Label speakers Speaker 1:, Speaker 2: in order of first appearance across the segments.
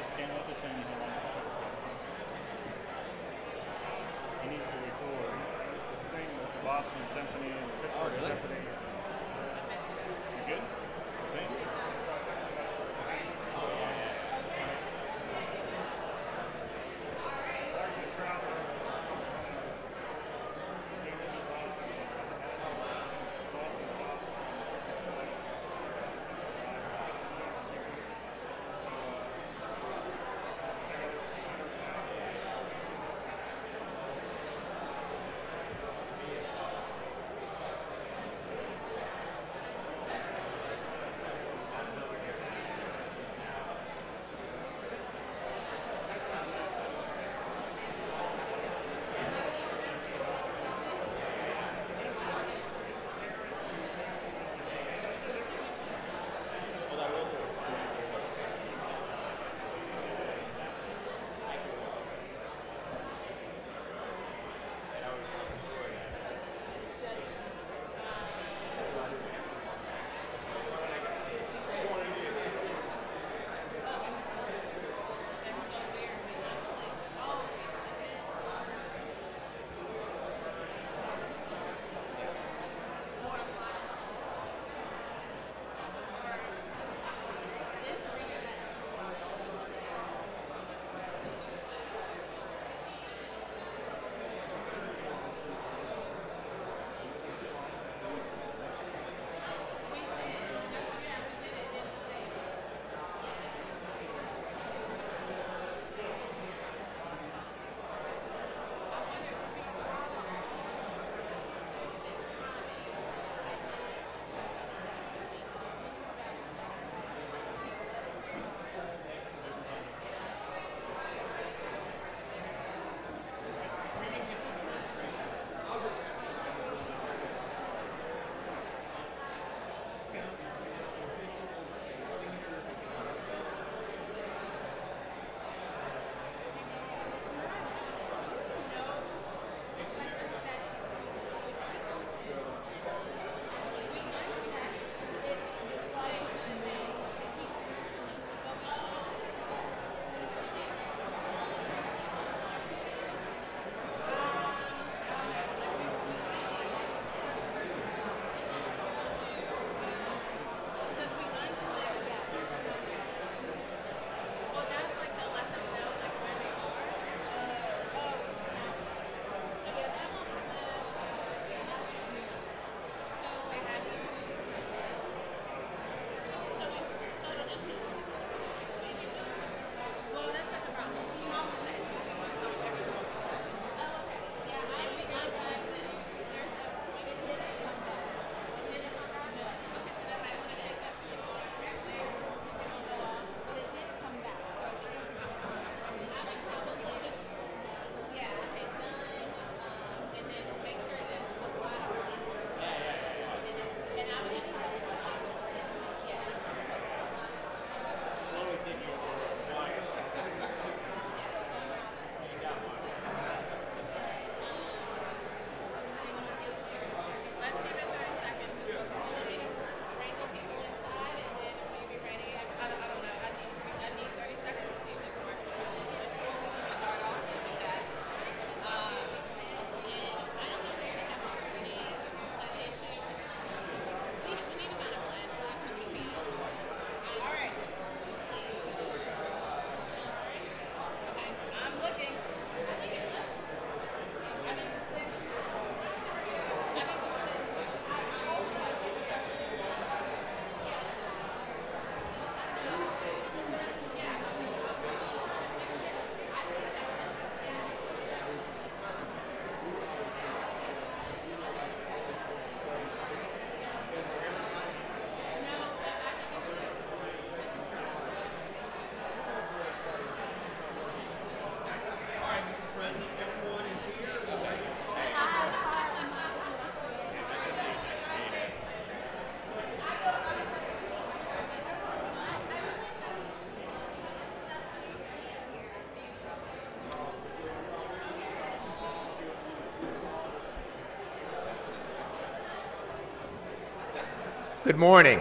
Speaker 1: just tell me how long the show is. He needs to record. He needs to sing the Boston Symphony and the Pittsburgh Symphony. You good? Okay.
Speaker 2: Good morning.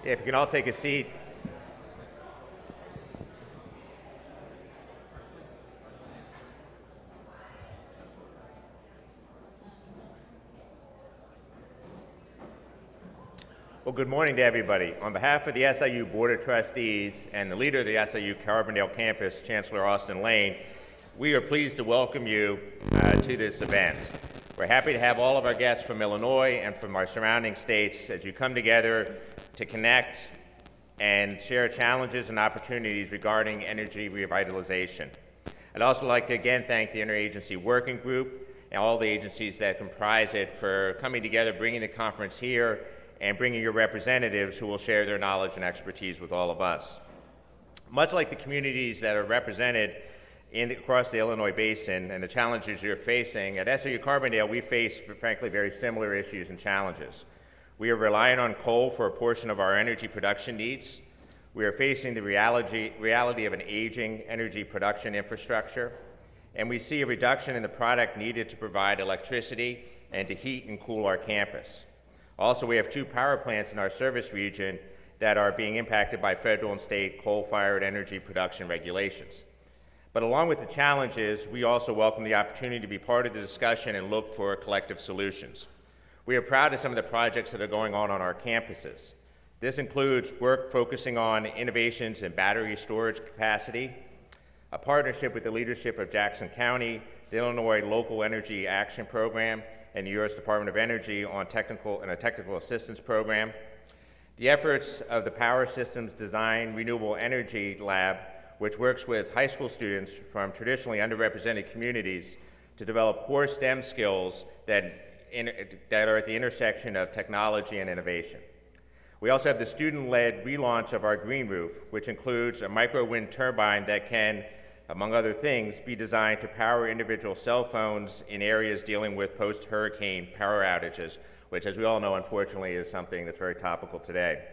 Speaker 2: If you can all take a seat. Well, good morning to everybody. On behalf of the SIU Board of Trustees and the leader of the SIU Carbondale campus, Chancellor Austin Lane, we are pleased to welcome you to this event. We're happy to have all of our guests from Illinois and from our surrounding states as you come together to connect and share challenges and opportunities regarding energy revitalization. I'd also like to again thank the Interagency Working Group and all the agencies that comprise it for coming together, bringing the conference here, and bringing your representatives who will share their knowledge and expertise with all of us. Much like the communities that are represented across the Illinois Basin and the challenges you're facing, at SIU Carbondale we face, frankly, very similar issues and challenges. We are relying on coal for a portion of our energy production needs. We are facing the reality of an aging energy production infrastructure, and we see a reduction in the product needed to provide electricity and to heat and cool our campus. Also, we have 2 power plants in our service region that are being impacted by federal and state coal-fired energy production regulations. But along with the challenges, we also welcome the opportunity to be part of the discussion and look for collective solutions. We are proud of some of the projects that are going on our campuses. This includes work focusing on innovations in battery storage capacity, a partnership with the leadership of Jackson County, the Illinois Local Energy Action Program, and the U.S. Department of Energy on a technical assistance program. The efforts of the Power Systems Design Renewable Energy Lab, which works with high school students from traditionally underrepresented communities to develop core STEM skills that are at the intersection of technology and innovation. We also have the student-led relaunch of our green roof, which includes a micro wind turbine that can, among other things, be designed to power individual cell phones in areas dealing with post-hurricane power outages, which, as we all know, unfortunately, is something that's very topical today.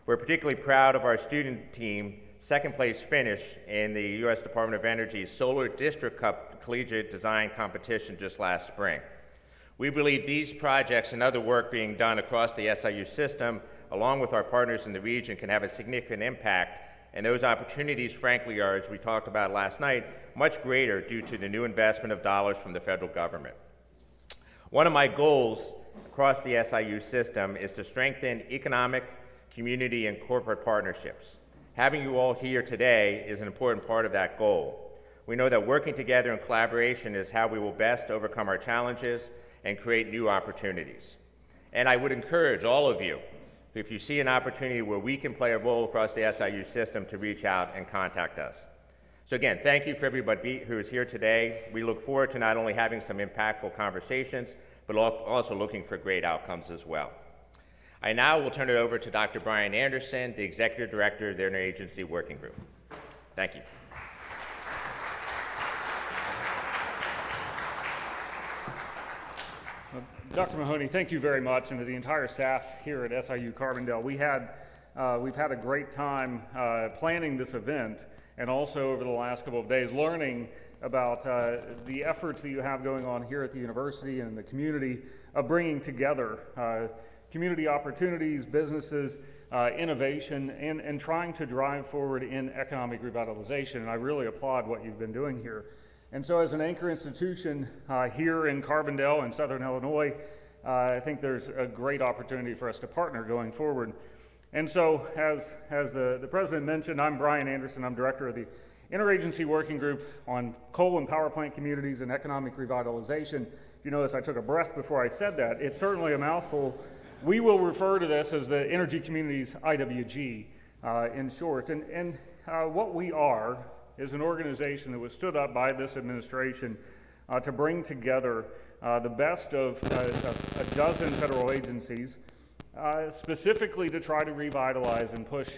Speaker 2: We're particularly proud of our student team, second-place finish in the U.S. Department of Energy's Solar District Cup Collegiate Design Competition just last spring. We believe these projects and other work being done across the SIU system, along with our partners in the region, can have a significant impact. And those opportunities, frankly, are, as we talked about last night, much greater due to the new investment of dollars from the federal government. One of my goals across the SIU system is to strengthen economic, community, and corporate partnerships. Having you all here today is an important part of that goal. We know that working together in collaboration is how we will best overcome our challenges and create new opportunities. And I would encourage all of you, if you see an opportunity where we can play a role across the SIU system, to reach out and contact us. So again, thank you for everybody who is here today. We look forward to not only having some impactful conversations, but also looking for great outcomes as well. I now will turn it over to Dr. Brian Anderson, the Executive Director of the Interagency Working Group. Thank you.
Speaker 1: Dr. Mahoney, thank you very much, and to the entire staff here at SIU Carbondale. We've had a great time planning this event, and also over the last couple of days learning about the efforts that you have going on here at the university and in the community of bringing together community opportunities, businesses, innovation, and trying to drive forward in economic revitalization. And I really applaud what you've been doing here. And so as an anchor institution here in Carbondale and Southern Illinois, I think there's a great opportunity for us to partner going forward. And so as the president mentioned, I'm Brian Anderson. I'm director of the Interagency Working Group on Coal and Power Plant Communities and Economic Revitalization. If you notice, I took a breath before I said that. It's certainly a mouthful. We will refer to this as the Energy Communities IWG in short. And what we are is an organization that was stood up by this administration to bring together the best of a dozen federal agencies, specifically to try to revitalize and push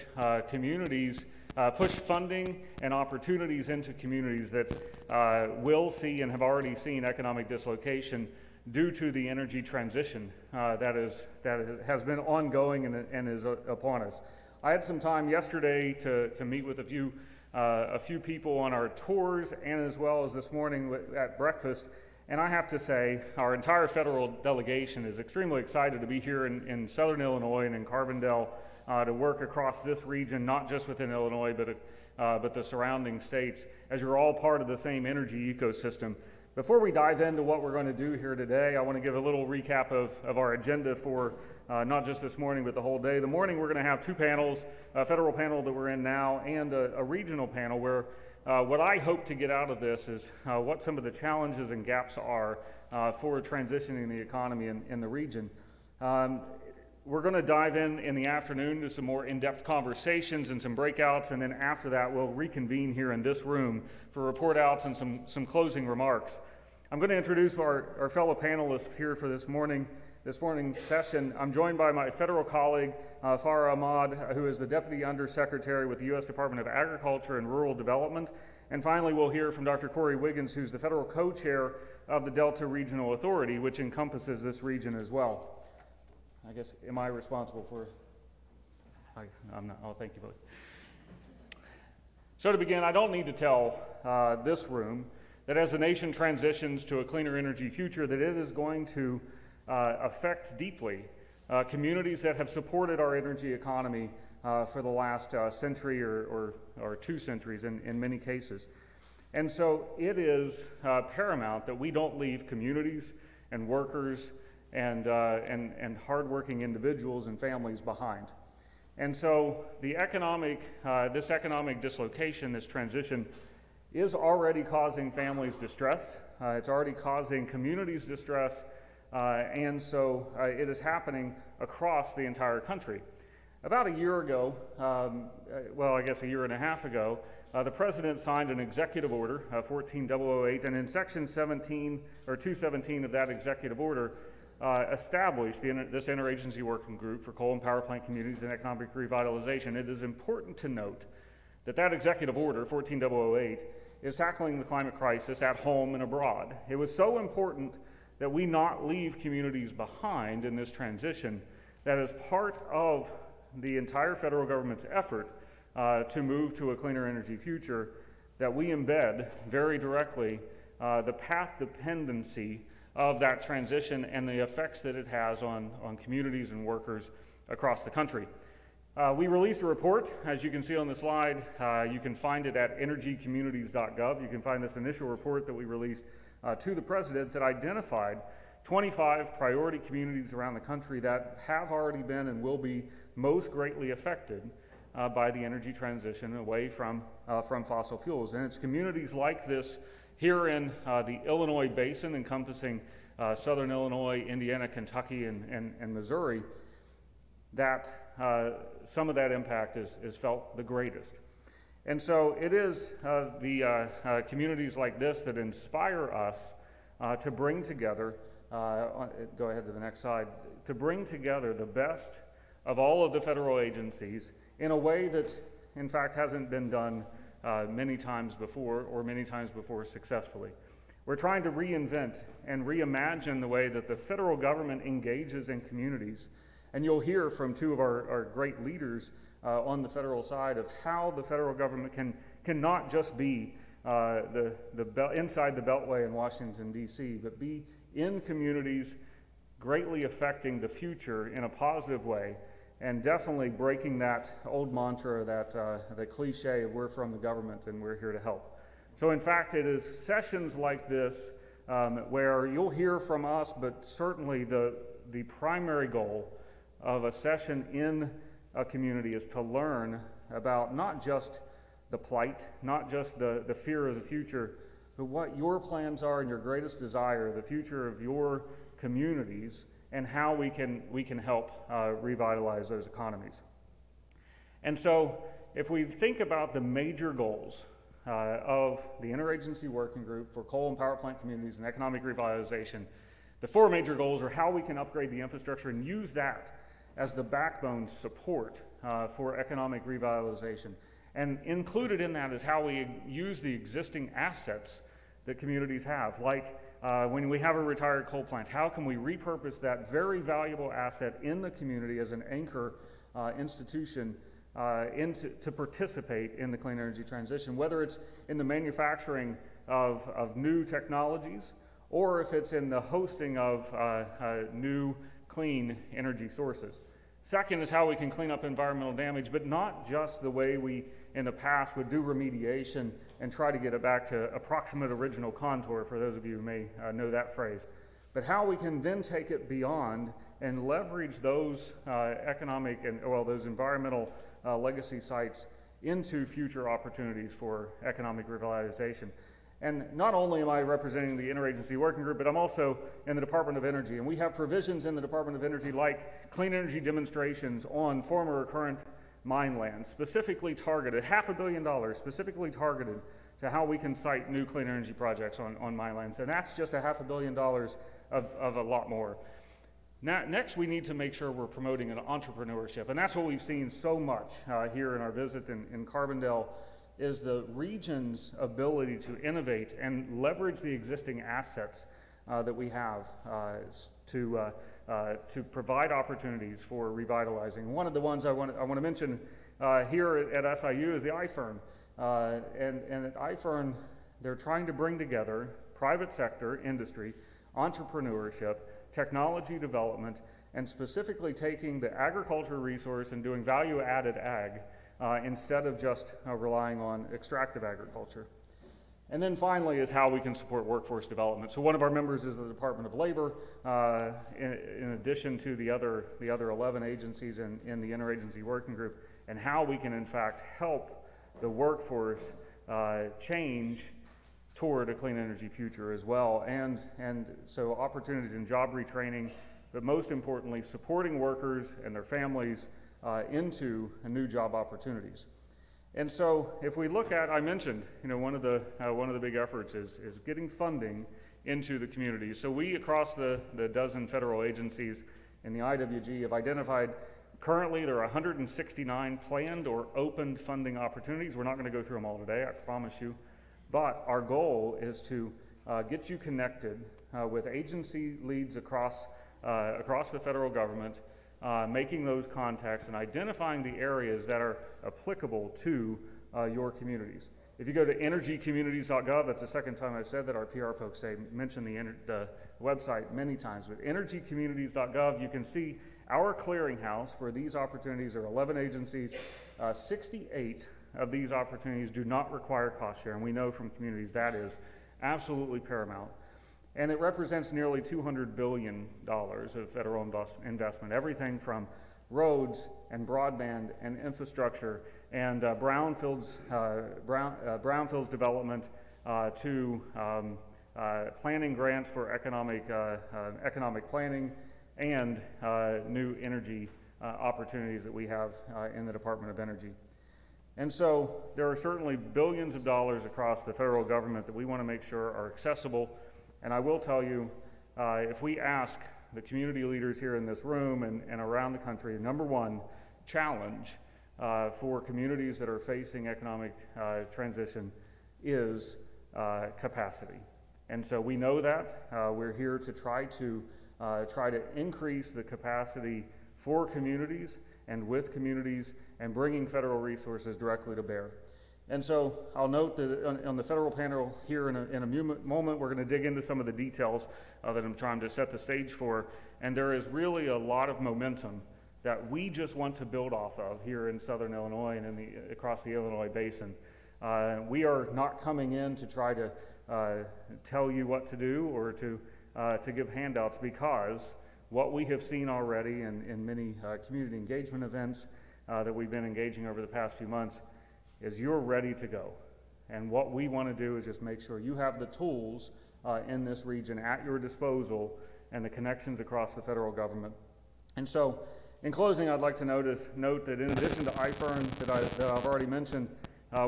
Speaker 1: communities, push funding and opportunities into communities that will see and have already seen economic dislocation due to the energy transition that has been ongoing and is upon us. I had some time yesterday to meet with a few people on our tours, and as well as this morning at breakfast. And I have to say, our entire federal delegation is extremely excited to be here in Southern Illinois and in Carbondale to work across this region, not just within Illinois, but the surrounding states, as you're all part of the same energy ecosystem. Before we dive into what we're going to do here today, I want to give a little recap of our agenda for not just this morning, but the whole day. The morning we're going to have two panels, a federal panel that we're in now and a regional panel where what I hope to get out of this is what some of the challenges and gaps are for transitioning the economy in the region. We're going to dive in the afternoon to some more in-depth conversations and some breakouts, and then after that we'll reconvene here in this room for report outs and some closing remarks. I'm going to introduce our fellow panelists here for this morning's session. I'm joined by my federal colleague, Farah Ahmad, who is the Deputy Undersecretary with the U.S. Department of Agriculture and Rural Development. And finally, we'll hear from Dr. Corey Wiggins, who's the federal co-chair of the Delta Regional Authority, which encompasses this region as well. I guess, am I responsible for? I'm not. Oh, thank you both. So to begin, I don't need to tell this room that as the nation transitions to a cleaner energy future, that it is going to affect deeply communities that have supported our energy economy for the last century or 2 centuries in many cases. And so it is paramount that we don't leave communities and workers and hardworking individuals and families behind. And so the this economic dislocation, this transition, is already causing families distress. It's already causing communities distress, and so it is happening across the entire country. About a year ago, well, I guess a year and a half ago, the President signed an executive order, 14008, and in Section 17 or 217 of that executive order, established this interagency working group for coal and power plant communities and economic revitalization. It is important to note that executive order, 14008, is tackling the climate crisis at home and abroad. It was so important that we not leave communities behind in this transition that as part of the entire federal government's effort to move to a cleaner energy future, that we embed very directly the path dependency of that transition and the effects that it has on communities and workers across the country. We released a report, as you can see on the slide. You can find it at energycommunities.gov. You can find this initial report that we released to the President that identified 25 priority communities around the country that have already been and will be most greatly affected by the energy transition away from fossil fuels. And it's communities like this here in the Illinois basin, encompassing southern Illinois, Indiana, Kentucky, and Missouri, that some of that impact is felt the greatest. And so it is the communities like this that inspire us to bring together, go ahead to the next slide, to bring together the best of all of the federal agencies in a way that, in fact, hasn't been done many times before, or many times before successfully. We're trying to reinvent and reimagine the way that the federal government engages in communities. And you'll hear from two of our great leaders on the federal side of how the federal government can not just be inside the Beltway in Washington, D.C., but be in communities greatly affecting the future in a positive way, and definitely breaking that old mantra, the cliche of we're from the government and we're here to help. So in fact, it is sessions like this where you'll hear from us, but certainly the primary goal of a session in a community is to learn about not just the plight, not just the fear of the future, but what your plans are and your greatest desire, the future of your communities, and how we can help revitalize those economies. And so if we think about the major goals of the Interagency Working Group for Coal and Power Plant Communities and Economic Revitalization, the 4 major goals are how we can upgrade the infrastructure and use that as the backbone support for economic revitalization. And included in that is how we use the existing assets that communities have. Like when we have a retired coal plant, how can we repurpose that very valuable asset in the community as an anchor institution to participate in the clean energy transition, whether it's in the manufacturing of new technologies, or if it's in the hosting of new clean energy sources. Second is how we can clean up environmental damage, but not just the way we in the past would do remediation and try to get it back to approximate original contour, for those of you who may know that phrase, but how we can then take it beyond and leverage those those environmental legacy sites into future opportunities for economic revitalization. And not only am I representing the Interagency Working Group, but I'm also in the Department of Energy. And we have provisions in the Department of Energy like clean energy demonstrations on former or current mine lands, specifically targeted, $500 million specifically targeted to how we can site new clean energy projects on mine lands. And that's just $500 million of a lot more. Now, next, we need to make sure we're promoting an entrepreneurship. And that's what we've seen so much here in our visit in Carbondale, is the region's ability to innovate and leverage the existing assets that we have to provide opportunities for revitalizing. One of the ones I want to mention here at SIU is the iFern. And at iFern, they're trying to bring together private sector, industry, entrepreneurship, technology development, and specifically taking the agriculture resource and doing value-added ag instead of just relying on extractive agriculture. And then finally is how we can support workforce development. So one of our members is the Department of Labor, in addition to the other 11 agencies in the Interagency Working Group, and how we can in fact help the workforce change toward a clean energy future as well. And so opportunities in job retraining, but most importantly, supporting workers and their families into new job opportunities. And so if we look at, I mentioned, one of the big efforts is getting funding into the community. So we, across the dozen federal agencies in the IWG, have identified, currently there are 169 planned or opened funding opportunities. We're not going to go through them all today, I promise you. But our goal is to get you connected with agency leads across the federal government, making those contacts and identifying the areas that are applicable to your communities. If you go to energycommunities.gov, that's the second time I've said that. Our PR folks mention the website many times. With energycommunities.gov, you can see our clearinghouse for these opportunities. There are 11 agencies. 68 of these opportunities do not require cost share, and we know from communities that is absolutely paramount. And it represents nearly $200 billion of federal investment, everything from roads and broadband and infrastructure and brownfields development to planning grants for economic planning and new energy opportunities that we have in the Department of Energy. And so there are certainly billions of dollars across the federal government that we want to make sure are accessible. And I will tell you, if we ask the community leaders here in this room and around the country, the number one challenge for communities that are facing economic transition is capacity. And so we know that. We're here to try to increase the capacity for communities and with communities and bringing federal resources directly to bear. And so I'll note that on the federal panel here in a moment, we're going to dig into some of the details that I'm trying to set the stage for. And there is really a lot of momentum that we just want to build off of here in Southern Illinois and across the Illinois Basin. We are not coming in to try to tell you what to do or to give handouts, because what we have seen already in many community engagement events that we've been engaging over the past few months is you're ready to go. And what we want to do is just make sure you have the tools in this region at your disposal and the connections across the federal government. And so, in closing, I'd like to note that in addition to iFern that I've already mentioned,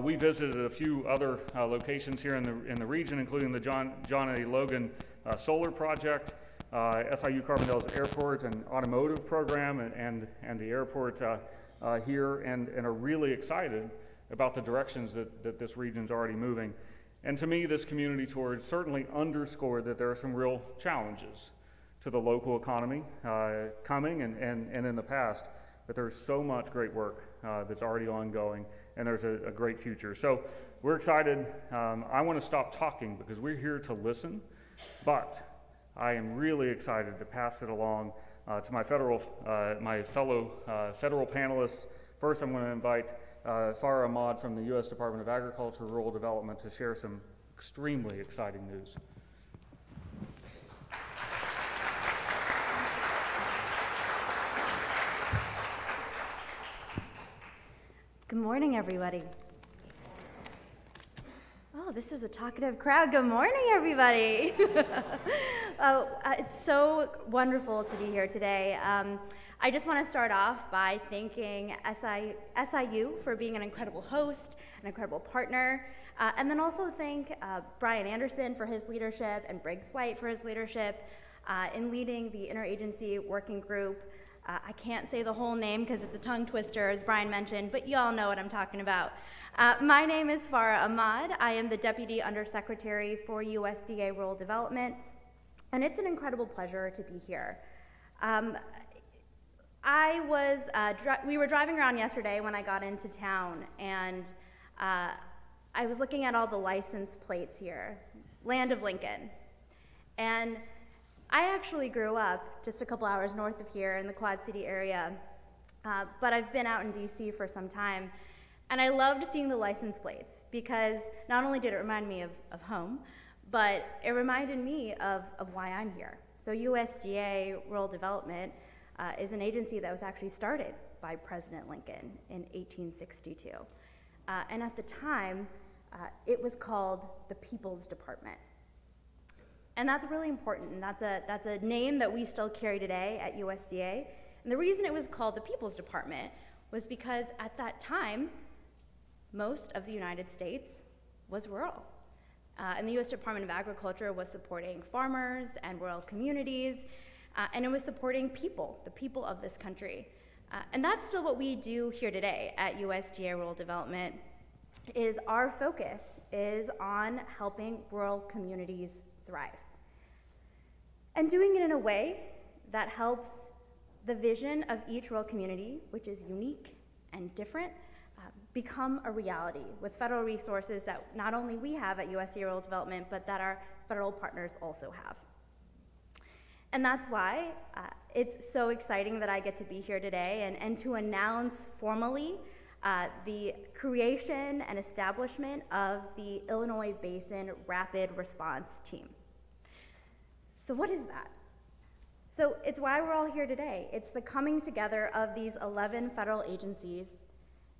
Speaker 1: we visited a few other locations here in the region, including the John A. Logan Solar Project, SIU Carbondale's airport and automotive program, and the airport here, and are really excited about the directions that this region's already moving. And to me, this community tour certainly underscored that there are some real challenges to the local economy coming and in the past, but there's so much great work that's already ongoing, and there's a great future. So we're excited. I want to stop talking because we're here to listen But I am really excited to pass it along to my fellow federal panelists. First, I'm going to invite Farah Ahmad from the U.S. Department of Agriculture Rural Development to share some extremely exciting news.
Speaker 3: Good morning, everybody. Oh, this is a talkative crowd. Good morning, everybody. It's so wonderful to be here today. I just want to start off by thanking SIU for being an incredible host, an incredible partner, and then also thank Brian Anderson for his leadership and Briggs White for his leadership in leading the interagency working group. I can't say the whole name because it's a tongue twister, as Brian mentioned, but you all know what I'm talking about. My name is Farah Ahmad. I am the Deputy Undersecretary for USDA Rural Development, and it's an incredible pleasure to be here. We were driving around yesterday when I got into town, and I was looking at all the license plates here, Land of Lincoln. And I actually grew up just a couple hours north of here in the Quad City area, but I've been out in DC for some time, and I loved seeing the license plates because not only did it remind me of home, but it reminded me of why I'm here. So USDA Rural Development is an agency that was actually started by President Lincoln in 1862. And at the time, it was called the People's Department. And that's really important, and that's a name that we still carry today at USDA. And the reason it was called the People's Department was because at that time, most of the United States was rural. And the U.S. Department of Agriculture was supporting farmers and rural communities, and it was supporting people, the people of this country. And that's still what we do here today at USDA Rural Development, is our focus is on helping rural communities thrive. And doing it in a way that helps the vision of each rural community, which is unique and different, become a reality with federal resources that not only we have at USDA Rural Development, but that our federal partners also have. And that's why it's so exciting that I get to be here today and to announce formally the creation and establishment of the Illinois Basin Rapid Response Team. So what is that? So it's why we're all here today. It's the coming together of these 11 federal agencies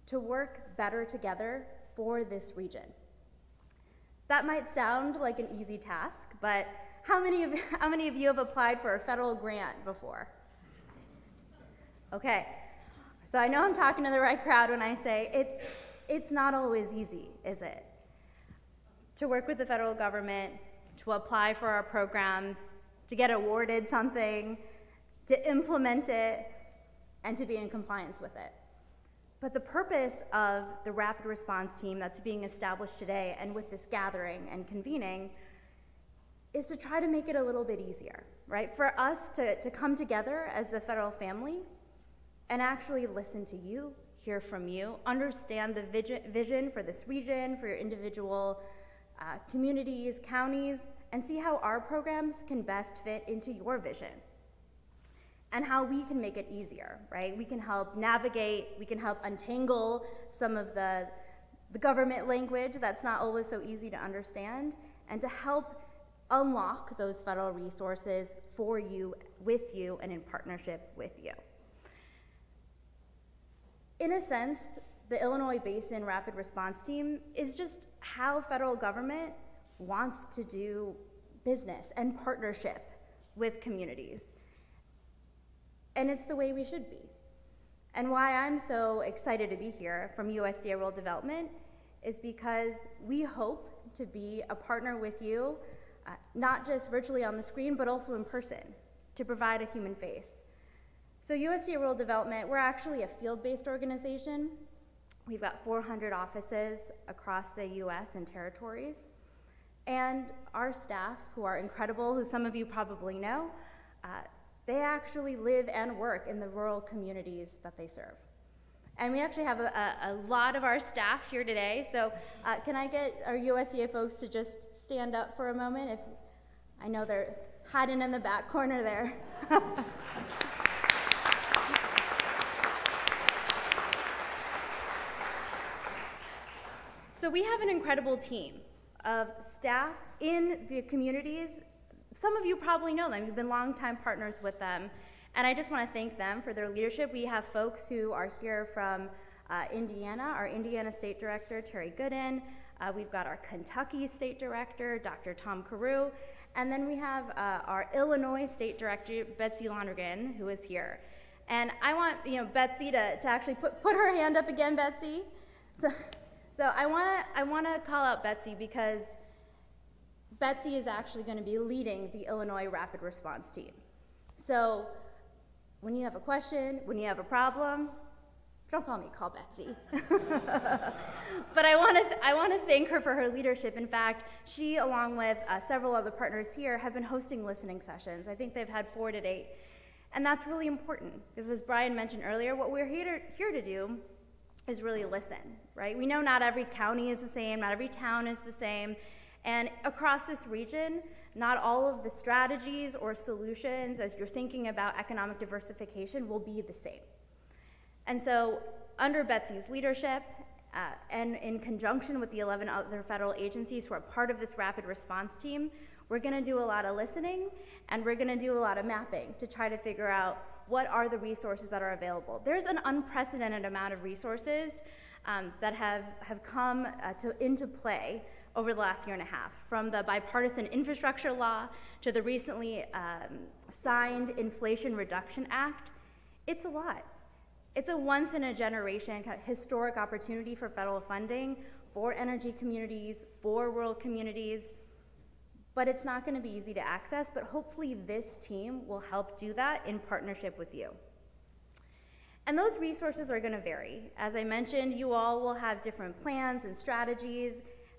Speaker 3: to work better together for this region. That might sound like an easy task, but how many of you have applied for a federal grant before? Okay, so I know I'm talking to the right crowd when I say it's not always easy, is it? To work with the federal government, to apply for our programs, to get awarded something, to implement it, and to be in compliance with it. But the purpose of the rapid response team that's being established today and with this gathering and convening is to try to make it a little bit easier, right? For us to come together as a federal family and actually listen to you, hear from you, understand the vision for this region, for your individual communities, counties, and see how our programs can best fit into your vision and how we can make it easier, right? We can help navigate, we can help untangle some of the government language that's not always so easy to understand, and to help unlock those federal resources for you, with you, and in partnership with you. In a sense, the Illinois Basin Rapid Response Team is just how federal government wants to do business and partnership with communities. And it's the way we should be. And why I'm so excited to be here from USDA Rural Development is because we hope to be a partner with you, not just virtually on the screen, but also in person, to provide a human face. So USDA Rural Development, we're actually a field-based organization. We've got 400 offices across the US and territories. And our staff, who are incredible, who some of you probably know, they actually live and work in the rural communities that they serve. And we actually have a lot of our staff here today. So can I get our USDA folks to just stand up for a moment? I know they're hiding in the back corner there. So we have an incredible team of staff in the communities. Some of you probably know them. You've been longtime partners with them. And I just want to thank them for their leadership. We have folks who are here from Indiana, our Indiana State Director, Terry Gooden. We've got our Kentucky State Director, Dr. Tom Carew. And then we have our Illinois State Director, Betsy Lonergan, who is here. And I want Betsy to actually put her hand up again, Betsy. So I want to call out Betsy because Betsy is actually going to be leading the Illinois Rapid Response Team. So when you have a question, when you have a problem, don't call me, call Betsy. But I want to thank her for her leadership. In fact, she, along with several other partners here, have been hosting listening sessions. I think they've had 4 to date. And that's really important because, as Brian mentioned earlier, what we're here to do is really listen, right? We know not every county is the same, not every town is the same, and across this region, not all of the strategies or solutions as you're thinking about economic diversification will be the same. And so under Betsy's leadership, and in conjunction with the 11 other federal agencies who are part of this rapid response team, we're gonna do a lot of listening and we're gonna do a lot of mapping to try to figure out what are the resources that are available. There's an unprecedented amount of resources that have come into play over the last year and a half, from the bipartisan infrastructure law to the recently signed Inflation Reduction Act. It's a lot. It's a once-in-a-generation kind of historic opportunity for federal funding for energy communities, for rural communities, but it's not going to be easy to access, but hopefully this team will help do that in partnership with you. And those resources are going to vary. As I mentioned, you all will have different plans and strategies,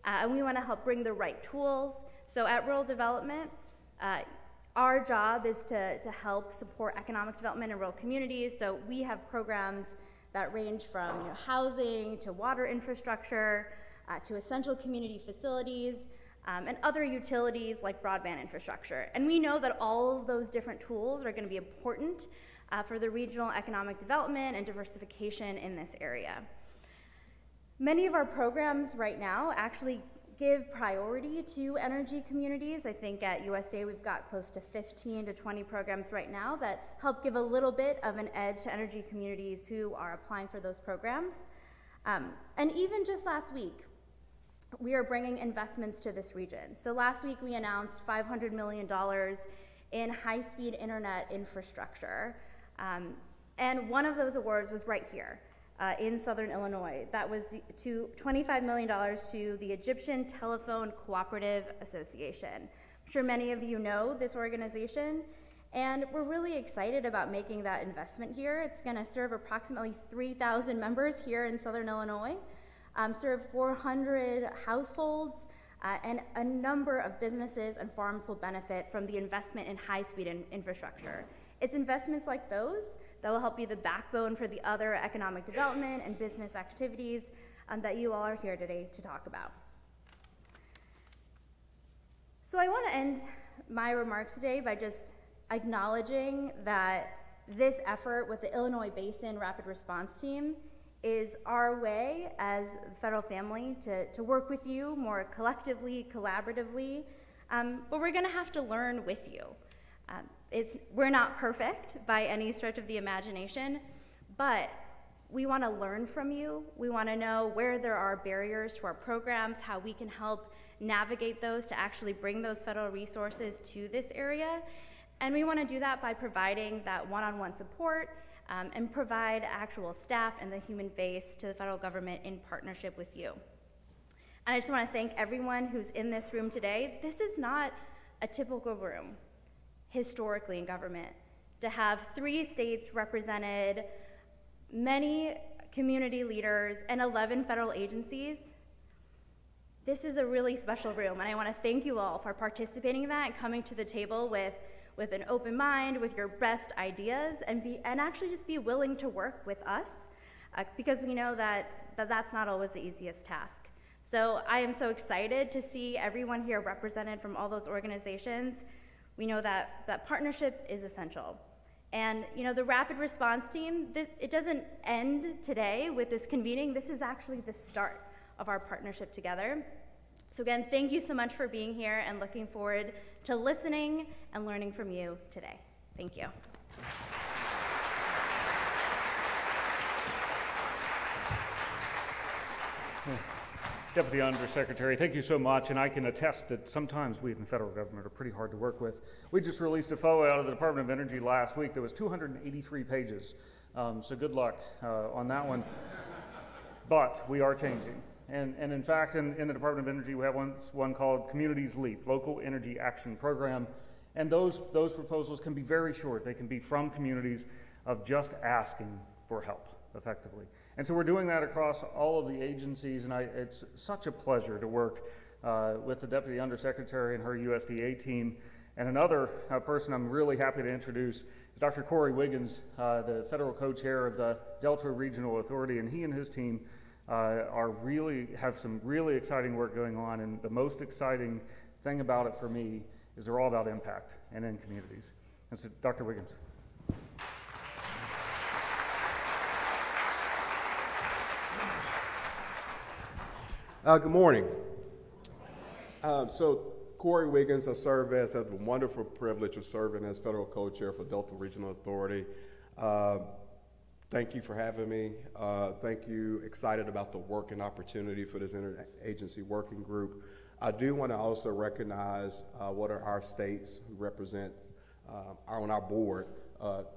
Speaker 3: and we want to help bring the right tools. So at Rural Development, our job is to help support economic development in rural communities. So we have programs that range from housing to water infrastructure to essential community facilities and other utilities like broadband infrastructure. And we know that all of those different tools are going to be important for the regional economic development and diversification in this area. Many of our programs right now actually give priority to energy communities. I think at USDA we've got close to 15 to 20 programs right now that help give a little bit of an edge to energy communities who are applying for those programs. And even just last week, we are bringing investments to this region. So last week we announced $500 million in high-speed internet infrastructure. And one of those awards was right here. In Southern Illinois. That was $25 million to the Egyptian Telephone Cooperative Association. I'm sure many of you know this organization, and we're really excited about making that investment here. It's going to serve approximately 3,000 members here in Southern Illinois, serve 400 households, and a number of businesses and farms will benefit from the investment in high-speed infrastructure. It's investments like those that will help be the backbone for the other economic development and business activities that you all are here today to talk about. So I want to end my remarks today by just acknowledging that this effort with the Illinois Basin Rapid Response Team is our way as the federal family to work with you more collectively, collaboratively, but we're going to have to learn with you. We're not perfect by any stretch of the imagination, but we want to learn from you. We want to know where there are barriers to our programs, how we can help navigate those to actually bring those federal resources to this area. And we want to do that by providing that one-on-one support and provide actual staff and the human face to the federal government in partnership with you. And I just want to thank everyone who's in this room today. This is not a typical room historically in government, to have 3 states represented, many community leaders, and 11 federal agencies. This is a really special room, and I want to thank you all for participating in that and coming to the table with an open mind, with your best ideas, and actually just be willing to work with us, because we know that that's not always the easiest task. So I am so excited to see everyone here represented from all those organizations. We know that partnership is essential. And the rapid response team, it doesn't end today with this convening. This is actually the start of our partnership together. So again, thank you so much for being here and looking forward to listening and learning from you today. Thank you.
Speaker 1: Deputy Undersecretary, thank you so much, and I can attest that sometimes we in the federal government are pretty hard to work with. We just released a FOA out of the Department of Energy last week that was 283 pages, so good luck on that one. But we are changing, and in fact, in the Department of Energy, we have one called Communities Leap, Local Energy Action Program, and those proposals can be very short. They can be from communities of just asking for help, effectively. And so we're doing that across all of the agencies, and it's such a pleasure to work with the Deputy Undersecretary and her USDA team. And another person I'm really happy to introduce is Dr. Corey Wiggins, the federal co-chair of the Delta Regional Authority, and he and his team have some really exciting work going on, and the most exciting thing about it for me is they're all about impact and in communities. And so, Dr. Wiggins.
Speaker 4: Good morning. So Corey Wiggins, I serve as the wonderful privilege of serving as federal co-chair for Delta Regional Authority. Thank you for having me. Thank you. Excited about the work and opportunity for this interagency working group. I do want to also recognize what are our states who represent on our board.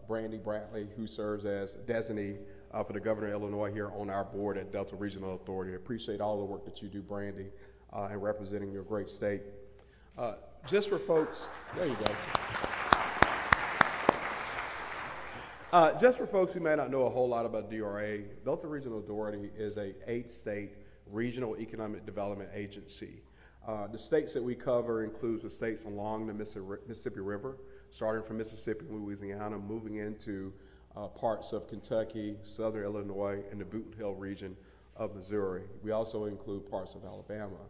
Speaker 4: Brandy Bradley, who serves as designee for the governor of Illinois here on our board at Delta Regional Authority. I appreciate all the work that you do, Brandy, in representing your great state. Just for folks, there you go. Just for folks who may not know a whole lot about DRA, Delta Regional Authority is a 8-state regional economic development agency. The states that we cover includes the states along the Mississippi River, starting from Mississippi and Louisiana, moving into parts of Kentucky, southern Illinois, and the Boot Hill region of Missouri. We also include parts of Alabama.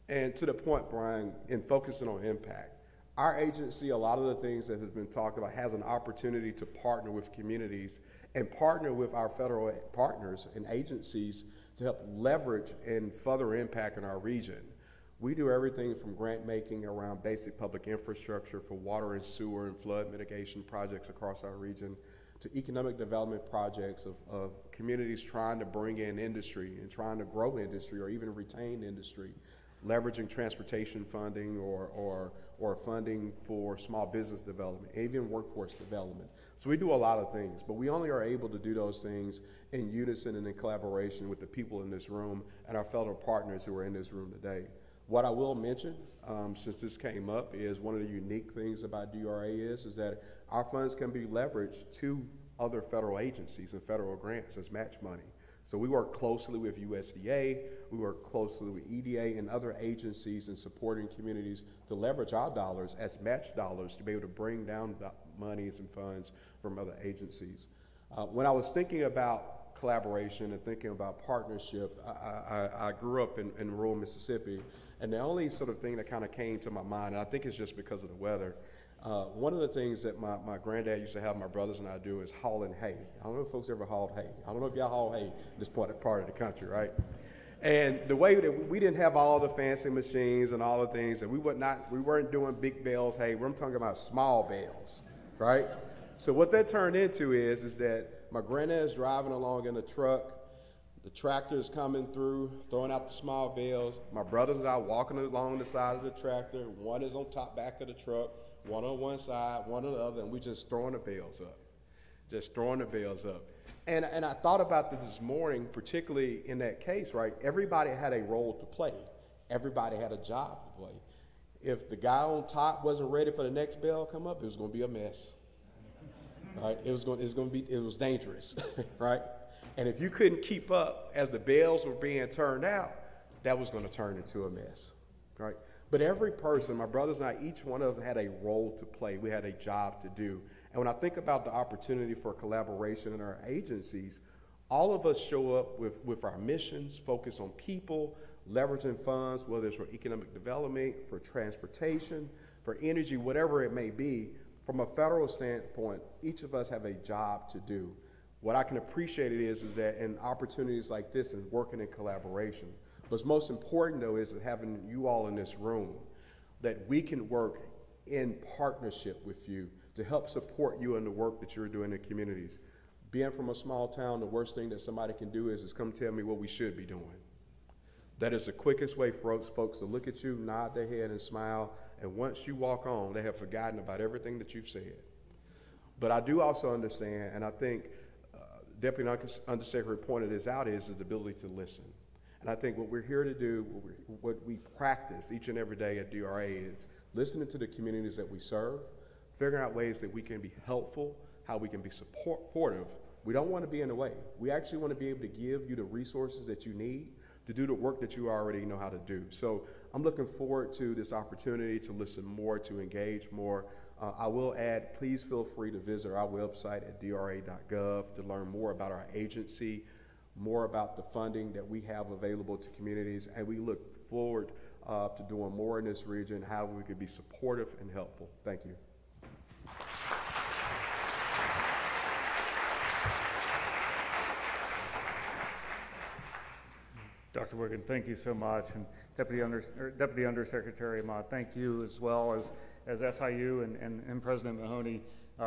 Speaker 4: And to the point, Brian, in focusing on impact, our agency, a lot of the things that has been talked about, has an opportunity to partner with communities and partner with our federal partners and agencies to help leverage and further impact in our region. We do everything from grant making around basic public infrastructure for water and sewer and flood mitigation projects across our region, to economic development projects of communities trying to bring in industry and trying to grow industry or even retain industry, leveraging transportation funding or funding for small business development, even workforce development. So we do a lot of things, but we only are able to do those things in unison and in collaboration with the people in this room and our fellow partners who are in this room today. What I will mention, since this came up, is one of the unique things about DRA is that our funds can be leveraged to other federal agencies and federal grants as match money. So we work closely with USDA, we work closely with EDA and other agencies in supporting communities to leverage our dollars as match dollars to be able to bring down monies and funds from other agencies. When I was thinking about collaboration and thinking about partnership, I grew up in rural Mississippi, and the only sort of thing that kind of came to my mind, and I think it's just because of the weather, one of the things that my granddad used to have my brothers and I do is hauling hay. I don't know if folks ever hauled hay. I don't know if y'all haul hay in this part of the country, right? And the way that we didn't have all the fancy machines and all the things, and we weren't doing big bales hay. We're talking about small bales, right? So what that turned into is that my granddad's driving along in a truck, the tractor's coming through, throwing out the small bales. My brothers and I walking along the side of the tractor. One is on top back of the truck, one on one side, one on the other, and we just throwing the bales up. Just throwing the bales up. And I thought about this morning, particularly in that case, right? Everybody had a role to play. Everybody had a job to play. If the guy on top wasn't ready for the next bale to come up, it was going to be a mess. Right? It was dangerous, right? And if you couldn't keep up as the bales were being turned out, that was going to turn into a mess, right? But every person, my brothers and I, each one of us had a role to play. We had a job to do. And when I think about the opportunity for collaboration in our agencies, All of us show up with our missions, focus on people, leveraging funds, whether it's for economic development, for transportation, for energy, whatever it may be. From a federal standpoint, each of us have a job to do. What I can appreciate it is that in opportunities like this and working in collaboration, what's most important though is having you all in this room, that we can work in partnership with you to help support you in the work that you're doing in the communities. Being from a small town, the worst thing that somebody can do is come tell me what we should be doing. That is the quickest way for folks to look at you, nod their head and smile, and once you walk on, they have forgotten about everything that you've said. But I do also understand, and I think Deputy Undersecretary pointed this out, is the ability to listen. And I think what we're here to do, what we practice each and every day at DRA is listening to the communities that we serve, figuring out ways that we can be helpful, how we can be supportive. We don't want to be in the way. We actually want to be able to give you the resources that you need to do the work that you already know how to do. So I'm looking forward to this opportunity to listen more, to engage more. I will add, please feel free to visit our website at dra.gov to learn more about our agency, more about the funding that we have available to communities, and we look forward to doing more in this region, how we could be supportive and helpful. Thank you.
Speaker 1: Dr. Wiggin, thank you so much, and Deputy Undersecretary Ahmad, thank you as well as SIU and President Mahoney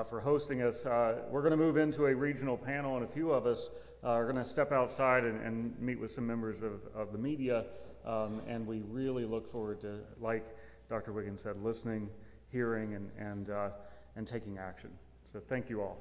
Speaker 1: for hosting us. We're going to move into a regional panel, and a few of us are going to step outside and meet with some members of the media, and we really look forward to, like Dr. Wiggin said, listening, hearing, and taking action. So thank you all.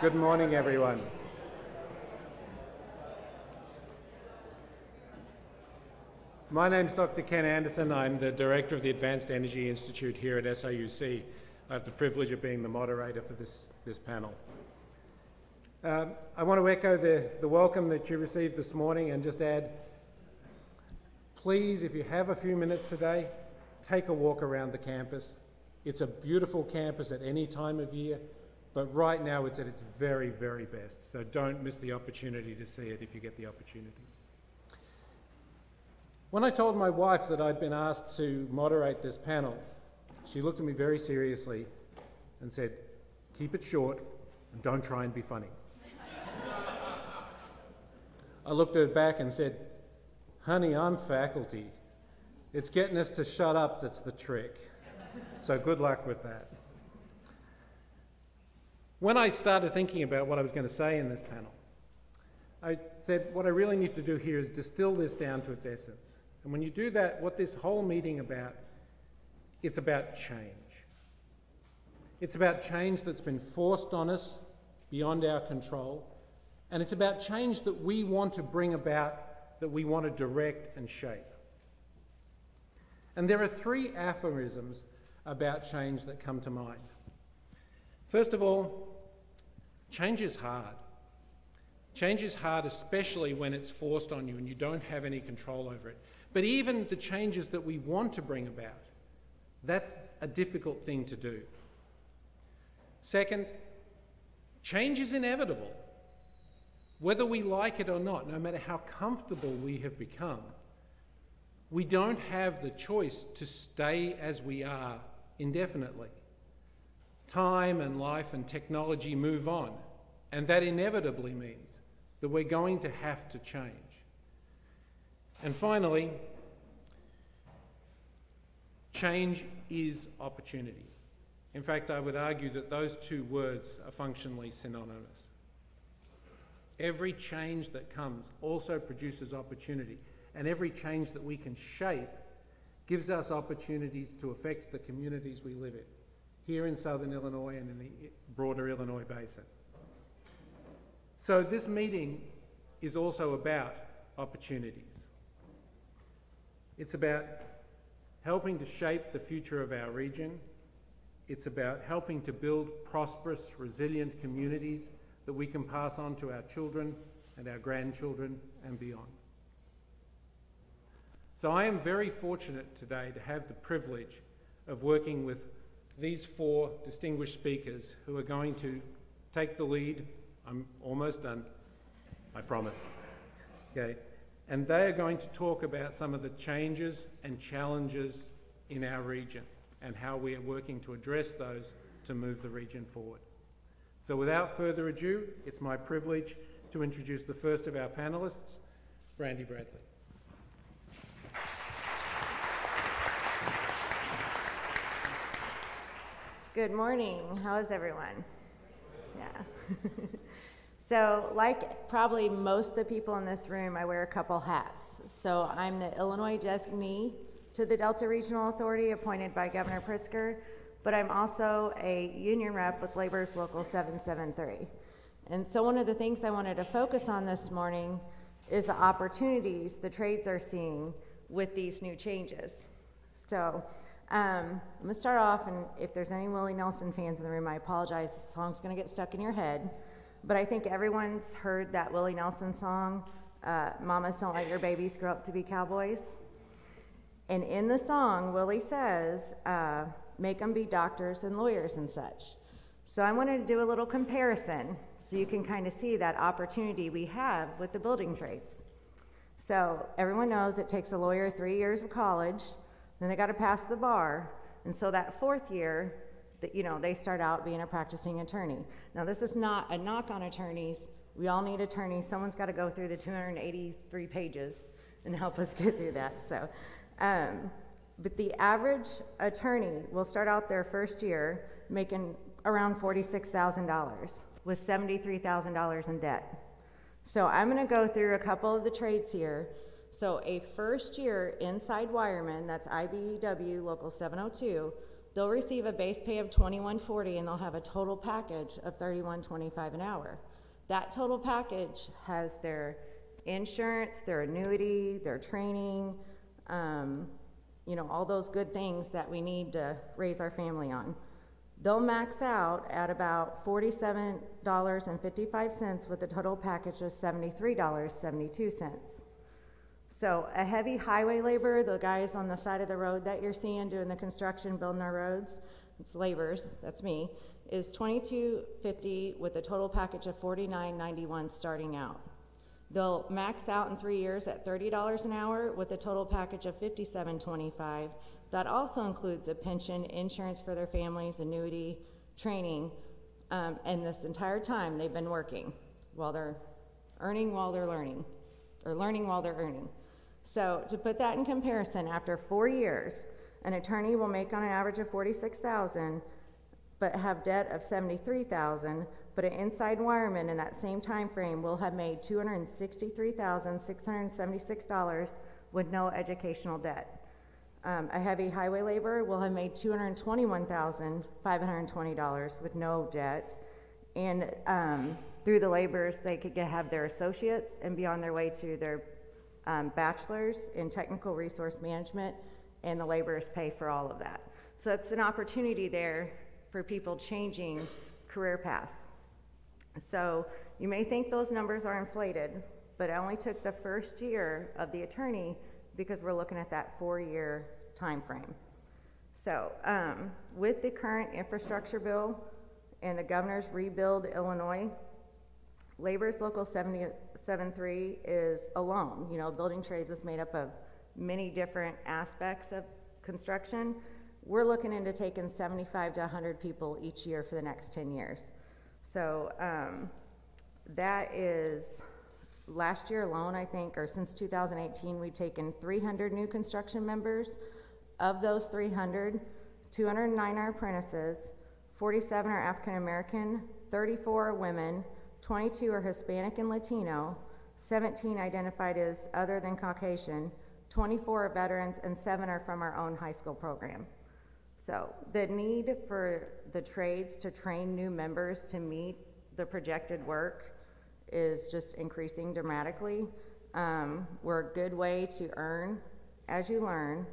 Speaker 5: Good morning, everyone. My name's Dr. Ken Anderson. I'm the Director of the Advanced Energy Institute here at SIUC. I have the privilege of being the moderator for this panel. I want to echo the welcome that you received this morning and just add, please, if you have a few minutes today, take a walk around the campus. It's a beautiful campus at any time of year, but right now it's at its very, very best. So don't miss the opportunity to see it if you get the opportunity. When I told my wife that I'd been asked to moderate this panel, she looked at me very seriously and said, keep it short and don't try and be funny. I looked at her back and said, honey, I'm faculty. It's getting us to shut up that's the trick. So good luck with that. When I started thinking about what I was going to say in this panel, I said what I really need to do here is distill this down to its essence. And when you do that, what this whole meeting about, it's about change. It's about change that's been forced on us beyond our control, and it's about change that we want to bring about, that we want to direct and shape. And there are three aphorisms about change that come to mind. First of all, change is hard. Change is hard, especially when it's forced on you and you don't have any control over it. But even the changes that we want to bring about, that's a difficult thing to do. Second, change is inevitable. Whether we like it or not, no matter how comfortable we have become, we don't have the choice to stay as we are indefinitely. Time and life and technology move on, and that inevitably means that we're going to have to change. And finally, change is opportunity. In fact, I would argue that those two words are functionally synonymous. Every change that comes also produces opportunity, and every change that we can shape gives us opportunities to affect the communities we live in, here in southern Illinois and in the broader Illinois basin. So this meeting is also about opportunities. It's about helping to shape the future of our region. It's about helping to build prosperous, resilient communities that we can pass on to our children and our grandchildren and beyond. So I am very fortunate today to have the privilege of working with these four distinguished speakers who are going to take the lead. I'm almost done, I promise. Okay. And they are going to talk about some of the changes and challenges in our region and how we are working to address those to move the region forward. So without further ado, it's my privilege to introduce the first of our panelists, Brandy Bradley.
Speaker 6: Good morning. How is everyone? Yeah. So like probably most of the people in this room, I wear a couple hats. So I'm the Illinois designee to the Delta Regional Authority appointed by Governor Pritzker, but I'm also a union rep with Labor's Local 773. And so one of the things I wanted to focus on this morning is the opportunities the trades are seeing with these new changes. So I'm gonna start off, and if there's any Willie Nelson fans in the room, I apologize, the song's gonna get stuck in your head. But I think everyone's heard that Willie Nelson song, Mamas Don't Let Your Babies Grow Up to Be Cowboys. And in the song, Willie says, make them be doctors and lawyers and such. So I wanted to do a little comparison so you can kind of see that opportunity we have with the building trades. So everyone knows it takes a lawyer 3 years of college, then they gotta pass the bar, and so that fourth year, they start out being a practicing attorney. Now this is not a knock on attorneys. We all need attorneys. Someone's got to go through the 283 pages and help us get through that. So, but the average attorney will start out their first year making around $46,000 with $73,000 in debt. So I'm going to go through a couple of the trades here. So a first year inside wireman, that's IWG Local 702, they'll receive a base pay of $21.40 and they'll have a total package of $31.25 an hour. That total package has their insurance, their annuity, their training, all those good things that we need to raise our family on. They'll max out at about $47.55 with a total package of $73.72. So a heavy highway laborer, the guys on the side of the road that you're seeing doing the construction, building our roads, it's laborers, that's me, is $22.50 with a total package of $49.91 starting out. They'll max out in 3 years at $30 an hour with a total package of $57.25. That also includes a pension, insurance for their families, annuity, training, and this entire time they've been working while they're earning while they're learning, or learning while they're earning. So to put that in comparison, after 4 years, an attorney will make on an average of $46,000, but have debt of $73,000, but an inside wireman in that same time frame will have made $263,676 with no educational debt. A heavy highway laborer will have made $221,520 with no debt, and through the laborers, they could have their associates and be on their way to their bachelor's in technical resource management, and the laborers pay for all of that. So it's an opportunity there for people changing career paths. So you may think those numbers are inflated, but I only took the first year of the attorney because we're looking at that 4-year time frame. So with the current infrastructure bill and the governor's Rebuild Illinois, Labor's Local 773 is alone. You know, building trades is made up of many different aspects of construction. We're looking into taking 75 to 100 people each year for the next 10 years. So that is, last year alone, I think, or since 2018, we've taken 300 new construction members. Of those 300, 209 are apprentices, 47 are African American, 34 are women, 22 are Hispanic and Latino, 17 identified as other than Caucasian, 24 are veterans, and 7 are from our own high school program. So the need for the trades to train new members to meet the projected work is just increasing dramatically. We're a good way to earn as you learn,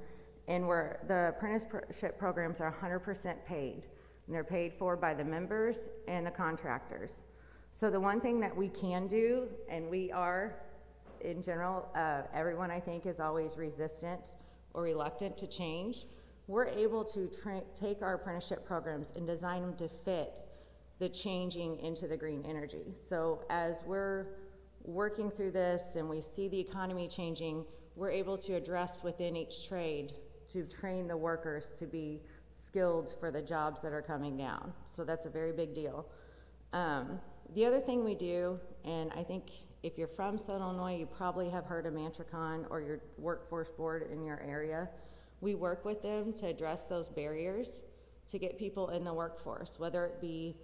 Speaker 6: and the apprenticeship programs are 100% paid, and they're paid for by the members and the contractors. So the one thing that we can do, and we are, in general, everyone I think is always resistant or reluctant to change, we're able to take our apprenticeship programs and design them to fit the changing into the green energy. So as we're working through this and we see the economy changing, we're able to address within each trade to train the workers to be skilled for the jobs that are coming down. So that's a very big deal. The other thing we do, and I think if you're from Southern Illinois, you probably have heard of Mantricon or your workforce board in your area. We work with them to address those barriers to get people in the workforce, whether it be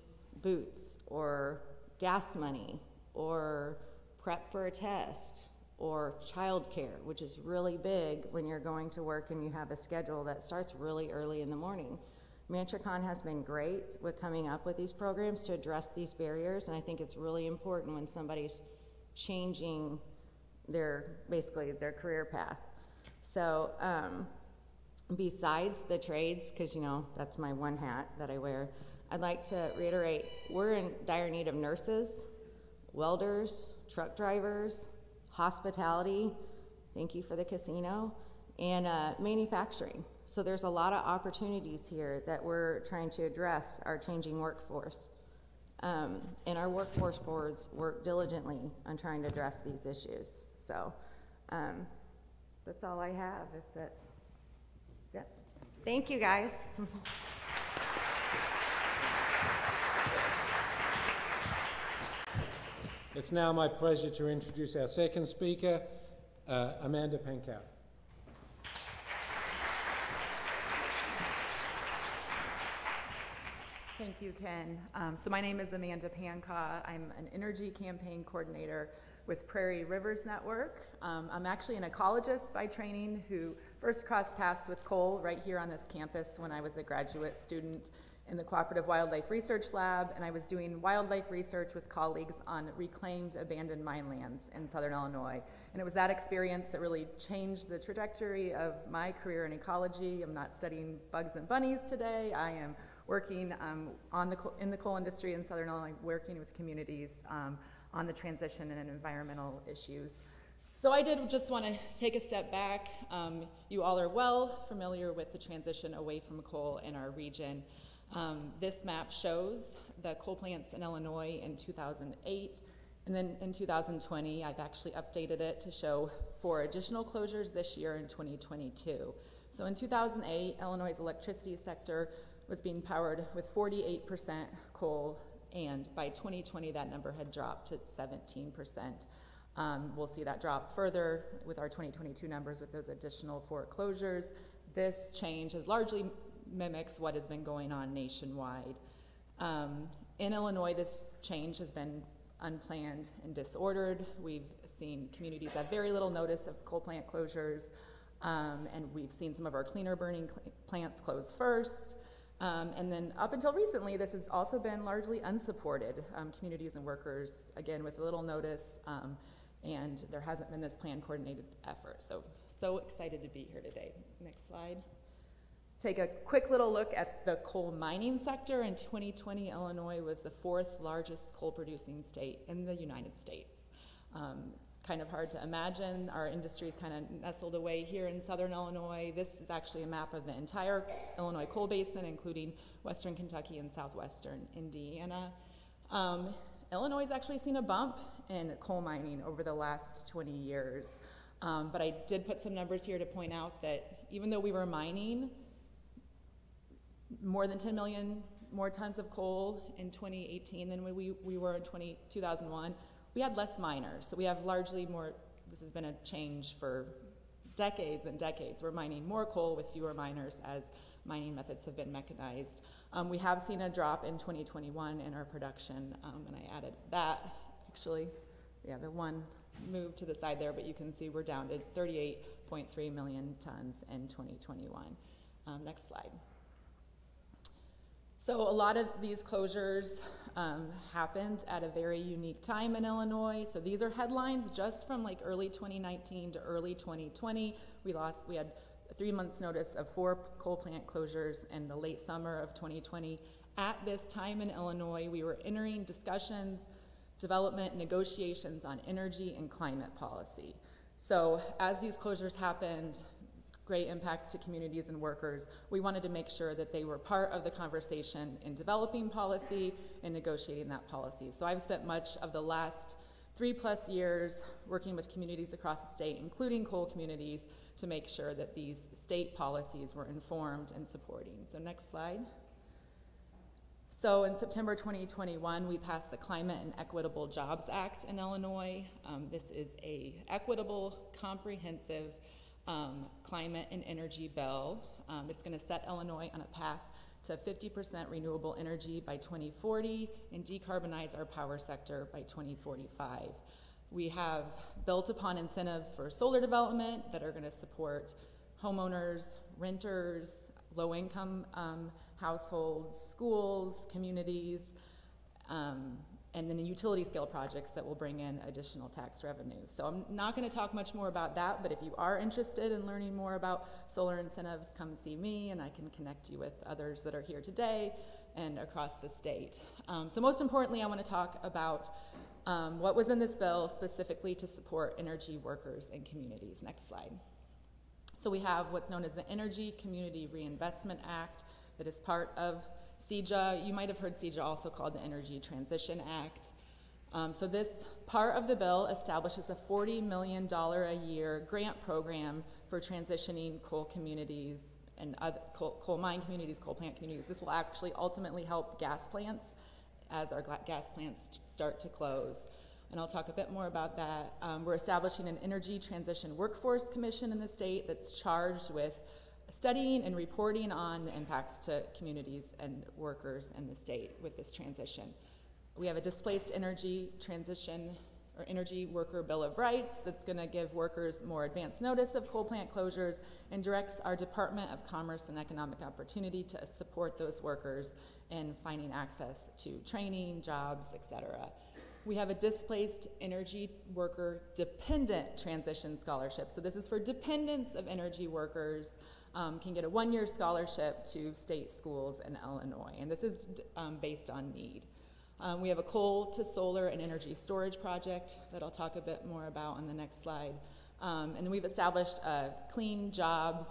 Speaker 6: boots or gas money or prep for a test or childcare, which is really big when you're going to work and you have a schedule that starts really early in the morning. Mantricon has been great with coming up with these programs to address these barriers, and I think it's really important when somebody's changing basically their career path. So besides the trades, because you know that's my one hat that I wear, I'd like to reiterate we're in dire need of nurses, welders, truck drivers, hospitality, thank you for the casino, and manufacturing. So there's a lot of opportunities here that we're trying to address our changing workforce. And our workforce boards work diligently on trying to address these issues. So that's all I have, if that's, yeah. Thank you, guys.
Speaker 5: It's now my pleasure to introduce our second speaker, Amanda Pankow.
Speaker 7: Thank you, Ken. So my name is Amanda Pankow. I'm an energy campaign coordinator with Prairie Rivers Network. I'm actually an ecologist by training who first crossed paths with coal right here on this campus when I was a graduate student in the Cooperative Wildlife Research Lab, and I was doing wildlife research with colleagues on reclaimed abandoned mine lands in Southern Illinois. And it was that experience that really changed the trajectory of my career in ecology. I'm not studying bugs and bunnies today. I am working in the coal industry in Southern Illinois, working with communities on the transition and environmental issues. So I did just want to take a step back. You all are well familiar with the transition away from coal in our region. This map shows the coal plants in Illinois in 2008, and then in 2020, I've actually updated it to show 4 additional closures this year in 2022. So in 2008, Illinois' electricity sector was being powered with 48% coal, and by 2020, that number had dropped to 17%. We'll see that drop further with our 2022 numbers with those additional 4 closures. This change has largely mimics what has been going on nationwide. In Illinois, this change has been unplanned and disordered. We've seen communities have very little notice of coal plant closures, and we've seen some of our cleaner burning plants close first. And then up until recently, this has also been largely unsupported. Communities and workers, again, with little notice, and there hasn't been this planned coordinated effort. So excited to be here today. Next slide. take a quick little look at the coal mining sector. In 2020, Illinois was the 4th largest coal producing state in the United States. It's kind of hard to imagine. Our industry is kind of nestled away here in southern Illinois. This is actually a map of the entire Illinois coal basin, including western Kentucky and southwestern Indiana. Illinois has actually seen a bump in coal mining over the last 20 years. But I did put some numbers here to point out that even though we were mining more than 10 million more tons of coal in 2018 than we were in 2001, we had less miners. So we have largely more, this has been a change for decades and decades. We're mining more coal with fewer miners as mining methods have been mechanized. We have seen a drop in 2021 in our production, and I added that, actually, yeah, the one moved to the side there, but you can see we're down to 38.3 million tons in 2021. Next slide. So a lot of these closures happened at a very unique time in Illinois. So these are headlines just from like early 2019 to early 2020. We had 3 months notice of 4 coal plant closures in the late summer of 2020. At this time in Illinois, we were entering discussions, development, negotiations on energy and climate policy. So as these closures happened, great impacts to communities and workers, we wanted to make sure that they were part of the conversation in developing policy and negotiating that policy. So I've spent much of the last 3+ years working with communities across the state, including coal communities, to make sure that these state policies were informed and supporting. So next slide. So in September 2021, we passed the Climate and Equitable Jobs Act in Illinois. This is a equitable, comprehensive climate and energy bill. It's going to set Illinois on a path to 50% renewable energy by 2040 and decarbonize our power sector by 2045. We have built upon incentives for solar development that are going to support homeowners, renters, low-income households, schools, communities, and then utility scale projects that will bring in additional tax revenues. So I'm not going to talk much more about that, but if you are interested in learning more about solar incentives, come see me and I can connect you with others that are here today and across the state. So most importantly, I want to talk about what was in this bill specifically to support energy workers and communities. Next slide. So we have what's known as the Energy Community Reinvestment Act that is part of CEJA. You might have heard CEJA also called the Energy Transition Act. So this part of the bill establishes a $40 million a year grant program for transitioning coal communities and other coal mine communities, coal plant communities. This will actually ultimately help gas plants as our gas plants start to close. And I'll talk a bit more about that. We're establishing an Energy Transition Workforce Commission in the state that's charged with studying and reporting on the impacts to communities and workers in the state with this transition. We have a Displaced Energy Transition or Energy Worker Bill of Rights that's going to give workers more advance notice of coal plant closures and directs our Department of Commerce and Economic Opportunity to support those workers in finding access to training, jobs, etc. We have a Displaced Energy Worker Dependent Transition Scholarship. So this is for dependents of energy workers, can get a 1-year scholarship to state schools in Illinois, and this is based on need. We have a coal to solar and energy storage project that I'll talk a bit more about on the next slide. And we've established a Clean Jobs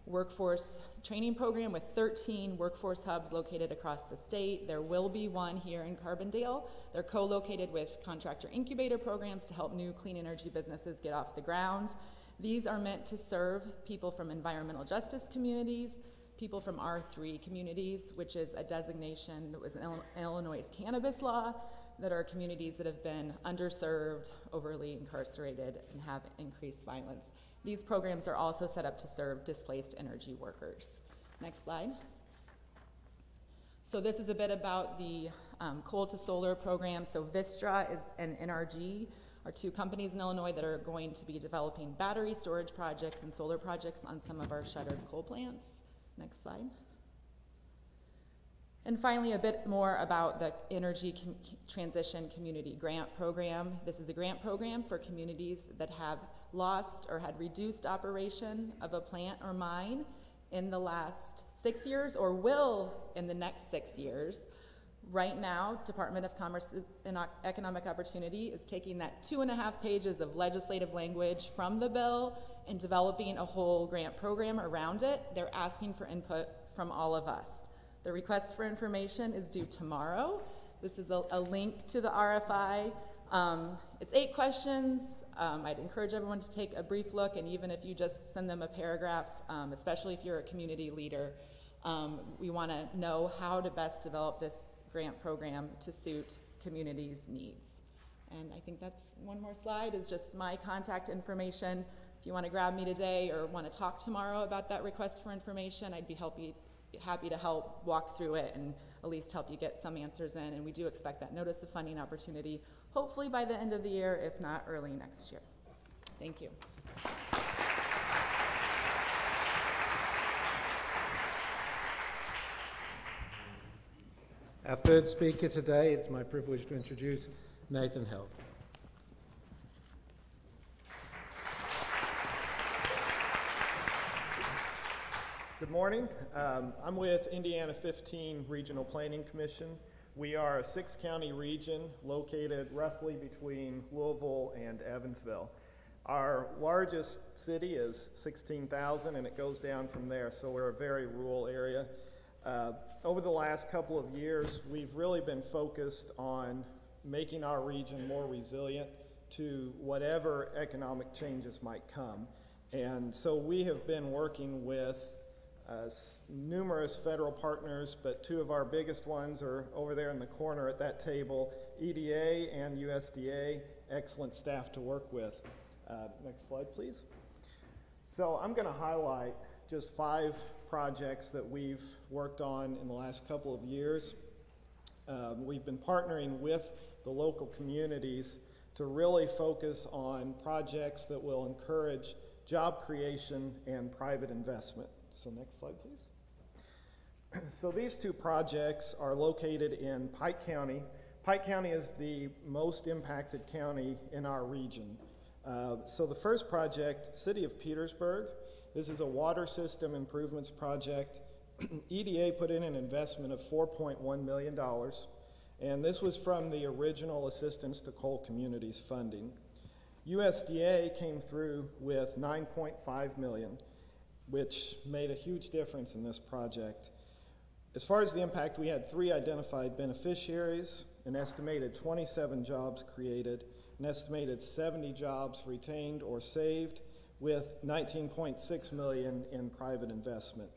Speaker 7: workforce training program with 13 workforce hubs located across the state. There will be one here in Carbondale. They're co-located with contractor incubator programs to help new clean energy businesses get off the ground. These are meant to serve people from environmental justice communities, people from R3 communities, which is a designation that was in Illinois' cannabis law, that are communities that have been underserved, overly incarcerated, and have increased violence. These programs are also set up to serve displaced energy workers. Next slide. So this is a bit about the coal to solar program. So Vistra and NRG are 2 companies in Illinois that are going to be developing battery storage projects and solar projects on some of our shuttered coal plants. Next slide. And finally, a bit more about the Energy Transition Community Grant Program. This is a grant program for communities that have lost or had reduced operation of a plant or mine in the last 6 years or will in the next 6 years. Right now, Department of Commerce and Economic Opportunity is taking that 2.5 pages of legislative language from the bill and developing a whole grant program around it. They're asking for input from all of us. The request for information is due tomorrow. This is a link to the RFI. It's 8 questions. I'd encourage everyone to take a brief look, and even if you just send them a paragraph, especially if you're a community leader, we want to know how to best develop this grant program to suit communities' needs. And I think that's one more slide is just my contact information. If you want to grab me today or want to talk tomorrow about that request for information, I'd be happy to help walk through it and at least help you get some answers in. And we do expect that notice of funding opportunity, hopefully by the end of the year, if not early next year. Thank you.
Speaker 5: Our third speaker today, it's my privilege to introduce Nathan Held.
Speaker 8: Good morning. I'm with Indiana 15 Regional Planning Commission. We are a 6-county region located roughly between Louisville and Evansville. Our largest city is 16,000 and it goes down from there, so we're a very rural area. Over the last couple of years, we've really been focused on making our region more resilient to whatever economic changes might come. And so we have been working with numerous federal partners, but 2 of our biggest ones are over there in the corner at that table, EDA and USDA, excellent staff to work with. Next slide, please. So I'm going to highlight just 5 projects that we've worked on in the last couple of years. We've been partnering with the local communities to really focus on projects that will encourage job creation and private investment. So next slide, please. So these 2 projects are located in Pike County. Pike County is the most impacted county in our region. So the first project, City of Petersburg, this is a water system improvements project. EDA put in an investment of $4.1 million, and this was from the original Assistance to Coal Communities funding. USDA came through with $9.5 million, which made a huge difference in this project. As far as the impact, we had 3 identified beneficiaries, an estimated 27 jobs created, an estimated 70 jobs retained or saved, with $19.6 million in private investment.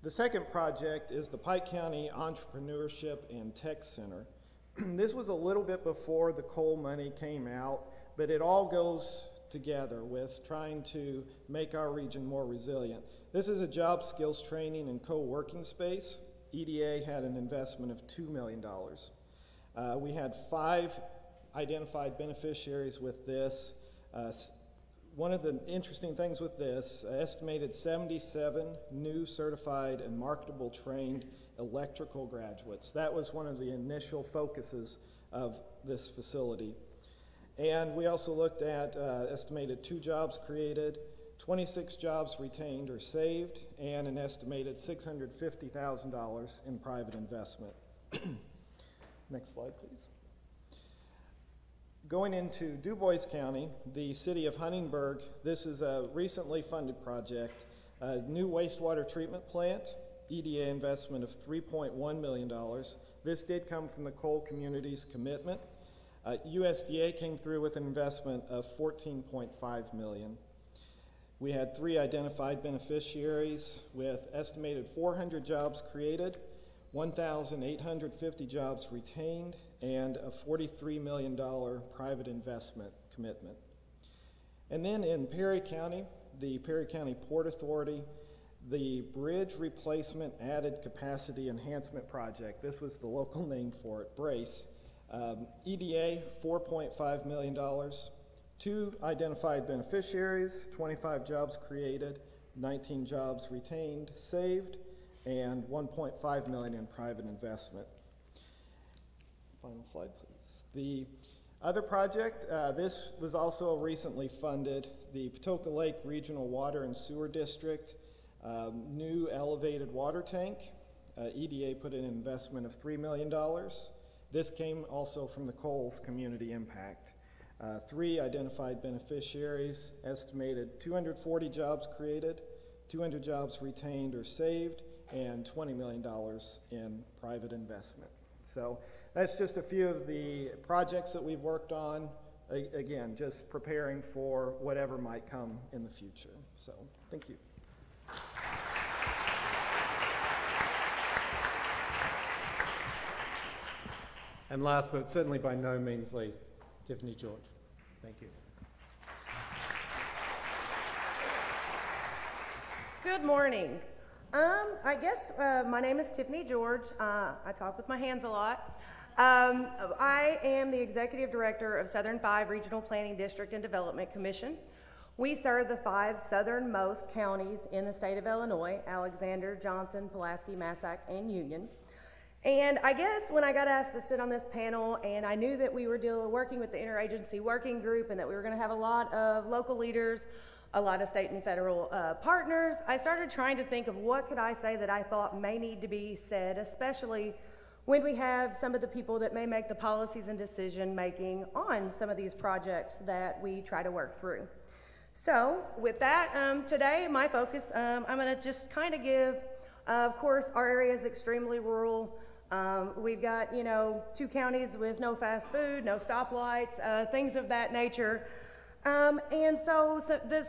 Speaker 8: The second project is the Pike County Entrepreneurship and Tech Center. This was a little bit before the coal money came out, but it all goes together with trying to make our region more resilient. This is a job skills training and co-working space. EDA had an investment of $2 million. We had 5 identified beneficiaries with this. One of the interesting things with this, estimated 77 new certified and marketable trained electrical graduates. That was one of the initial focuses of this facility. And we also looked at estimated 2 jobs created, 26 jobs retained or saved, and an estimated $650,000 in private investment. Next slide, please. Going into Du Bois County, the city of Huntingburg, this is a recently funded project, a new wastewater treatment plant, EDA investment of $3.1 million. This did come from the coal community's commitment. USDA came through with an investment of $14.5 million. We had 3 identified beneficiaries with estimated 400 jobs created, 1,850 jobs retained, and a $43 million private investment commitment. And then in Perry County, the Perry County Port Authority, the Bridge Replacement Added Capacity Enhancement Project, this was the local name for it, BRACE. EDA, $4.5 million, 2 identified beneficiaries, 25 jobs created, 19 jobs retained, saved, and $1.5 million in private investment. Final slide, please. The other project, this was also recently funded, the Patoka Lake Regional Water and Sewer District. New elevated water tank. EDA put in an investment of $3 million. This came also from the Coles Community Impact. 3 identified beneficiaries, estimated 240 jobs created, 200 jobs retained or saved, and $20 million in private investment. So that's just a few of the projects that we've worked on. Again, just preparing for whatever might come in the future. So thank you.
Speaker 5: And last but certainly by no means least, Tiffany George. Thank you.
Speaker 9: Good morning. I guess my name is Tiffany George. I talk with my hands a lot. I am the Executive Director of Southern 5 Regional Planning District and Development Commission. We serve the 5 southernmost counties in the state of Illinois: Alexander, Johnson, Pulaski, Massac, and Union. And I guess when I got asked to sit on this panel, and I knew that we were working with the interagency working group and that we were going to have a lot of local leaders, a lot of state and federal partners, I started trying to think of what could I say that I thought may need to be said, especially when we have some of the people that may make the policies and decision making on some of these projects that we try to work through. So with that, today my focus, I'm going to just kind of give, of course, our area is extremely rural. We've got, 2 counties with no fast food, no stoplights, things of that nature. And so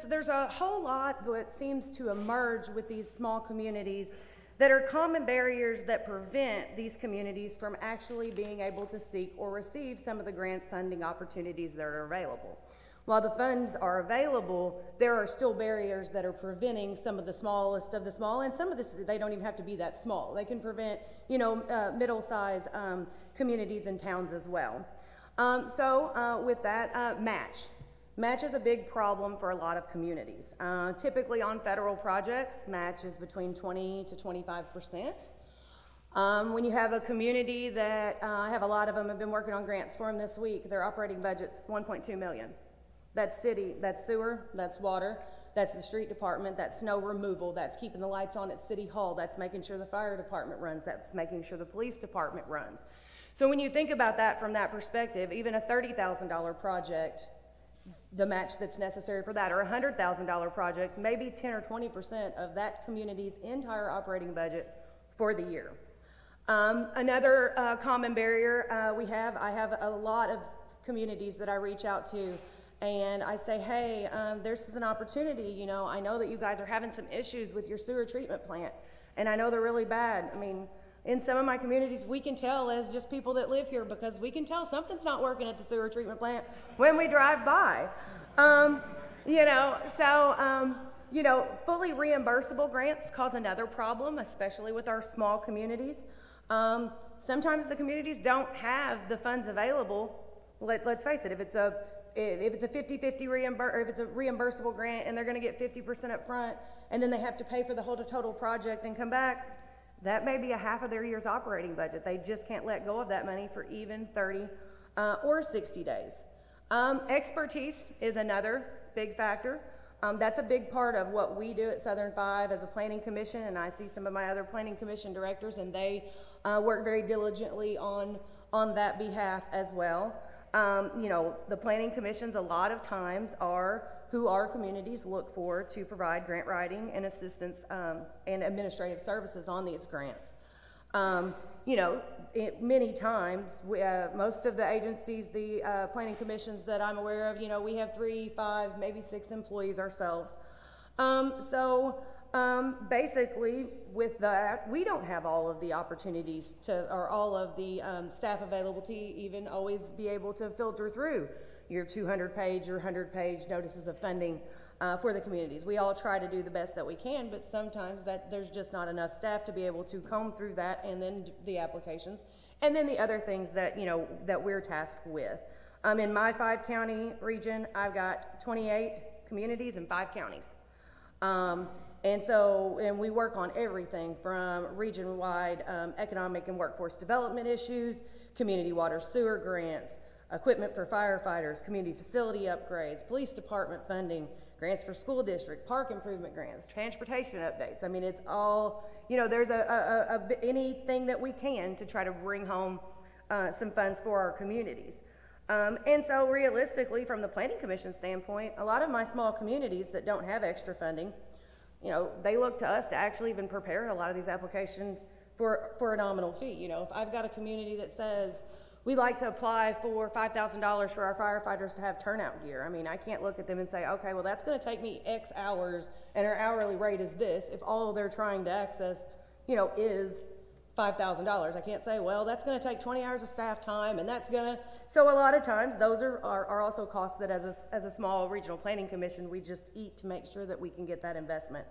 Speaker 9: there's a whole lot that seems to emerge with these small communities that are common barriers that prevent these communities from actually being able to seek or receive some of the grant funding opportunities that are available. While the funds are available, there are still barriers that are preventing some of the smallest of the small, and some of this, they don't even have to be that small. They can prevent, middle-sized communities and towns as well. With that, match. Match is a big problem for a lot of communities. Typically on federal projects, match is between 20 to 25%. When you have a community that, I have a lot of them, have been working on grants for them this week, their operating budget's $1.2 million. That's city, that's sewer, that's water, that's the street department, that's snow removal, that's keeping the lights on at City Hall, that's making sure the fire department runs, that's making sure the police department runs. So when you think about that from that perspective, even a $30,000 project, the match that's necessary for that, or a $100,000 project, maybe 10 or 20% of that community's entire operating budget for the year. Another common barrier I have a lot of communities that I reach out to, and I say, hey, this is an opportunity. I know that you guys are having some issues with your sewer treatment plant, and I know they're really bad. I mean, in some of my communities, we can tell as just people that live here, because we can tell something's not working at the sewer treatment plant when we drive by. Fully reimbursable grants cause another problem, especially with our small communities. Sometimes the communities don't have the funds available. Let's face it, if it's a 50-50 or if it's a reimbursable grant and they're going to get 50% up front, and then they have to pay for the whole total project and come back, that may be a half of their year's operating budget. They just can't let go of that money for even 30 or 60 days. Expertise is another big factor. That's a big part of what we do at Southern 5 as a planning commission, and I see some of my other planning commission directors, and they work very diligently on that behalf as well. The planning commissions a lot of times are who our communities look for to provide grant writing and assistance and administrative services on these grants. Many times, most of the agencies, the planning commissions that I'm aware of, we have 3, 5, maybe 6 employees ourselves. Basically, with that, we don't have all of the opportunities or all of the staff available to even always be able to filter through your 200-page or 100-page notices of funding for the communities. We all try to do the best that we can, but sometimes there's just not enough staff to be able to comb through that, and then the applications, and then the other things that that we're tasked with. In my 5-county region, I've got 28 communities in 5 counties. And we work on everything from region-wide economic and workforce development issues, community water sewer grants, equipment for firefighters, community facility upgrades, police department funding, grants for school district, park improvement grants, transportation updates. I mean, it's all, you know, there's anything that we can to try to bring home some funds for our communities. And so realistically, from the Planning Commission standpoint, a lot of my small communities that don't have extra funding, you know, they look to us to actually even prepare a lot of these applications for a nominal fee. You know, if I've got a community that says, we'd like to apply for $5,000 for our firefighters to have turnout gear. I mean, I can't look at them and say, okay, well, that's going to take me X hours and our hourly rate is this if all they're trying to access, you know, is $5,000. I can't say, well, that's going to take 20 hours of staff time and that's going to, so a lot of times those are also costs that as a small regional planning commission, we just eat to make sure that we can get that investment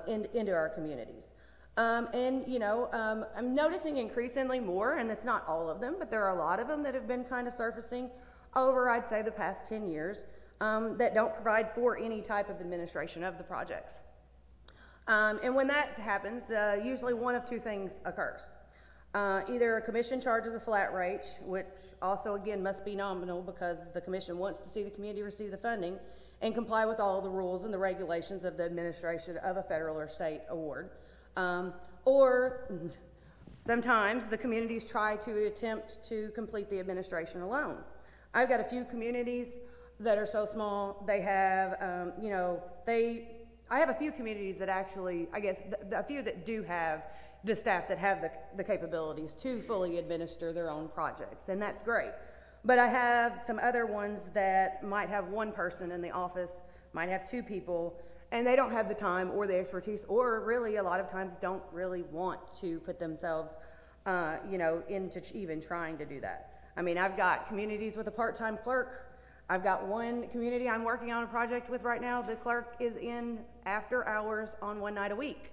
Speaker 9: into our communities. And, you know, I'm noticing increasingly more, and it's not all of them, but there are a lot of them that have been kind of surfacing over, I'd say, the past 10 years that don't provide for any type of administration of the projects. And when that happens, usually one of two things occurs. Either a commission charges a flat rate, which also, again, must be nominal because the commission wants to see the community receive the funding and comply with all the rules and the regulations of the administration of a federal or state award. Or sometimes the communities try to attempt to complete the administration alone. I've got a few communities that are so small, they have, you know, I have a few communities that actually, I guess, a few that do have the staff that have the capabilities to fully administer their own projects, and that's great. But I have some other ones that might have one person in the office, might have two people, and they don't have the time or the expertise, or really a lot of times don't really want to put themselves, you know, into even trying to do that. I mean, I've got communities with a part-time clerk. I've got one community I'm working on a project with right now. The clerk is in after hours on one night a week.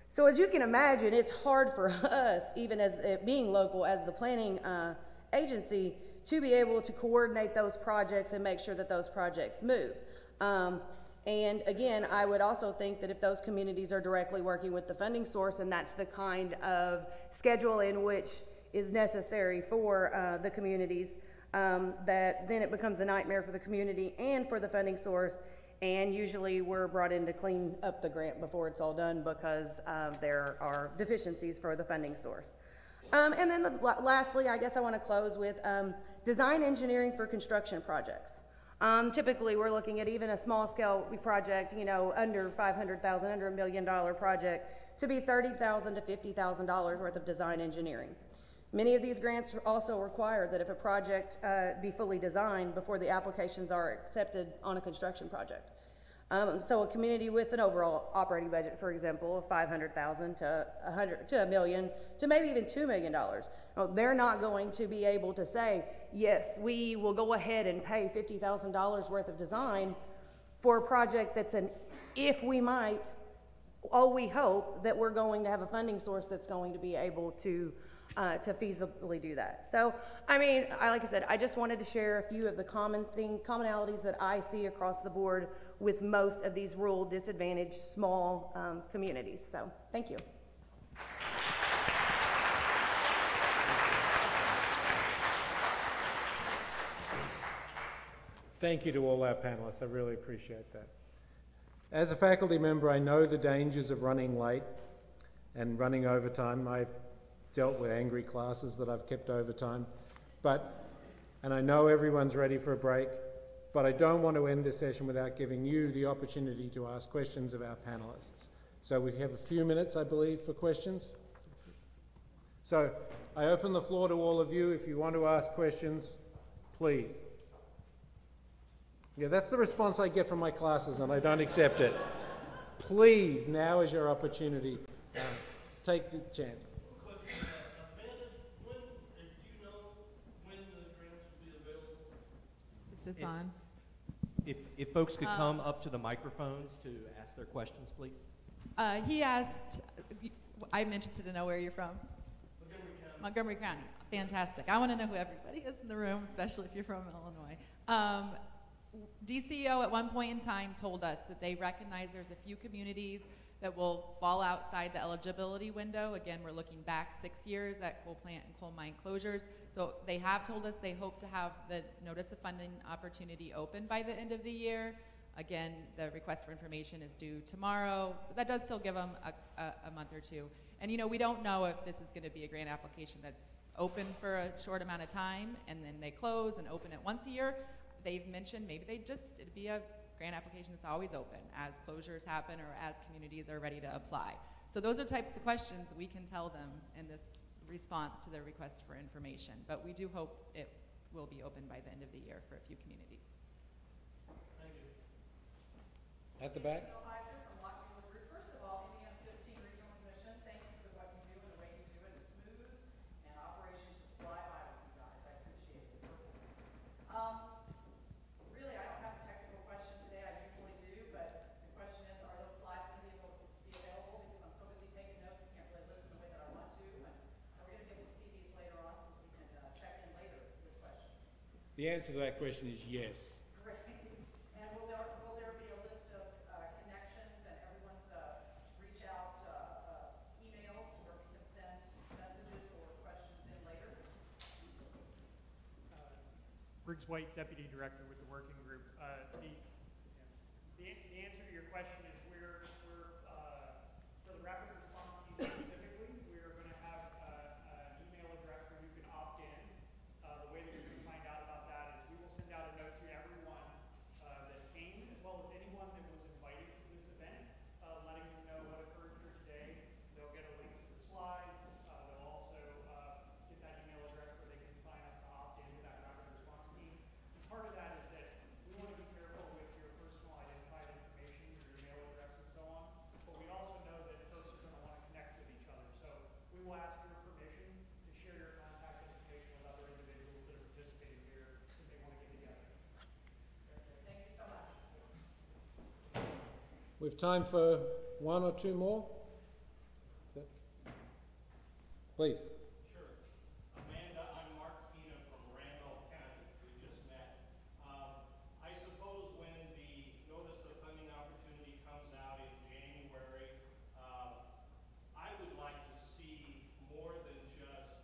Speaker 9: So as you can imagine, it's hard for us, even as being local as the planning agency, to be able to coordinate those projects and make sure that those projects move. And again, I would also think that if those communities are directly working with the funding source, and that's the kind of schedule in which is necessary for the communities, that then it becomes a nightmare for the community and for the funding source. And usually we're brought in to clean up the grant before it's all done because there are deficiencies for the funding source. And then lastly, I guess I want to close with design engineering for construction projects. Typically, we're looking at even a small scale project, you know, under $500,000, under $1 million project, to be $30,000 to $50,000 worth of design engineering. Many of these grants also require that if a project be fully designed before the applications are accepted on a construction project. So a community with an overall operating budget, for example, of $500,000 to $1 million to maybe even $2 million. Well, they're not going to be able to say, yes, we will go ahead and pay $50,000 worth of design for a project that's an if we might, oh, we hope that we're going to have a funding source that's going to be able to feasibly do that. So, I mean, like I said, I just wanted to share a few of the commonalities that I see across the board with most of these rural, disadvantaged, small communities. So, thank you.
Speaker 5: Thank you to all our panelists. I really appreciate that. As a faculty member, I know the dangers of running late and running overtime. I've dealt with angry classes that I've kept overtime, and I know everyone's ready for a break, but I don't want to end this session without giving you the opportunity to ask questions of our panelists. So we have a few minutes, I believe, for questions. So I open the floor to all of you. If you want to ask questions, please. Yeah, that's the response I get from my classes, and I don't accept it. Please, now is your opportunity. Take the chance.
Speaker 7: Is this on?
Speaker 10: If folks could come up to the microphones to ask their questions, please.
Speaker 7: He asked, I'm interested to know where you're from. Montgomery County. Fantastic. I want to know who everybody is in the room, especially if you're from Illinois. DCEO at one point in time told us that they recognize there's a few communities that will fall outside the eligibility window. Again, we're looking back 6 years at coal plant and coal mine closures. So they have told us they hope to have the notice of funding opportunity open by the end of the year. Again, the request for information is due tomorrow, so that does still give them a month or two. And you know, we don't know if this is going to be a grant application that's open for a short amount of time and then they close and open it once a year. They've mentioned maybe it'd be a grant application that's always open as closures happen or as communities are ready to apply. So those are types of questions we can tell them in this response to their request for information. But we do hope it will be open by the end of the year for a few communities.
Speaker 5: Thank you. At the back.
Speaker 11: First of all, Indiana 15 Regional Commission, thank you for what you do and the way you do it. It's smooth and operations just fly by with you guys. I appreciate it. Really, I don't have a technical question today. I usually do, but the question is, are those slides going to be able to be available? Because I'm so busy taking notes, I can't really listen the way that I want to. And are we going to be able to see these later on so we can check in later with questions?
Speaker 5: The answer to that question is yes.
Speaker 11: Great. And will there be a list of connections and everyone's reach out emails where we can send messages or questions in later?
Speaker 12: Briggs White, Deputy Director with the Working Group. The answer to your question is we're for the rapid response team specifically, we're going to have an email address where you can opt in. The way that you can find out about that is we will send out a note to everyone that came, as well as anyone that was invited to this event, letting them know what occurred here today. They'll get a link to the slides. They'll also get that email address where they can sign up to opt into that rapid response team. And part of that is that we want to be careful with your personal identified information, your email address and so on. But we also know that folks are going to want to connect with each other. So we will ask your permission to share your contact information with other individuals that are participating here that they want to get together.
Speaker 11: Thank you so much.
Speaker 5: We've time for one or two more. Please.
Speaker 13: Sure. Amanda, I'm Mark Pina from Randolph County. We just met. I suppose when the notice of funding opportunity comes out in January, I would like to see more than just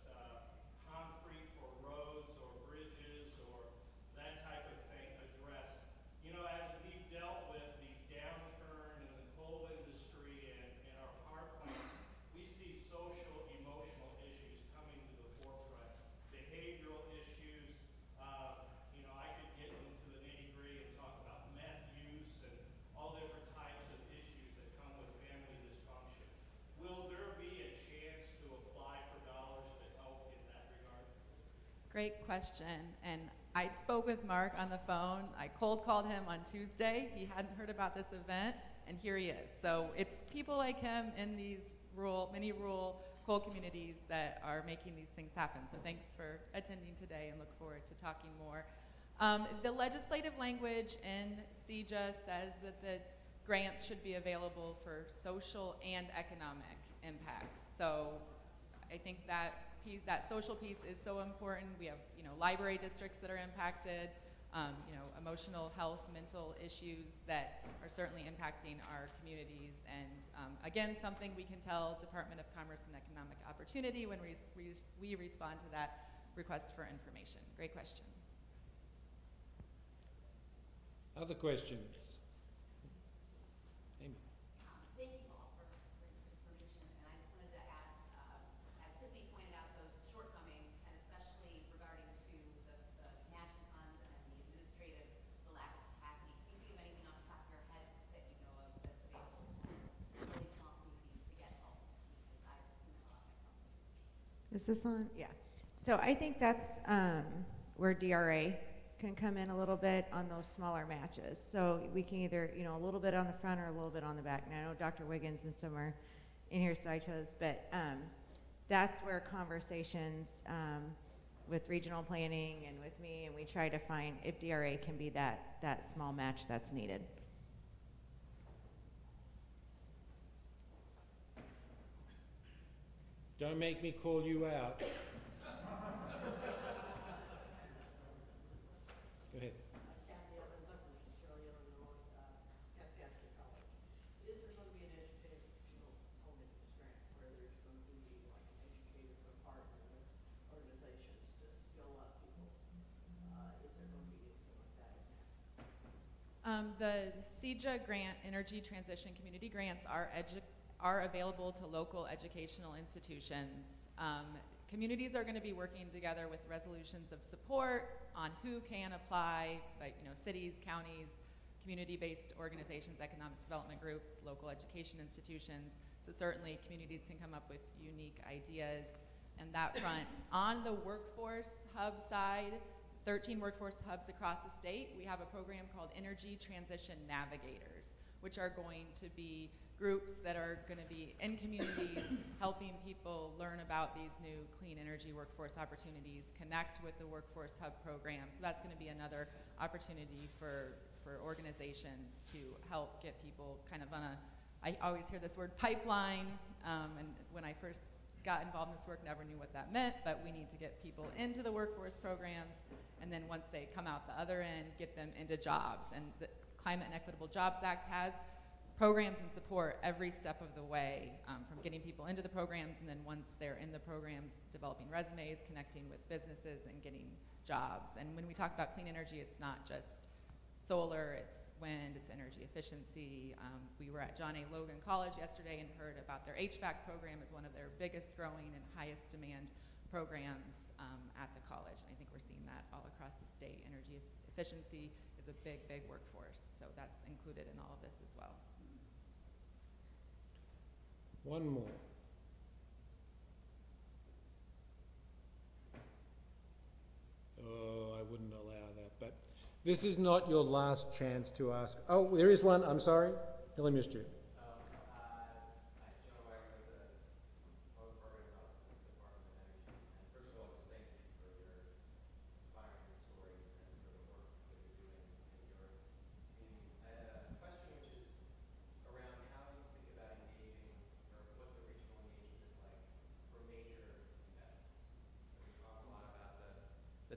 Speaker 13: concrete for roads or bridges or that type of thing addressed. You know, as we've dealt with the downturn in the coal industry and our power plants, we see social, emotional issues coming to the forefront. Behavioral issues, you know, I could get into the nitty-gritty and talk about meth use and all different types of issues that come with family dysfunction. Will there be a chance to apply for dollars to help in that regard?
Speaker 7: Great question. And I spoke with Mark on the phone. I cold called him on Tuesday. He hadn't heard about this event, and here he is. So it's people like him in these many rural coal communities that are making these things happen. So thanks for attending today and look forward to talking more. The legislative language in CEJA says that the grants should be available for social and economic impacts. So I think that social piece is so important. We have, you know, library districts that are impacted, you know, emotional health, mental issues that are certainly impacting our communities. And again, something we can tell Department of Commerce and Economic Opportunity when we respond to that request for information. Great question.
Speaker 5: Other questions? Amy.
Speaker 14: Thank you all for information, and I just wanted to ask, as Tiffany pointed out, those shortcomings, and especially regarding to the matching funds and the administrative, the lack of capacity. Can you think of anything off the top of your heads that you know of that's available for really small communities to get help besides the mental health myself?
Speaker 6: Is this on? Yeah. So I think that's where DRA can come in a little bit on those smaller matches. So we can either, you know, a little bit on the front or a little bit on the back. And I know Dr. Wiggins and some are in here, so I chose, but that's where conversations with regional planning and with me, and we try to find if DRA can be that small match that's needed.
Speaker 5: Don't make me call you out. Go ahead.
Speaker 11: Is there going to be an educational component to this grant where there's going to be like an educator or partner with organizations to skill up people? Is there going to be anything like that in there?
Speaker 7: The CEJA grant, Energy Transition Community Grants, are available to local educational institutions. Communities are going to be working together with resolutions of support on who can apply, like cities, counties, community-based organizations, economic development groups, local education institutions. So certainly communities can come up with unique ideas in that front. On the workforce hub side, 13 workforce hubs across the state, we have a program called Energy Transition Navigators, which are going to be groups that are going to be in communities helping people learn about these new clean energy workforce opportunities, connect with the workforce hub program. So that's going to be another opportunity for organizations to help get people kind of on a, I always hear this word pipeline, and when I first got involved in this work, never knew what that meant, but we need to get people into the workforce programs, and then once they come out the other end, get them into jobs. And the Climate and Equitable Jobs Act has programs and support every step of the way, from getting people into the programs, and then once they're in the programs, developing resumes, connecting with businesses, and getting jobs. And when we talk about clean energy, it's not just solar, it's wind, it's energy efficiency. We were at John A. Logan College yesterday and heard about their HVAC program as one of their biggest growing and highest demand programs at the college. And I think we're seeing that all across the state. Energy efficiency is a big, big workforce, so that's included in all of this as well.
Speaker 5: One more. Oh, I wouldn't allow that, but this is not your last chance to ask. Oh, there is one. I'm sorry. Nearly missed you.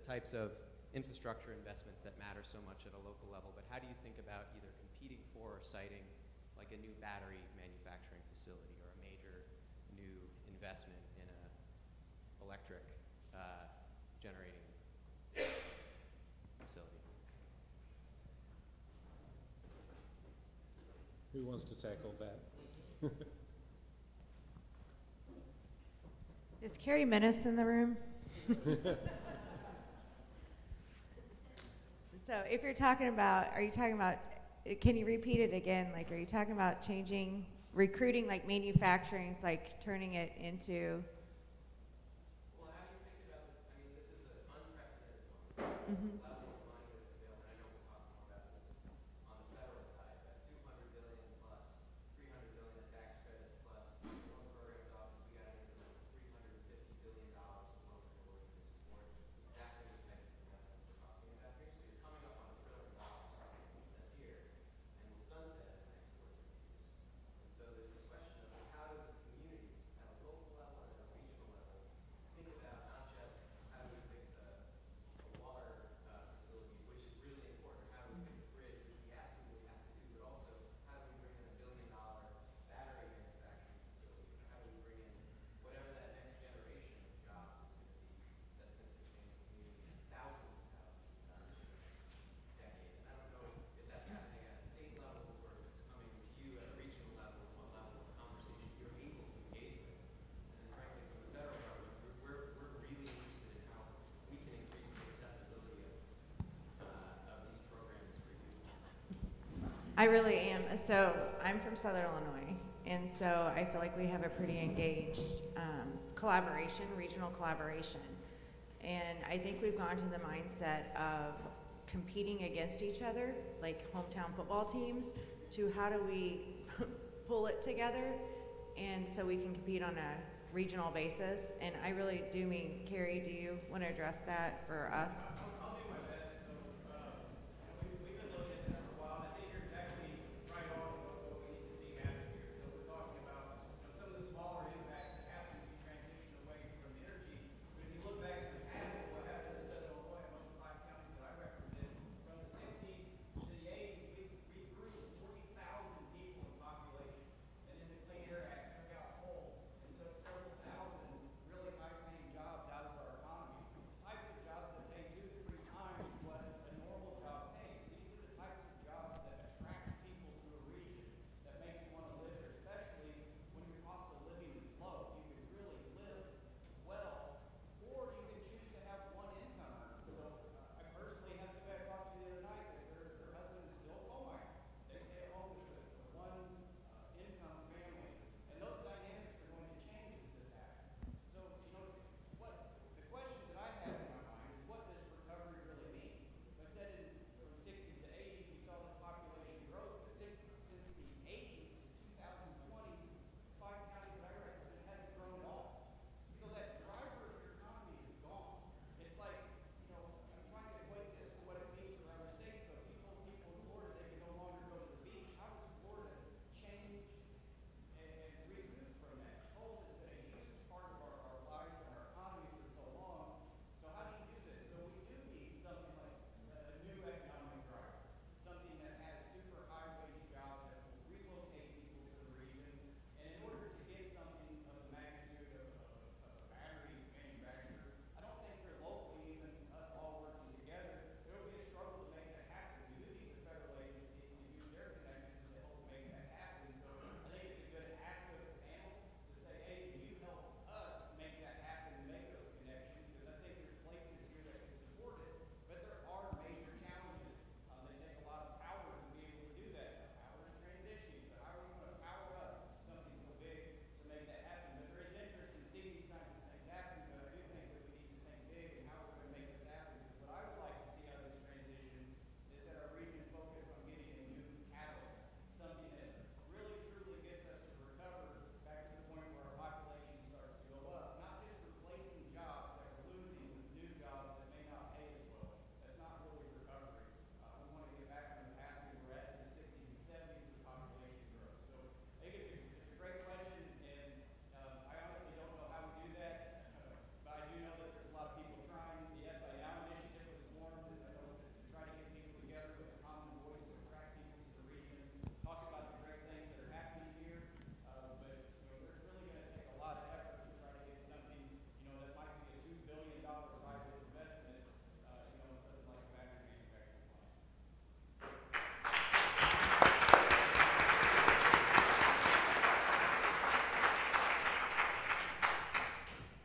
Speaker 15: Types of infrastructure investments that matter so much at a local level, but how do you think about either competing for or citing like a new battery manufacturing facility or a major new investment in a electric generating facility?
Speaker 5: Who wants to tackle that?
Speaker 6: Is Carrie Menace in the room? So if you're talking about, are you talking about, can you repeat it again? Like, are you talking about changing, recruiting, like manufacturing, like turning it into?
Speaker 15: Well, how do you think about it? I mean, this is an unprecedented moment. Level of money that's available, and I know we'll talk more about this on the federal side, but $200 billion plus, $300 billion in tax credits plus, one program's office, we got an increment of $350 billion to local authority to support exactly the types of investments we're talking about here. So you're coming up on $1 trillion that's here, and will sunset in the next 4 to 6 years. And so there's this question of how do the communities at a local level and at a regional level think about not just how do we fix a water facility, which is really important, how do we fix a bridge, which we absolutely have to do, but also how do we bring in $1 billion battery manufacturing facility, or how do we bring in whatever that next generation of jobs is going to be that's going to sustain the community thousands and thousands of jobs in the next decade. And I don't know if that's happening at a state level or if it's coming to you at a regional level, and what level of conversation you're able to engage with. And then frankly, from the federal government, we're really interested in how we can increase the accessibility of these programs for you.
Speaker 6: I really am. So I'm from Southern Illinois, and so I feel like we have a pretty engaged collaboration, regional collaboration. And I think we've gone to the mindset of competing against each other, like hometown football teams, to how do we pull it together, and so we can compete on a regional basis. And I really do mean, Carrie, do you want to address that for us?
Speaker 13: I'll do my best. So, we've been looking at that for a while, and I think you're exactly right on what we need to see happen here. So we're talking about some of the smaller impacts that happen as you transition away from energy. But if you look back to the past, what happened in Southern Illinois, among the 5 counties that I represent, from the 60s to the 80s, we grew 40,000 people in population. And then the Clean Air Act took out coal and took several thousand really high-paying jobs out of our economy. Types of jobs that pay $2 to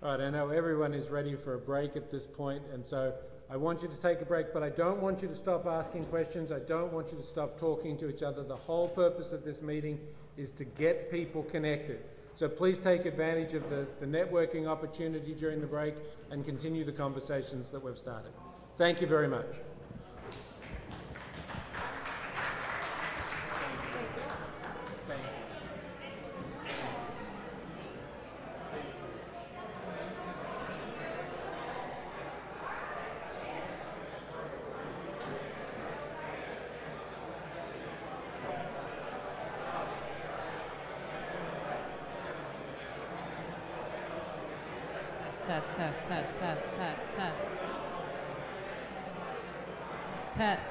Speaker 5: All right, I know everyone is ready for a break at this point, and so I want you to take a break, but I don't want you to stop asking questions. I don't want you to stop talking to each other. The whole purpose of this meeting is to get people connected. So please take advantage of the networking opportunity during the break and continue the conversations that we've started. Thank you very much.
Speaker 16: Test, test, test, test, test, test. Test.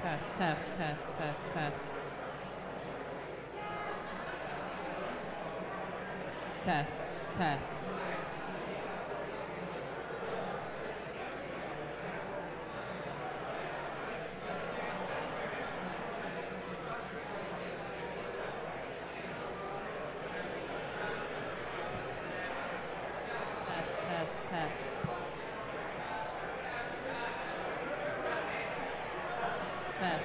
Speaker 16: Test, test, test, test, test. Test, test. Test, test, test. Test.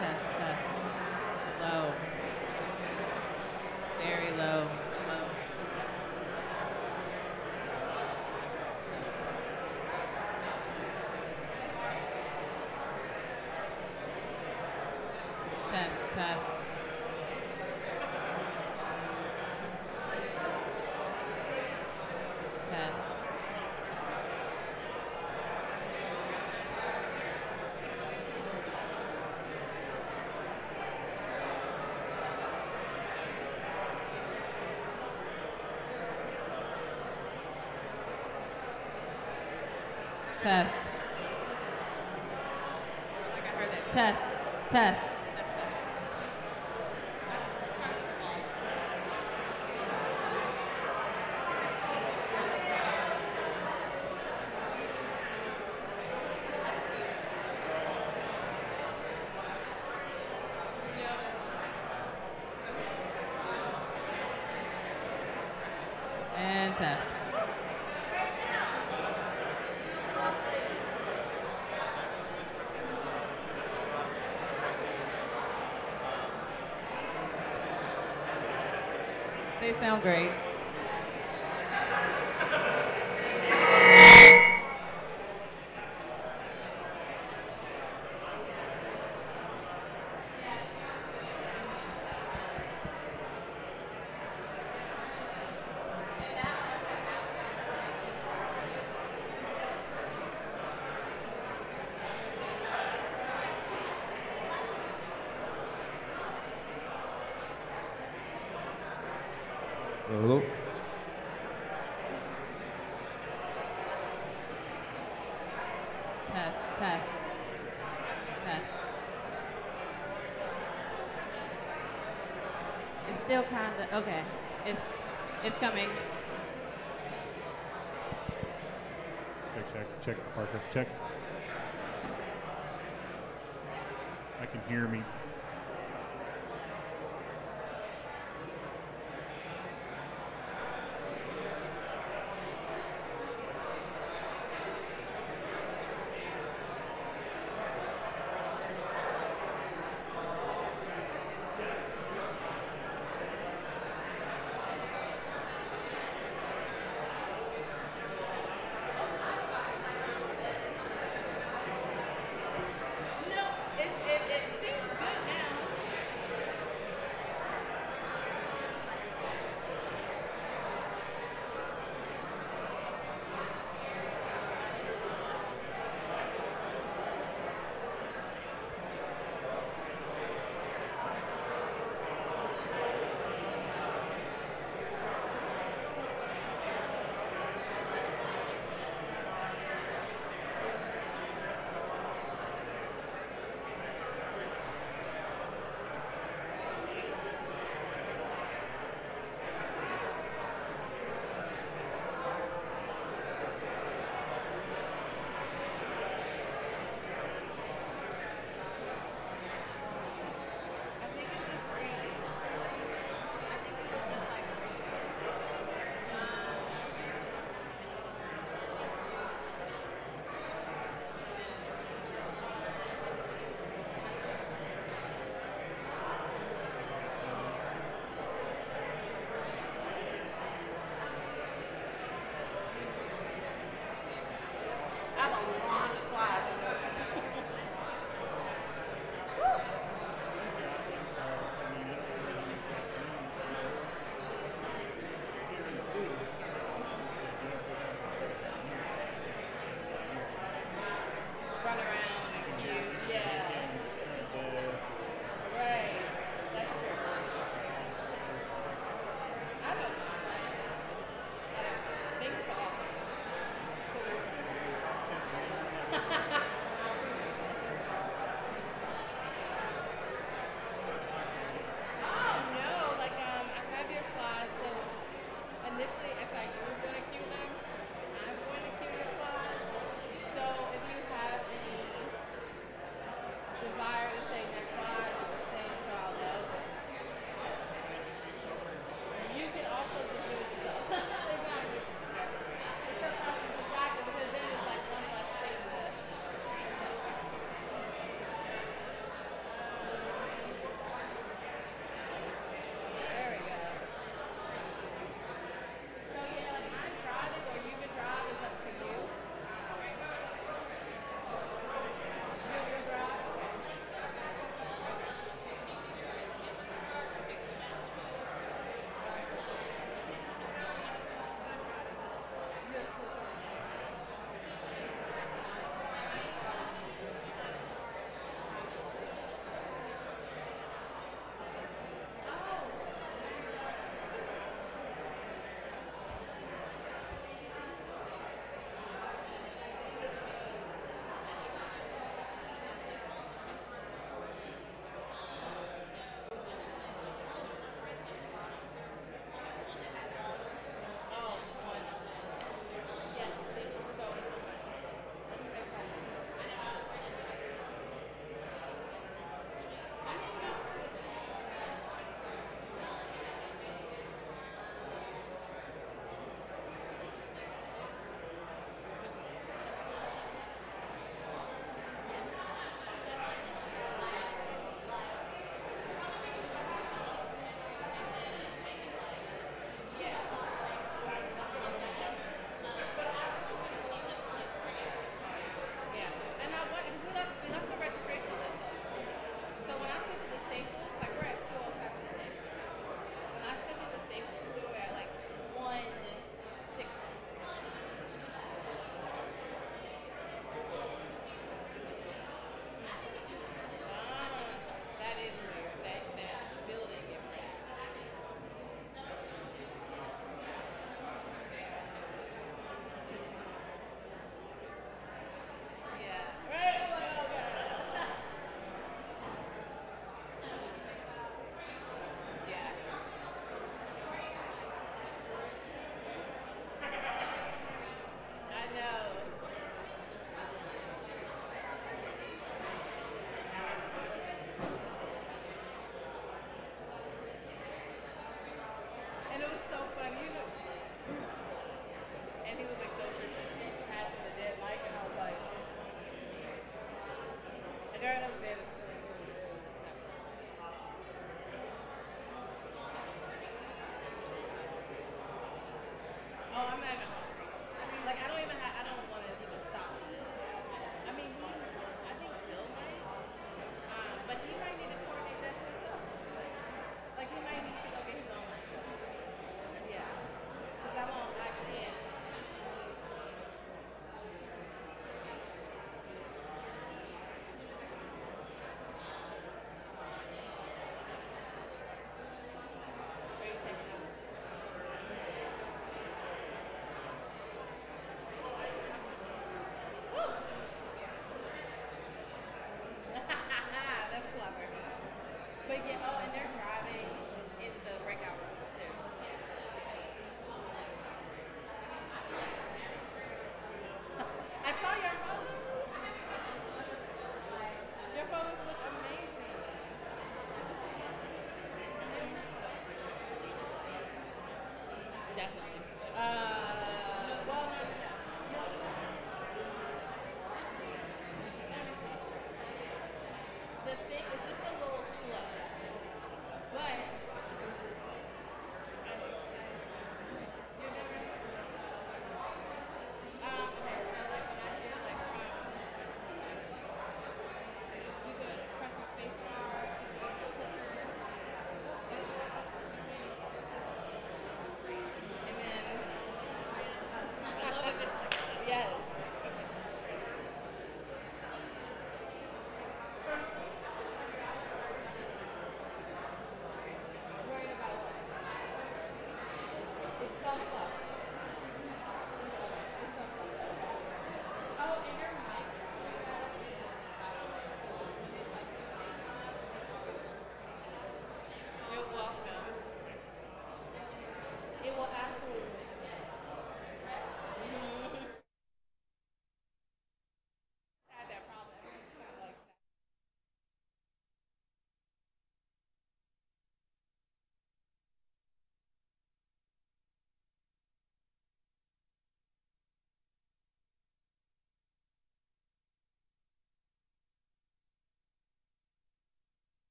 Speaker 16: Test, test. Low. Very low. Low. Test, test. Test. Test. Like I heard that. Test. Test. That's better. Turn the ball. And test. They sound great.
Speaker 17: Hello.
Speaker 16: Test, test, test. It's still kind of, okay. It's coming.
Speaker 18: Check, Parker, check. I can hear me.
Speaker 16: It seems good now.
Speaker 11: initially SIU was going to cue them. I'm going to cue your slides. So if you have any desire to say next slide, then just say it so I'll know. You can also just do it yourself. Exactly. It's your preference, exactly, because then it's like one less thing to say. There we go. So yeah, like I'm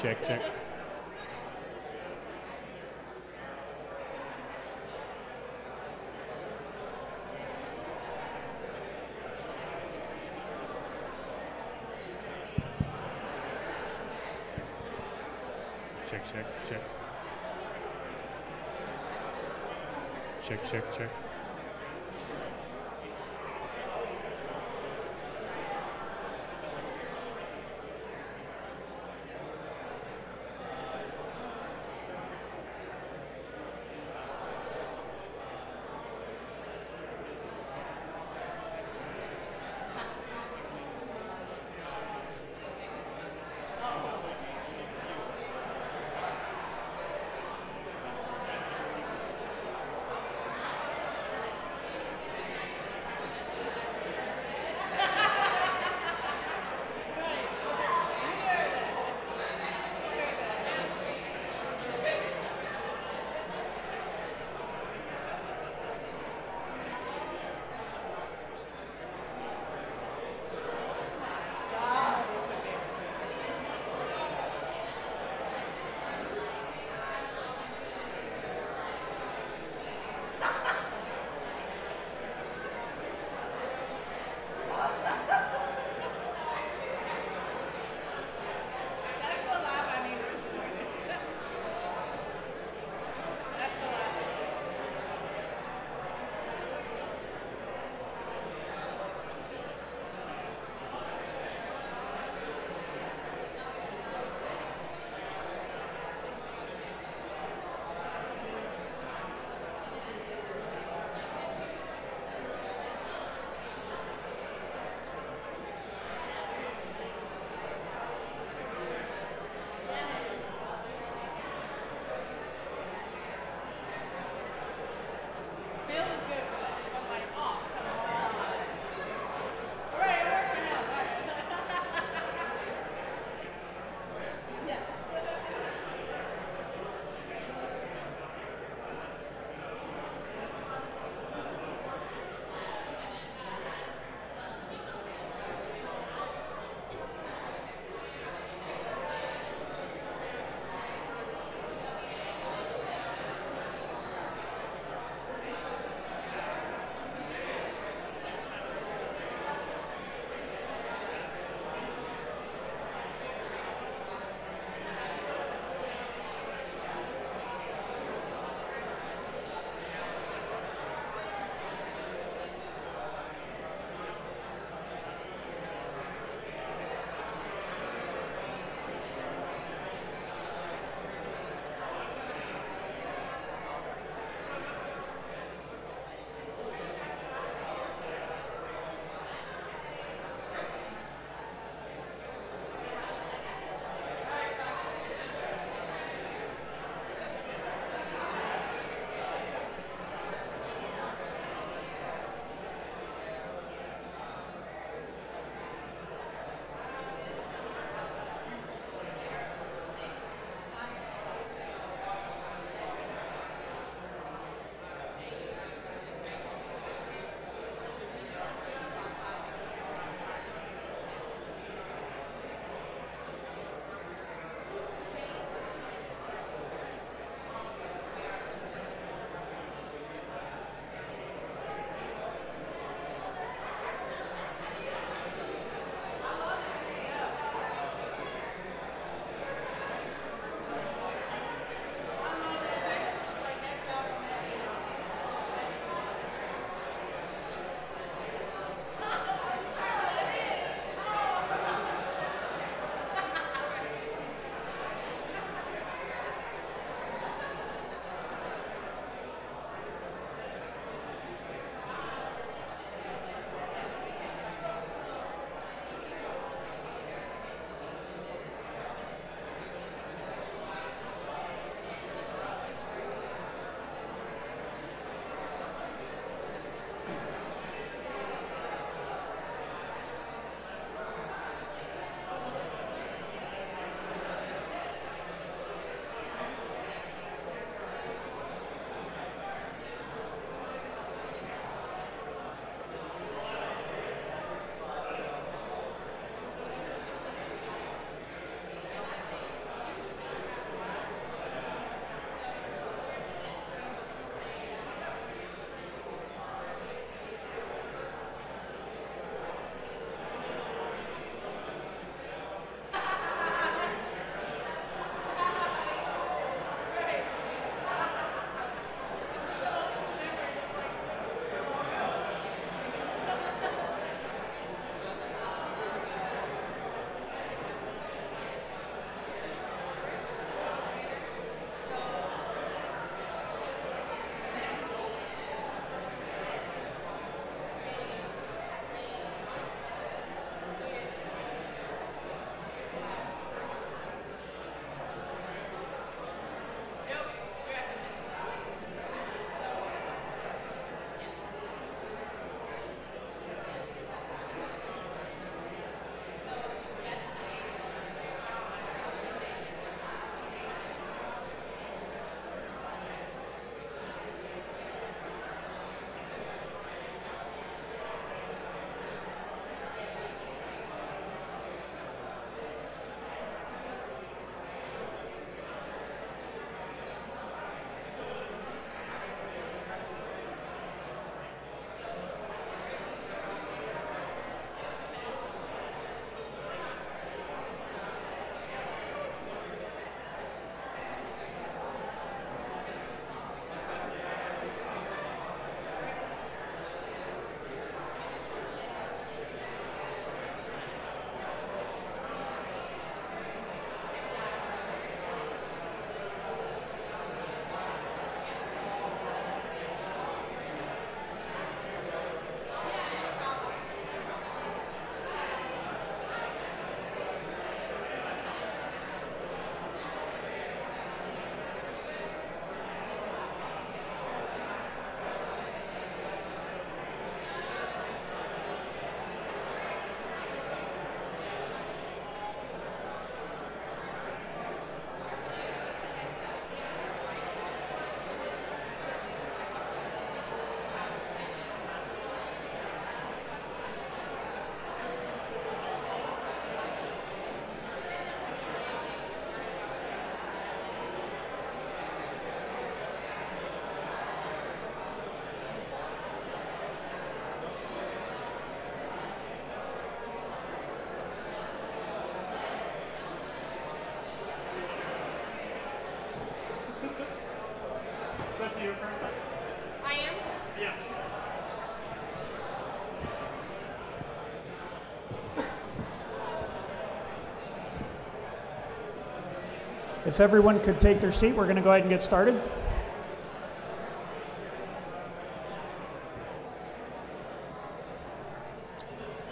Speaker 18: Check, check. Check, check, check. Check, check, check.
Speaker 12: If everyone could take their seat, we're going to go ahead and get started.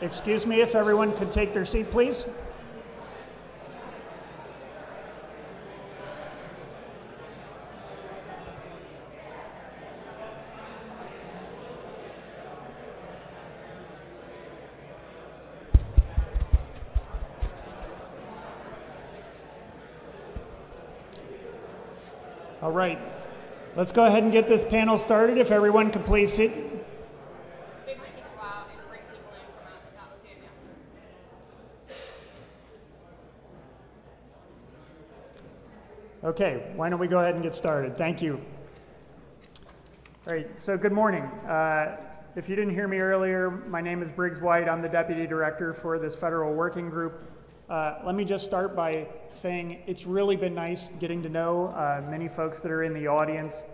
Speaker 12: Excuse me, if everyone could take their seat, please. All right, let's go ahead and get this panel started. If everyone could please sit. Okay, why don't we go ahead and get started? Thank you. All right, so good morning. If you didn't hear me earlier, my name is Briggs White. I'm the Deputy Director for this federal working group. Let me just start by saying it's really been nice getting to know many folks that are in the audience.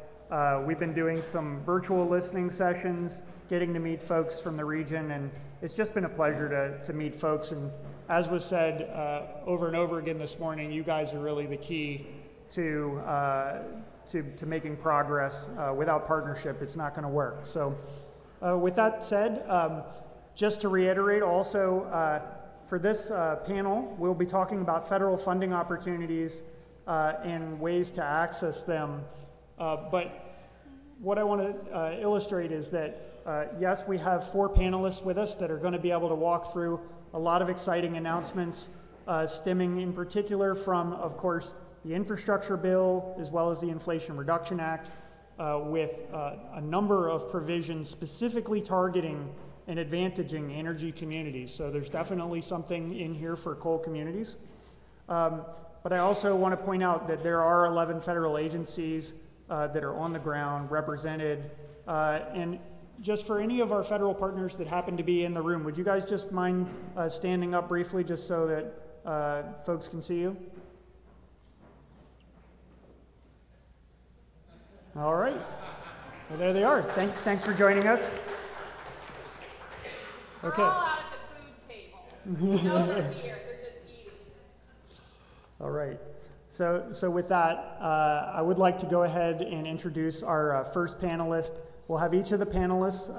Speaker 12: We've been doing some virtual listening sessions, getting to meet folks from the region, and it's just been a pleasure to meet folks. And as was said over and over again this morning, you guys are really the key to making progress. Without partnership, it's not going to work. So with that said, just to reiterate also, for this panel, we'll be talking about federal funding opportunities and ways to access them. But what I want to illustrate is that, yes, we have 4 panelists with us that are going to be able to walk through a lot of exciting announcements, stemming in particular from, of course, the infrastructure bill, as well as the Inflation Reduction Act, with a number of provisions specifically targeting and advantaging energy communities. So there's definitely something in here for coal communities. But I also want to point out that there are 11 federal agencies that are on the ground represented. And just for any of our federal partners that happen to be in the room, would you guys just mind standing up briefly just so that folks can see you? All right, well, there they are. Thanks for joining us. Okay.
Speaker 11: We're all out at the food table. No, they're here. They're just eating.
Speaker 12: All right. So with that, I would like to go ahead and introduce our first panelist. We'll have each of the panelists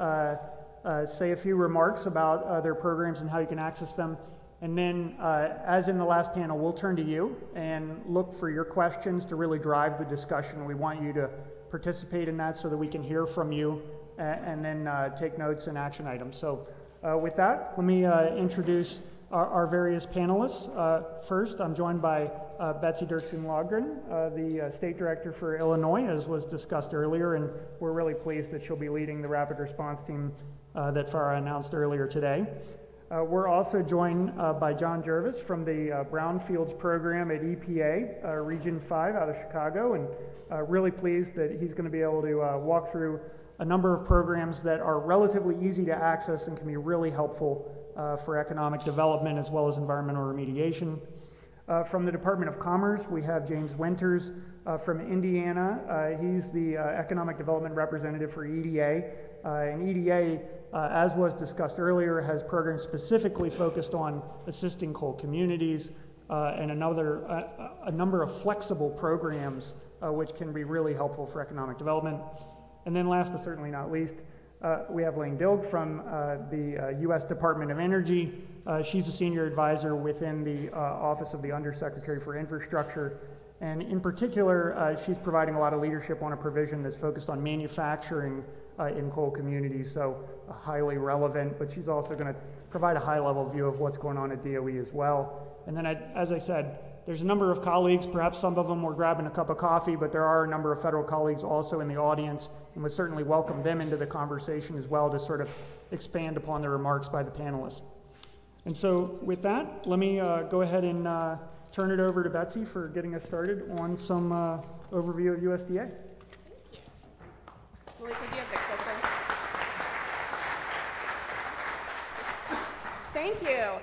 Speaker 12: say a few remarks about their programs and how you can access them. And then, as in the last panel, we'll turn to you and look for your questions to really drive the discussion. We want you to participate in that so that we can hear from you and then take notes and action items. So with that, let me introduce our various panelists. First, I'm joined by Betsy Dirksen-Logren, the State Director for Illinois, as was discussed earlier, and we're really pleased that she'll be leading the rapid response team that Farah announced earlier today. We're also joined by John Jervis from the Brownfields program at EPA, Region 5 out of Chicago, and really pleased that he's going to be able to walk through a number of programs that are relatively easy to access and can be really helpful for economic development as well as environmental remediation. From the Department of Commerce, we have James Winters from Indiana. He's the Economic Development Representative for EDA. And EDA, as was discussed earlier, has programs specifically focused on assisting coal communities and a number of flexible programs which can be really helpful for economic development. And then last but certainly not least, we have Lane Dilg from the U.S. Department of Energy. She's a senior advisor within the Office of the Undersecretary for Infrastructure. And in particular, she's providing a lot of leadership on a provision that's focused on manufacturing in coal communities, so highly relevant, but she's also going to provide a high-level view of what's going on at DOE as well. And then, as I said, there's a number of colleagues, perhaps some of them were grabbing a cup of coffee, but there are a number of federal colleagues also in the audience, and would certainly welcome them into the conversation as well to sort of expand upon the remarks by the panelists. And so with that, let me go ahead and turn it over to Betsy for getting us started on some overview of USDA.
Speaker 11: Melissa, do you have the clicker? Thank you.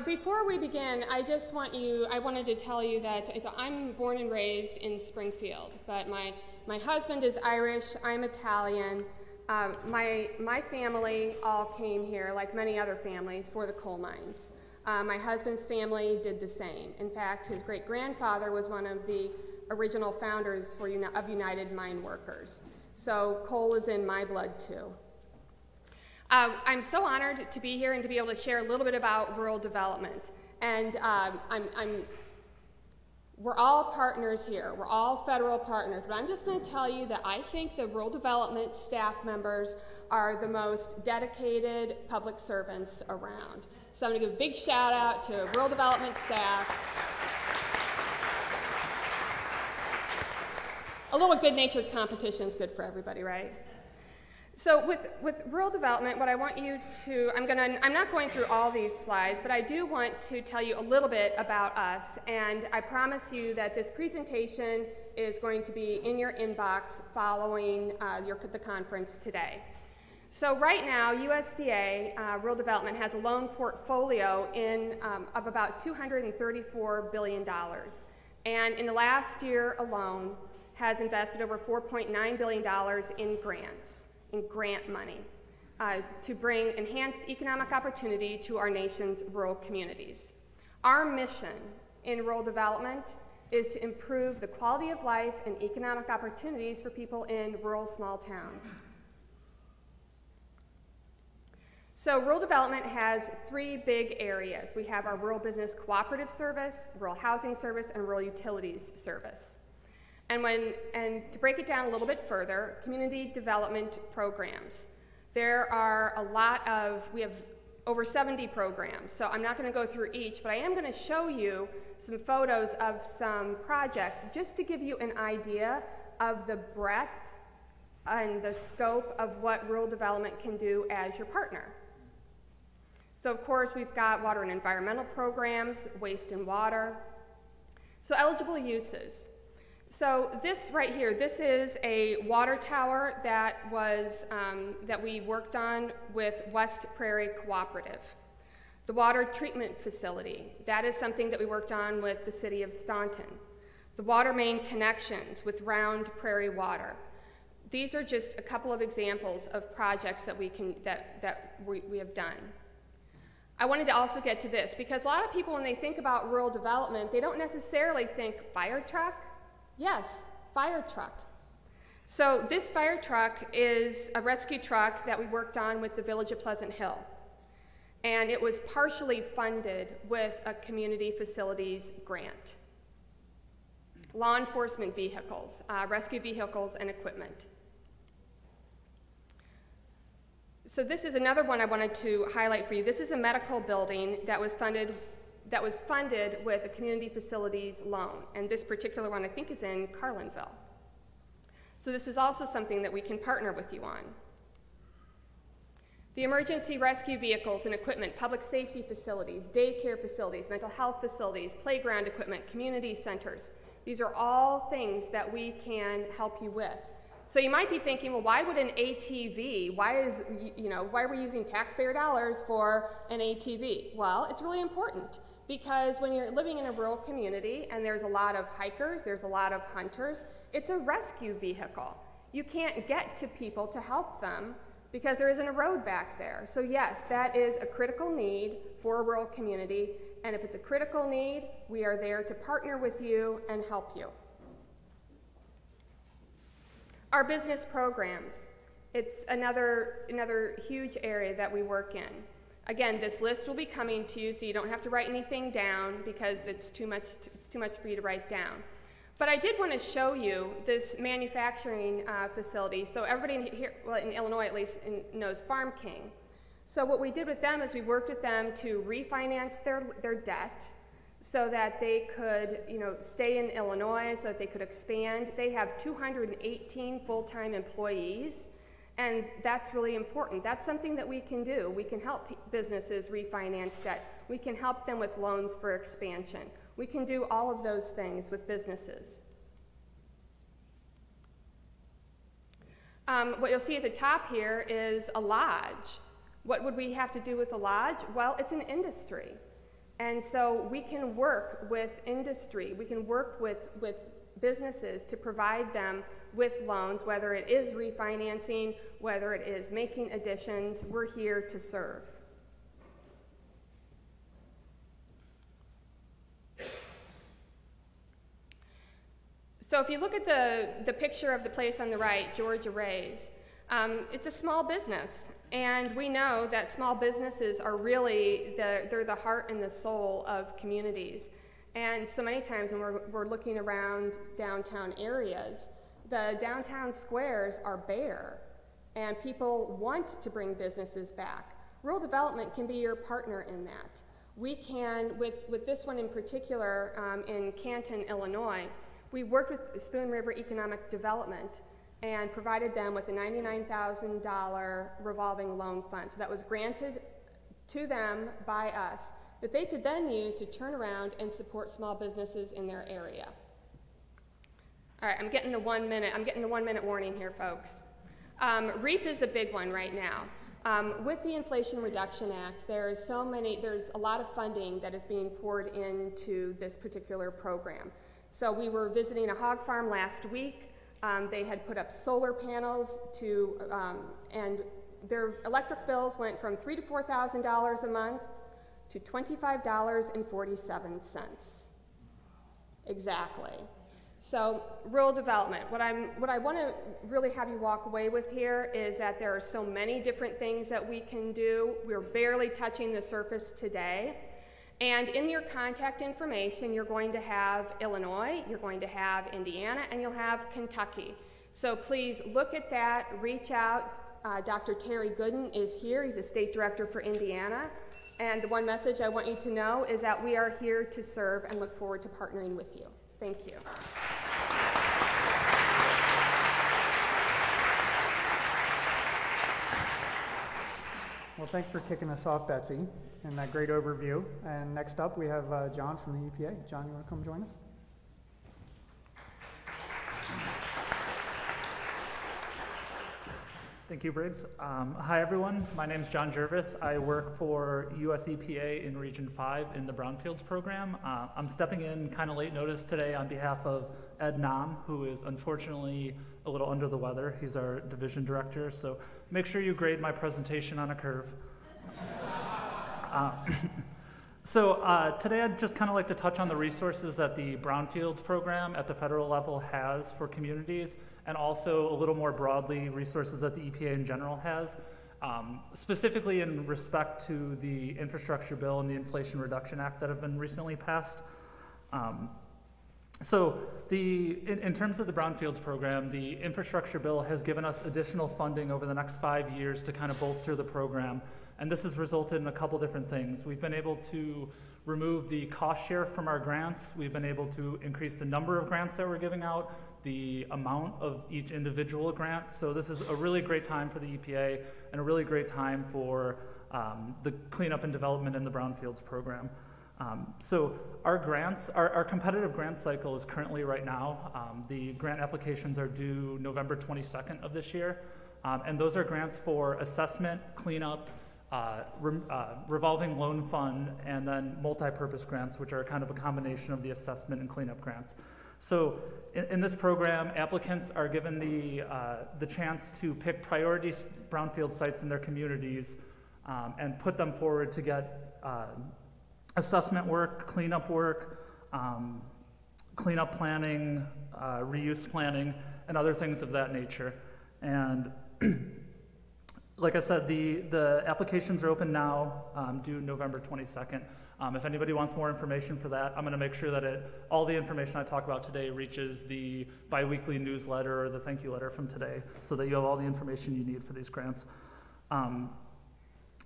Speaker 11: Before we begin, I wanted to tell you that I'm born and raised in Springfield, but my husband is Irish, I'm Italian. My family all came here, like many other families, for the coal mines.
Speaker 17: My husband's family did the same. In fact, his great-grandfather was one of the original founders of United Mine Workers. So coal is in my blood too. I'm so honored to be here and to be able to share a little bit about rural development. And we're all partners here. We're all federal partners. But I'm just going to tell you that I think the rural development staff members are the most dedicated public servants around. So I'm going to give a big shout out to rural development staff. A little good-natured competition is good for everybody, right? So with rural development, what I want you to, I'm not going through all these slides, but I do want to tell you a little bit about us, and I promise you that this presentation is going to be in your inbox following the conference today. So right now, USDA Rural Development has a loan portfolio of about $234 billion, and in the last year alone has invested over $4.9 billion in grants. In grant money to bring enhanced economic opportunity to our nation's rural communities. Our mission in rural development is to improve the quality of life and economic opportunities for people in rural small towns. So rural development has three big areas. We have our Rural Business Cooperative Service, Rural Housing Service, and Rural Utilities Service. And to break it down a little bit further, community development programs. There are we have over 70 programs, so I'm not going to go through each, but I am going to show you some photos of some projects just to give you an idea of the breadth and the scope of what rural development can do as your partner. So of course we've got water and environmental programs, waste and water. So eligible uses. So this right here, this is a water tower that that we worked on with West Prairie Cooperative. The water treatment facility, that is something that we worked on with the city of Staunton. The water main connections with Round Prairie Water. These are just a couple of examples of projects that we have done. I wanted to also get to this because a lot of people, when they think about rural development, they don't necessarily think fire truck. Yes, fire truck. So this fire truck is a rescue truck that we worked on with the Village of Pleasant Hill. And it was partially funded with a community facilities grant. Law enforcement vehicles, rescue vehicles and equipment. So this is another one I wanted to highlight for you. This is a medical building that was funded with a community facilities loan, and this particular one I think is in Carlinville. So this is also something that we can partner with you on. The emergency rescue vehicles and equipment, public safety facilities, daycare facilities, mental health facilities, playground equipment, community centers. These are all things that we can help you with. So you might be thinking, well, why would an ATV, why are we using taxpayer dollars for an ATV? Well, it's really important. Because when you're living in a rural community and there's a lot of hikers, there's a lot of hunters, it's a rescue vehicle. You can't get to people to help them because there isn't a road back there. So yes, that is a critical need for a rural community, and if it's a critical need, we are there to partner with you and help you. Our business programs, it's another huge area that we work in. Again, this list will be coming to you, so you don't have to write anything down because it's too much for you to write down. But I did want to show you this manufacturing facility. So everybody here, well, in Illinois at least, knows Farm King. So what we did with them is we worked with them to refinance their debt so that they could, stay in Illinois, so that they could expand. They have 218 full-time employees. And that's really important. That's something that we can do. We can help businesses refinance debt. We can help them with loans for expansion. We can do all of those things with businesses. What you'll see at the top here is a lodge. What would we have to do with a lodge? Well, it's an industry. And so we can work with industry. We can work with businesses to provide them with loans, whether it is refinancing, whether it is making additions. We're here to serve. So if you look at the picture of the place on the right, Georgia Ray's, it's a small business. And we know that small businesses are really, they're the heart and the soul of communities. And so many times when we're looking around downtown areas, the downtown squares are bare, and people want to bring businesses back. Rural development can be your partner in that. We can, with this one in particular, in Canton, Illinois, we worked with Spoon River Economic Development and provided them with a $99,000 revolving loan fund. So that was granted to them by us that they could then use to turn around and support small businesses in their area. All right, I'm getting the 1 minute warning here, folks. REAP is a big one right now. With the Inflation Reduction Act, there's a lot of funding that is being poured into this particular program. So we were visiting a hog farm last week. They had put up solar panels and their electric bills went from $3,000 to $4,000 a month to $25.47. Exactly. So rural development, what I want to really have you walk away with here is that there are so many different things that we can do. We're barely touching the surface today. And in your contact information, you're going to have Illinois, you're going to have Indiana, and you'll have Kentucky. So please look at that, reach out. Dr. Terry Gooden is here. He's a state director for Indiana. And the one message I want you to know is that we are here to serve and look forward to partnering with you. Thank you.
Speaker 19: Well, thanks for kicking us off, Betsy, and that great overview. And next up, we have John from the EPA. John, you want to come join us?
Speaker 20: Thank you, Briggs. Hi, everyone. My name is John Jervis. I work for US EPA in Region 5 in the Brownfields program. I'm stepping in kind of late notice today on behalf of Ed Nam, who is unfortunately a little under the weather. He's our division director, so make sure you grade my presentation on a curve. Today I'd just kind of like to touch on the resources that the Brownfields program at the federal level has for communities, and also a little more broadly resources that the EPA in general has, specifically in respect to the infrastructure bill and the Inflation Reduction Act that have been recently passed. In terms of the Brownfields program, the infrastructure bill has given us additional funding over the next 5 years to kind of bolster the program. And this has resulted in a couple different things. We've been able to remove the cost share from our grants. We've been able to increase the number of grants that we're giving out, the amount of each individual grant. So this is a really great time for the EPA and a really great time for the cleanup and development in the Brownfields program. So our grants, our competitive grant cycle is currently right now. The grant applications are due November 22nd of this year. And those are grants for assessment, cleanup, revolving loan fund, and then multi-purpose grants, which are kind of a combination of the assessment and cleanup grants. So in this program, applicants are given the chance to pick priority brownfield sites in their communities and put them forward to get assessment work, cleanup planning, reuse planning, and other things of that nature. And like I said, the applications are open now, due November 22nd. If anybody wants more information for that, I'm going to make sure that all the information I talk about today reaches the biweekly newsletter or the thank you letter from today, so that you have all the information you need for these grants.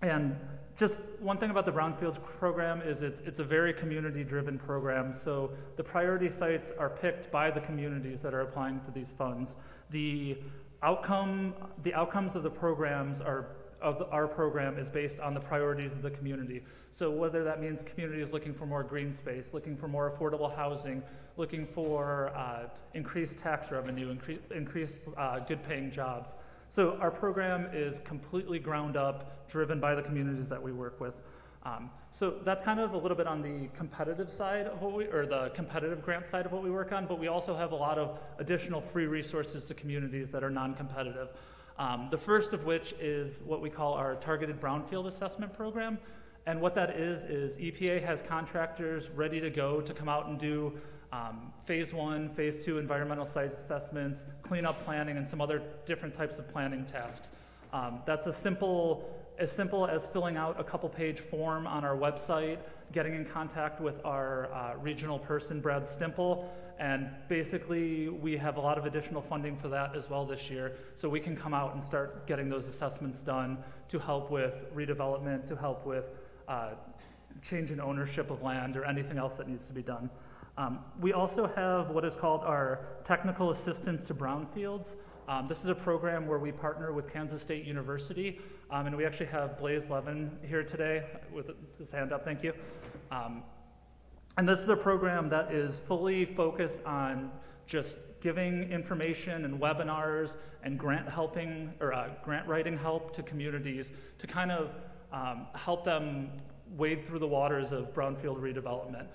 Speaker 20: And just one thing about the Brownfields program is it's a very community-driven program. So the priority sites are picked by the communities that are applying for these funds. The outcomes of the programs of our program is based on the priorities of the community. So whether that means community is looking for more green space, looking for more affordable housing, looking for increased tax revenue, increased good paying jobs. So our program is completely ground up, driven by the communities that we work with. So that's kind of a little bit on the competitive side of the competitive grant side of what we work on, but we also have a lot of additional free resources to communities that are non-competitive. The first of which is what we call our Targeted Brownfield Assessment Program. And what that is EPA has contractors ready to go to come out and do phase 1, phase 2 environmental site assessments, cleanup planning, and some other different types of planning tasks. That's as simple as filling out a couple-page form on our website, getting in contact with our regional person, Brad Stimple, and basically we have a lot of additional funding for that as well this year, so we can come out and start getting those assessments done to help with redevelopment, to help with change in ownership of land or anything else that needs to be done. We also have what is called our Technical Assistance to Brownfields. This is a program where we partner with Kansas State University, and we actually have Blaze Levin here today with his hand up, thank you. And this is a program that is fully focused on just giving information and webinars and grant writing help to communities to kind of help them wade through the waters of brownfield redevelopment.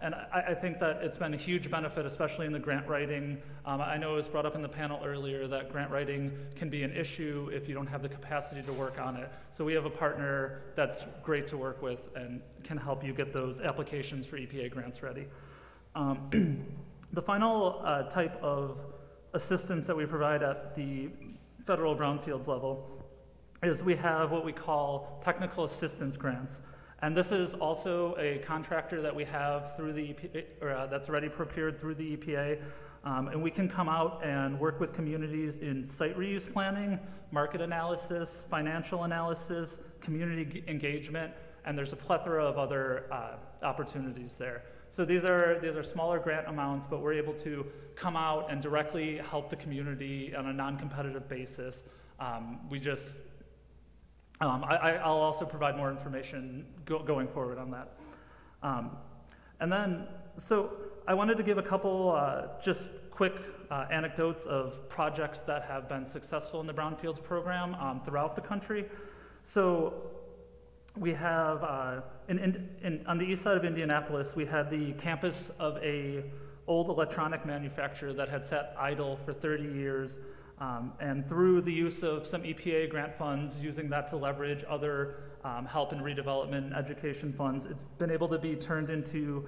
Speaker 20: And I think that it's been a huge benefit, especially in the grant writing. I know it was brought up in the panel earlier that grant writing can be an issue if you don't have the capacity to work on it. So we have a partner that's great to work with and can help you get those applications for EPA grants ready. The final type of assistance that we provide at the federal brownfields level is we have what we call technical assistance grants. And this is also a contractor that we have through the EPA, or that's already procured through the EPA. And we can come out and work with communities in site reuse planning, market analysis, financial analysis, community engagement, and there's a plethora of other opportunities there. So these are smaller grant amounts, but we're able to come out and directly help the community on a non-competitive basis. I'll also provide more information going forward on that. And then, so I wanted to give a couple just quick anecdotes of projects that have been successful in the Brownfields program throughout the country. So we have, on the east side of Indianapolis, we had the campus of a old electronic manufacturer that had sat idle for 30 years. And through the use of some EPA grant funds, using that to leverage other help and redevelopment and education funds, it's been able to be turned into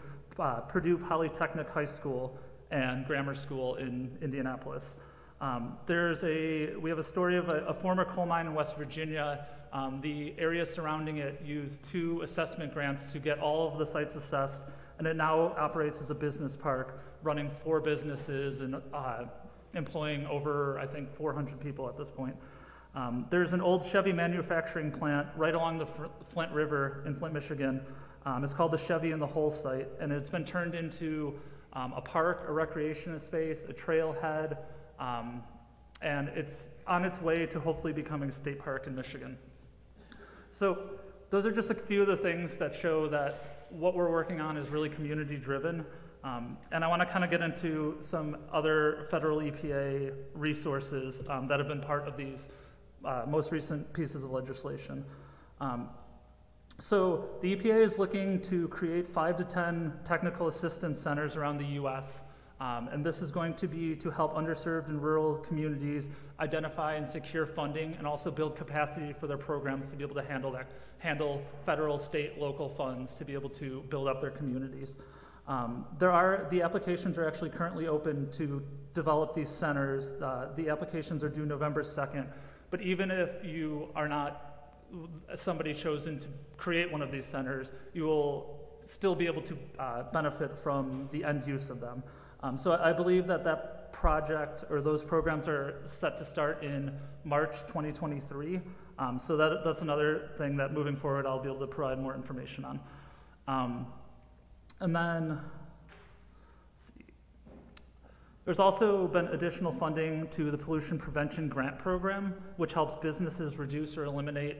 Speaker 20: Purdue Polytechnic High School and Grammar School in Indianapolis. We have a story of a former coal mine in West Virginia. The area surrounding it used 2 assessment grants to get all of the sites assessed, and it now operates as a business park, running 4 businesses and employing over, I think, 400 people at this point. There's an old Chevy manufacturing plant right along the Flint River in Flint, Michigan. It's called the Chevy in the Hole site, and it's been turned into a park, a recreation space, a trailhead, and it's on its way to hopefully becoming a state park in Michigan. So those are just a few of the things that show that what we're working on is really community driven. And I want to kind of get into some other federal EPA resources that have been part of these most recent pieces of legislation. So the EPA is looking to create 5 to 10 technical assistance centers around the U.S. And this is going to be to help underserved and rural communities identify and secure funding and also build capacity for their programs to be able to handle federal, state, local funds to be able to build up their communities. The applications are actually currently open to develop these centers. The applications are due November 2nd, but even if you are not somebody chosen to create one of these centers, you will still be able to benefit from the end use of them. So I believe that project or those programs are set to start in March 2023. So that's another thing that moving forward I'll be able to provide more information on. And then, let's see. There's also been additional funding to the Pollution Prevention Grant Program, which helps businesses reduce or eliminate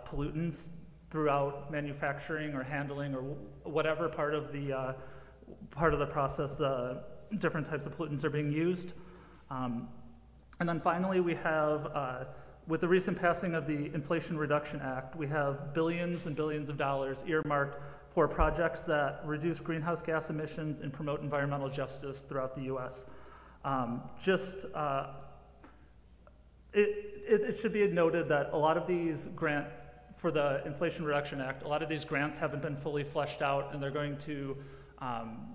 Speaker 20: pollutants throughout manufacturing or handling or whatever part of the process the different types of pollutants are being used. And then finally, we have, with the recent passing of the Inflation Reduction Act, we have billions and billions of dollars earmarked for projects that reduce greenhouse gas emissions and promote environmental justice throughout the U.S. It should be noted that a lot of these for the Inflation Reduction Act, a lot of these grants haven't been fully fleshed out, and they're going to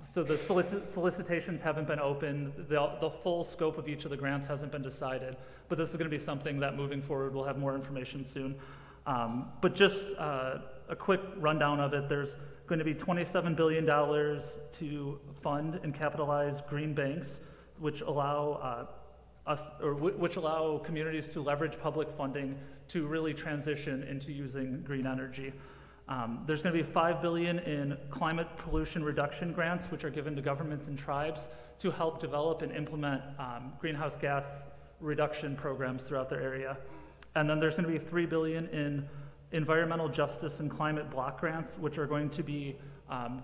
Speaker 20: So the solicitations haven't been opened. The full scope of each of the grants hasn't been decided, but this is going to be something that moving forward we'll have more information soon. But just a quick rundown of it, there's going to be $27 billion to fund and capitalize green banks, which allow which allow communities to leverage public funding to really transition into using green energy. There's going to be $5 billion in climate pollution reduction grants, which are given to governments and tribes to help develop and implement greenhouse gas reduction programs throughout their area. And then there's going to be $3 billion in environmental justice and climate block grants, which are going to be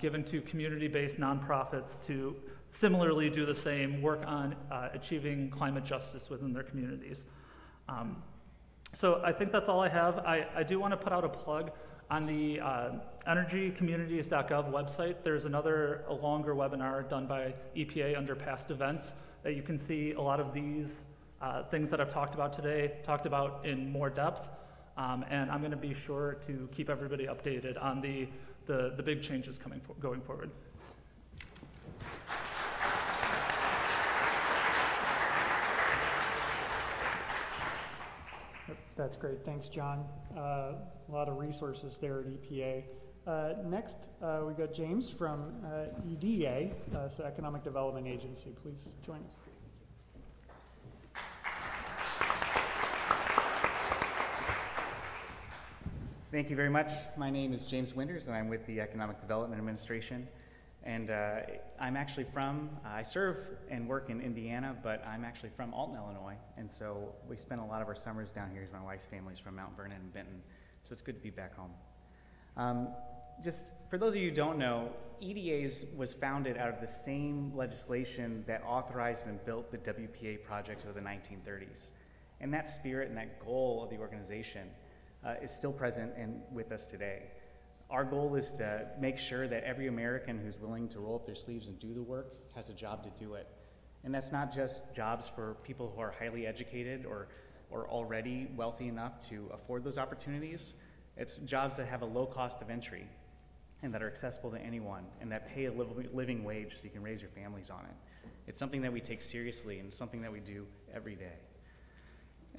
Speaker 20: given to community-based nonprofits to similarly do the same, work on achieving climate justice within their communities. So I think that's all I have. I do want to put out a plug. On the energycommunities.gov website, there's a longer webinar done by EPA under past events that you can see a lot of these things that I've talked about today, talked about in more depth. And I'm going to be sure to keep everybody updated on the big changes going forward.
Speaker 19: That's great. Thanks, John. A lot of resources there at EPA. Next, we got James from EDA, so Economic Development Agency. Please join us.
Speaker 21: Thank you very much. My name is James Winters, and I'm with the Economic Development Administration. And I'm actually I serve and work in Indiana, but I'm actually from Alton, Illinois. And so we spend a lot of our summers down here because my wife's family's from Mount Vernon and Benton. So it's good to be back home. Just for those of you who don't know, EDA's was founded out of the same legislation that authorized and built the WPA projects of the 1930s. And that spirit and that goal of the organization is still present and with us today. Our goal is to make sure that every American who's willing to roll up their sleeves and do the work has a job to do it. And that's not just jobs for people who are highly educated or already wealthy enough to afford those opportunities. It's jobs that have a low cost of entry and that are accessible to anyone and that pay a living wage so you can raise your families on it. It's something that we take seriously and something that we do every day.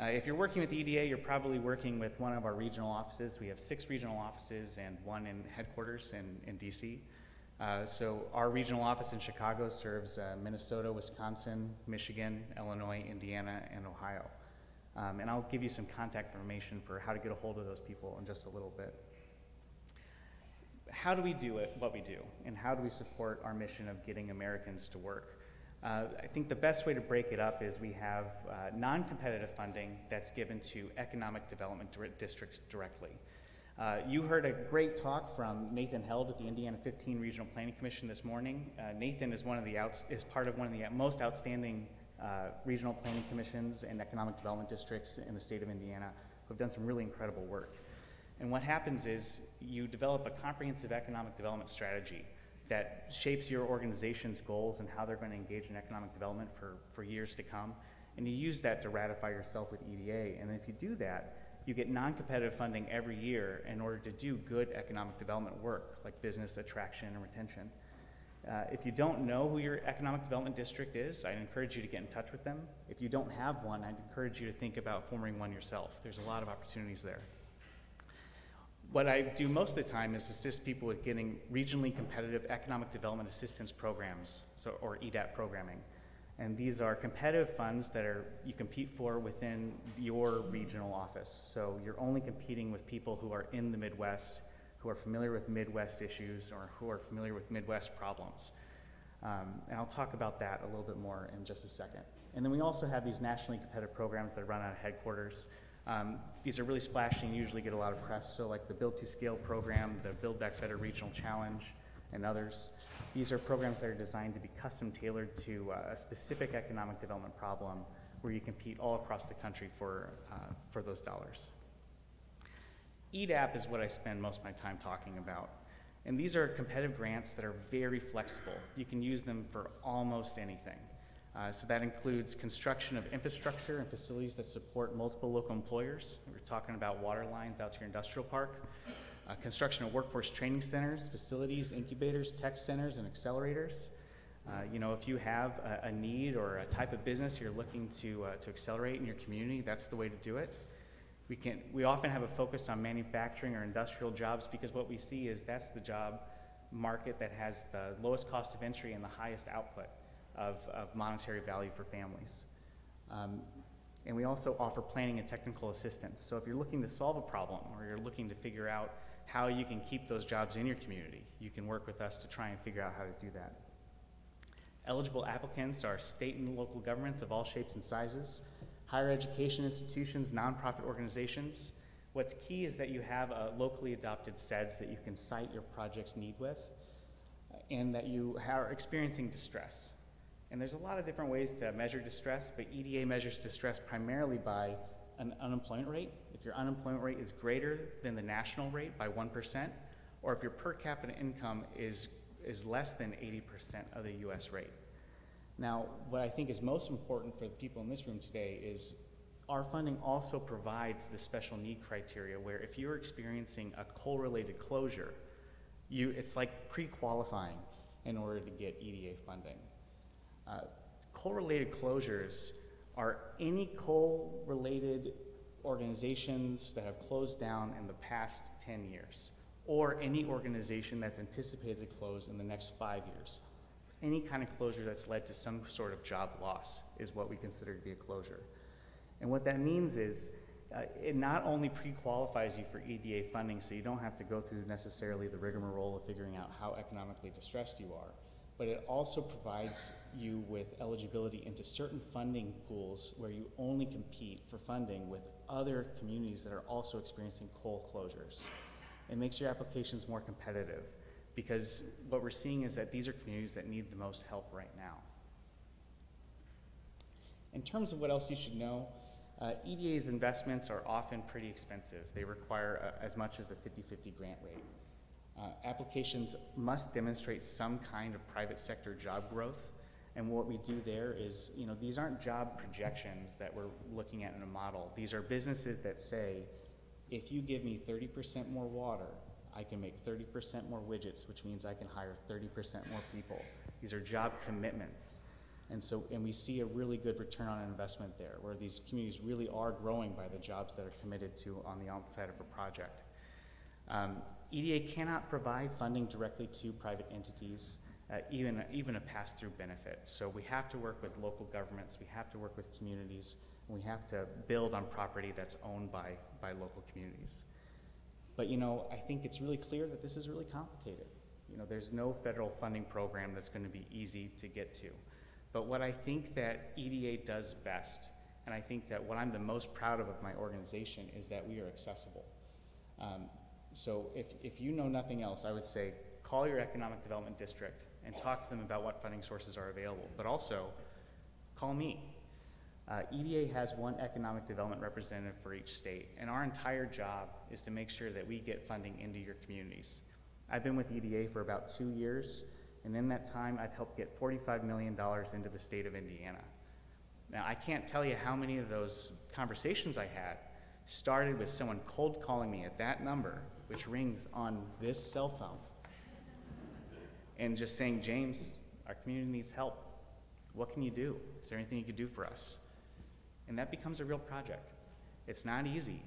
Speaker 21: If you're working with EDA, you're probably working with one of our regional offices. We have 6 regional offices and 1 in headquarters in DC. So our regional office in Chicago serves Minnesota, Wisconsin, Michigan, Illinois, Indiana, and Ohio. And I'll give you some contact information for how to get a hold of those people in just a little bit. How do we do what we do? And how do we support our mission of getting Americans to work? I think the best way to break it up is we have non-competitive funding that's given to economic development districts directly. You heard a great talk from Nathan Held at the Indiana 15 Regional Planning Commission this morning. Nathan is part of one of the most outstanding regional planning commissions and economic development districts in the state of Indiana who have done some really incredible work. And what happens is you develop a comprehensive economic development strategy that shapes your organization's goals and how they're going to engage in economic development for years to come. And you use that to ratify yourself with EDA. And if you do that, you get non-competitive funding every year in order to do good economic development work, like business attraction and retention. If you don't know who your economic development district is, I'd encourage you to get in touch with them. If you don't have one, I'd encourage you to think about forming one yourself. There's a lot of opportunities there. What I do most of the time is assist people with getting regionally competitive economic development assistance programs, or EDAP programming. And these are competitive funds that you compete for within your regional office. So you're only competing with people who are in the Midwest, who are familiar with Midwest issues, or who are familiar with Midwest problems. And I'll talk about that a little bit more in just a second. And then we also have these nationally competitive programs that run out of headquarters. These are really splashy and usually get a lot of press, so like the Build to Scale program, the Build Back Better Regional Challenge, and others. These are programs that are designed to be custom tailored to a specific economic development problem where you compete all across the country for those dollars. EDAP is what I spend most of my time talking about. And these are competitive grants that are very flexible. You can use them for almost anything. So that includes construction of infrastructure and facilities that support multiple local employers. We're talking about water lines out to your industrial park. construction and workforce training centers, facilities, incubators, tech centers, and accelerators. You know, if you have a need or a type of business you're looking to accelerate in your community, that's the way to do it. We often have a focus on manufacturing or industrial jobs because what we see is that's the job market that has the lowest cost of entry and the highest output of monetary value for families. And we also offer planning and technical assistance. So if you're looking to solve a problem or you're looking to figure out how you can keep those jobs in your community, you can work with us to try and figure out how to do that. Eligible applicants are state and local governments of all shapes and sizes, higher education institutions, nonprofit organizations. What's key is that you have a locally adopted SEDS that you can cite your project's need with, and that you are experiencing distress. And there's a lot of different ways to measure distress, but EDA measures distress primarily by an unemployment rate. If your unemployment rate is greater than the national rate by 1%, or if your per capita income is less than 80% of the US rate. Now, what I think is most important for the people in this room today is our funding also provides the special need criteria where if you're experiencing a coal-related closure, it's like pre-qualifying in order to get EDA funding. Coal-related closures are any coal-related organizations that have closed down in the past 10 years, or any organization that's anticipated to close in the next 5 years. Any kind of closure that's led to some sort of job loss is what we consider to be a closure. And what that means is it not only pre-qualifies you for EDA funding, so you don't have to go through necessarily the rigmarole of figuring out how economically distressed you are, but it also provides you with eligibility into certain funding pools where you only compete for funding with other communities that are also experiencing coal closures. It makes your applications more competitive because what we're seeing is that these are communities that need the most help right now. In terms of what else you should know, EDA's investments are often pretty expensive. They require as much as a 50-50 grant rate. Applications must demonstrate some kind of private sector job growth, and what we do there is, you know, these aren't job projections that we're looking at in a model. These are businesses that say, if you give me 30% more water, I can make 30% more widgets, which means I can hire 30% more people. These are job commitments. And we see a really good return on investment there, where these communities really are growing by the jobs that are committed to on the outside of a project. EDA cannot provide funding directly to private entities, even a pass-through benefit. So we have to work with local governments, we have to work with communities, and we have to build on property that's owned by local communities. But you know, I think it's really clear that this is really complicated. You know, there's no federal funding program that's going to be easy to get to. But what I think that EDA does best, and I think that what I'm the most proud of my organization, is that we are accessible. So if you know nothing else, I would say call your economic development district and talk to them about what funding sources are available, but also call me. EDA has one economic development representative for each state, and our entire job is to make sure that we get funding into your communities. I've been with EDA for about 2 years, and in that time, I've helped get $45 million into the state of Indiana. Now, I can't tell you how many of those conversations I had started with someone cold calling me at that number, which rings on this cell phone, and just saying, James, our community needs help. What can you do? Is there anything you could do for us? And that becomes a real project. It's not easy,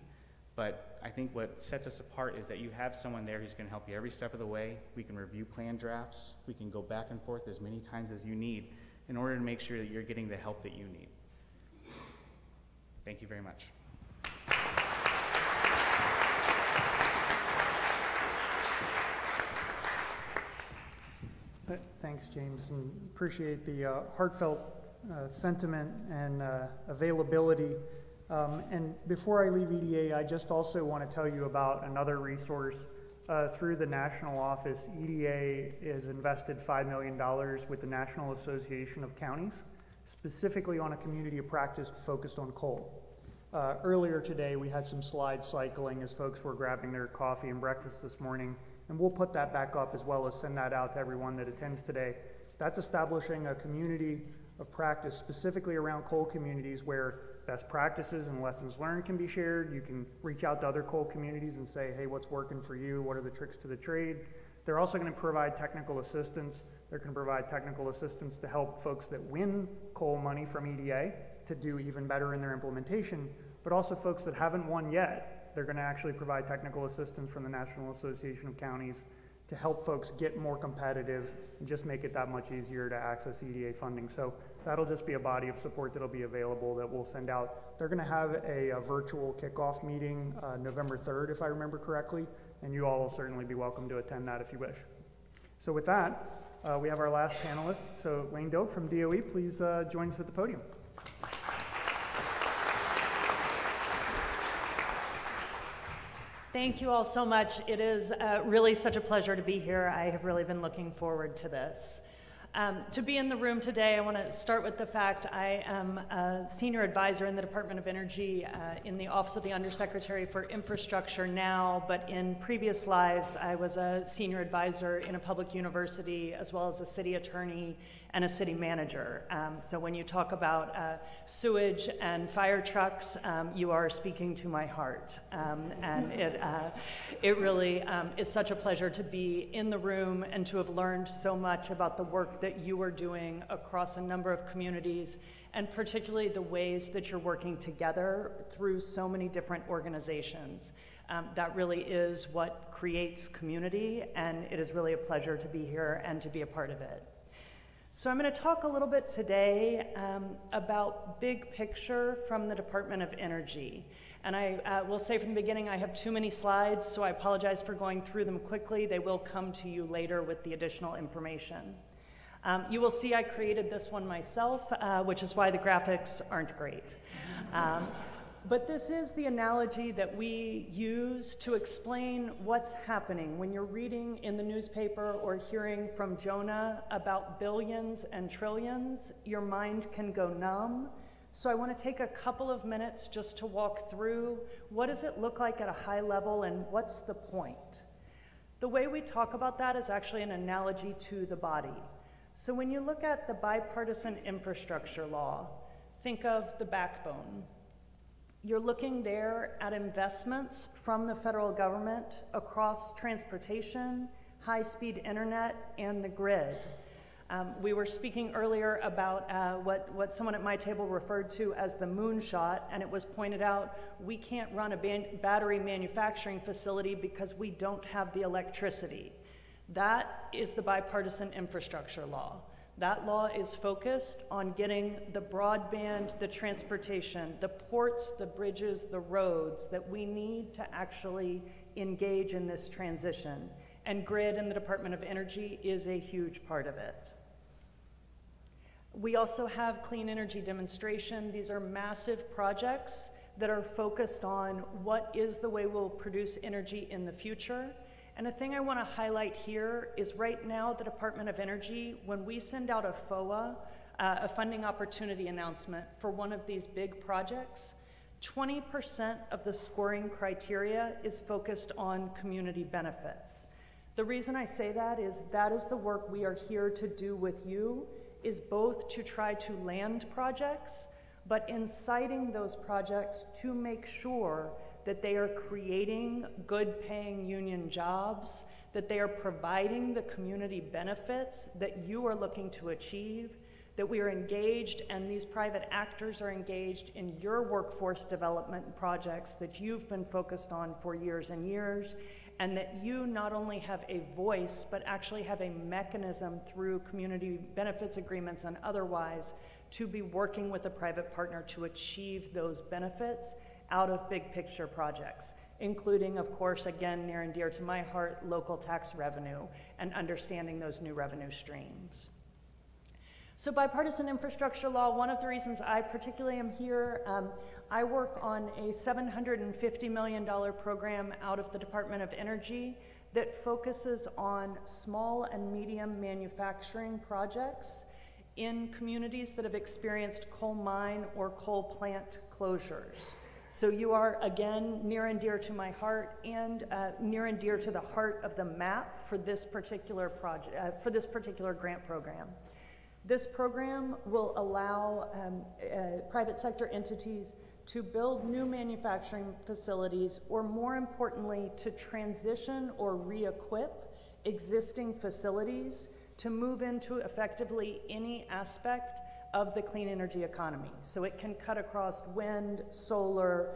Speaker 21: but I think what sets us apart is that you have someone there who's going to help you every step of the way. We can review plan drafts. We can go back and forth as many times as you need in order to make sure that you're getting the help that you need. Thank you very much.
Speaker 19: Thanks, James, and appreciate the heartfelt sentiment and availability. And before I leave EDA, I just also want to tell you about another resource. Through the national office, EDA has invested $5 million with the National Association of Counties, specifically on a community of practice focused on coal. Earlier today, we had some slide cycling as folks were grabbing their coffee and breakfast this morning, and we'll put that back up as well as send that out to everyone that attends today. That's establishing a community of practice specifically around coal communities where best practices and lessons learned can be shared. You can reach out to other coal communities and say, hey, what's working for you? What are the tricks to the trade? They're also going to provide technical assistance. They're going to provide technical assistance to help folks that win coal money from EDA to do even better in their implementation, but also folks that haven't won yet. They're going to actually provide technical assistance from the National Association of Counties to help folks get more competitive and just make it that much easier to access EDA funding. So that'll just be a body of support that'll be available that we'll send out. They're going to have a virtual kickoff meeting November 3rd, if I remember correctly, and you all will certainly be welcome to attend that if you wish. So with that, we have our last panelist. So Lane Doak from DOE, please join us at the podium.
Speaker 2: Thank you all so much. It is really such a pleasure to be here. I have really been looking forward to this. To be in the room today, I want to start with the fact I am a senior advisor in the Department of Energy in the Office of the Undersecretary for Infrastructure now, but in previous lives I was a senior advisor in a public university as well as a city attorney and a city manager. So when you talk about sewage and fire trucks, you are speaking to my heart. And it really is such a pleasure to be in the room and to have learned so much about the work that you are doing across a number of communities, and particularly the ways that you're working together through so many different organizations. That really is what creates community, and it is really a pleasure to be here and to be a part of it. So I'm going to talk a little bit today about big picture from the Department of Energy. And I will say from the beginning, I have too many slides, so I apologize for going through them quickly. They will come to you later with the additional information. You will see I created this one myself, which is why the graphics aren't great. But this is the analogy that we use to explain what's happening when you're reading in the newspaper or hearing from Jonah about billions and trillions. Your mind can go numb. So I want to take a couple of minutes just to walk through what does it look like at a high level and what's the point. The way we talk about that is actually an analogy to the body. So when you look at the bipartisan infrastructure law, think of the backbone. You're looking there at investments from the federal government across transportation, high-speed internet, and the grid. We were speaking earlier about what someone at my table referred to as the moonshot, and it was pointed out we can't run a battery manufacturing facility because we don't have the electricity. That is the bipartisan infrastructure law. That law is focused on getting the broadband, the transportation, the ports, the bridges, the roads that we need to actually engage in this transition. And grid in the Department of Energy is a huge part of it. We also have clean energy demonstration. These are massive projects that are focused on what is the way we'll produce energy in the future. And a thing I want to highlight here is right now the Department of Energy, when we send out a FOA, a funding opportunity announcement for one of these big projects, 20% of the scoring criteria is focused on community benefits. The reason I say that is the work we are here to do with you, is both to try to land projects, but in citing those projects to make sure that they are creating good paying union jobs, that they are providing the community benefits that you are looking to achieve, that we are engaged and these private actors are engaged in your workforce development projects that you've been focused on for years and years, and that you not only have a voice, but actually have a mechanism through community benefits agreements and otherwise to be working with a private partner to achieve those benefits out of big picture projects, including, of course, again, near and dear to my heart, local tax revenue and understanding those new revenue streams. So bipartisan infrastructure law, one of the reasons I particularly am here, I work on a $750 million program out of the Department of Energy that focuses on small and medium manufacturing projects in communities that have experienced coal mine or coal plant closures. So you are, again, near and dear to my heart and near and dear to the heart of the map for this particular project, for this particular grant program. This program will allow private sector entities to build new manufacturing facilities, or more importantly, to transition or re-equip existing facilities to move into effectively any aspect of the clean energy economy. So it can cut across wind, solar,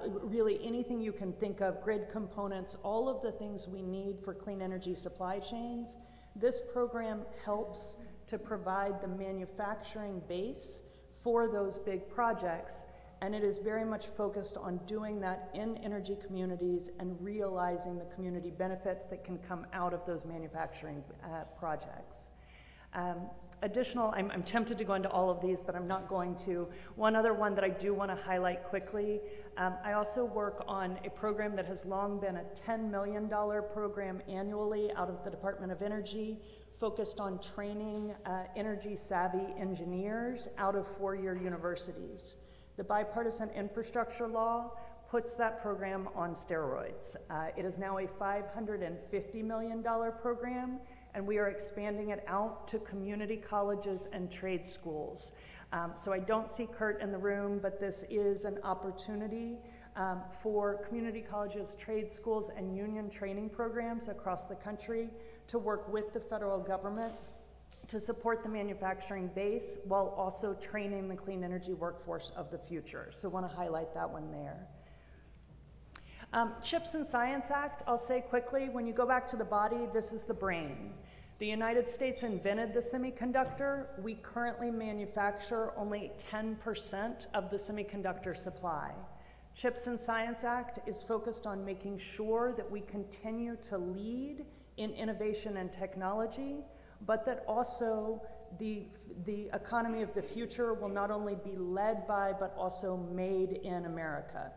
Speaker 2: really anything you can think of, grid components, all of the things we need for clean energy supply chains. This program helps to provide the manufacturing base for those big projects, and it is very much focused on doing that in energy communities and realizing the community benefits that can come out of those manufacturing projects. Additional, I'm tempted to go into all of these, but I'm not going to. One other one that I do want to highlight quickly, I also work on a program that has long been a $10 million program annually out of the Department of Energy, focused on training energy-savvy engineers out of four-year universities. The bipartisan infrastructure law puts that program on steroids. It is now a $550 million program, and we are expanding it out to community colleges and trade schools. So I don't see Kurt in the room, but this is an opportunity for community colleges, trade schools, and union training programs across the country to work with the federal government to support the manufacturing base while also training the clean energy workforce of the future. So I want to highlight that one there. CHIPS and Science Act, I'll say quickly, when you go back to the body, this is the brain. The United States invented the semiconductor. We currently manufacture only 10% of the semiconductor supply. CHIPS and Science Act is focused on making sure that we continue to lead in innovation and technology, but that also the economy of the future will not only be led by, but also made in America.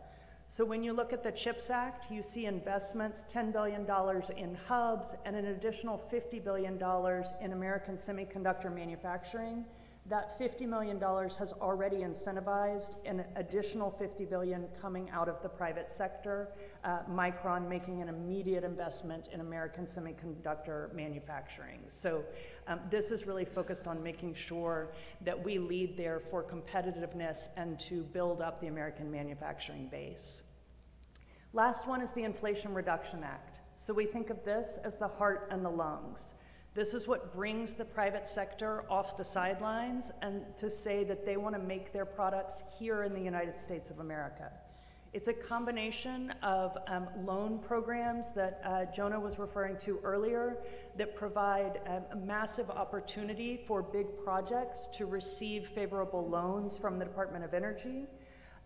Speaker 2: So when you look at the CHIPS Act, you see investments, $10 billion in hubs and an additional $50 billion in American semiconductor manufacturing. That $50 million has already incentivized an additional $50 billion coming out of the private sector, Micron making an immediate investment in American semiconductor manufacturing. So this is really focused on making sure that we lead there for competitiveness and to build up the American manufacturing base. Last one is the Inflation Reduction Act. So we think of this as the heart and the lungs. This is what brings the private sector off the sidelines and to say that they want to make their products here in the United States of America. It's a combination of loan programs that Jonah was referring to earlier that provide a massive opportunity for big projects to receive favorable loans from the Department of Energy.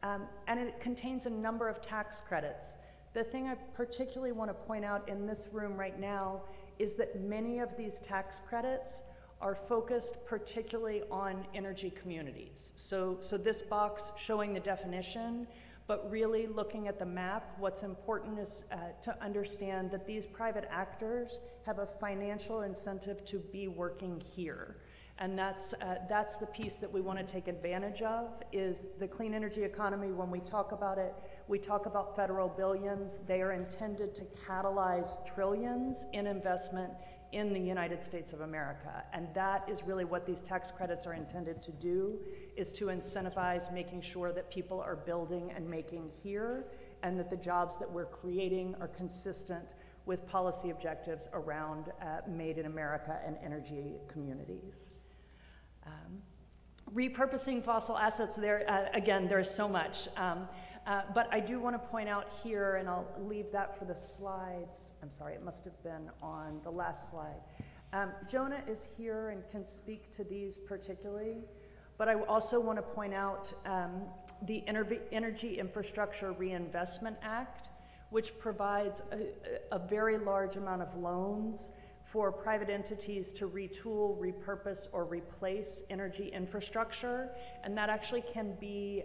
Speaker 2: And it contains a number of tax credits. The thing I particularly want to point out in this room right now is that many of these tax credits are focused particularly on energy communities. So this box showing the definition, but really looking at the map, what's important is to understand that these private actors have a financial incentive to be working here. And that's the piece that we want to take advantage of, is the clean energy economy. When we talk about it, we talk about federal billions. They are intended to catalyze trillions in investment in the United States of America. And that is really what these tax credits are intended to do, is to incentivize making sure that people are building and making here, and that the jobs that we're creating are consistent with policy objectives around Made in America and energy communities. Repurposing fossil assets, there again, there's so much. But I do want to point out here, and I'll leave that for the slides. I'm sorry, it must have been on the last slide. Jonah is here and can speak to these particularly, but I also want to point out the Energy Infrastructure Reinvestment Act, which provides a very large amount of loans for private entities to retool, repurpose, or replace energy infrastructure. And that actually can be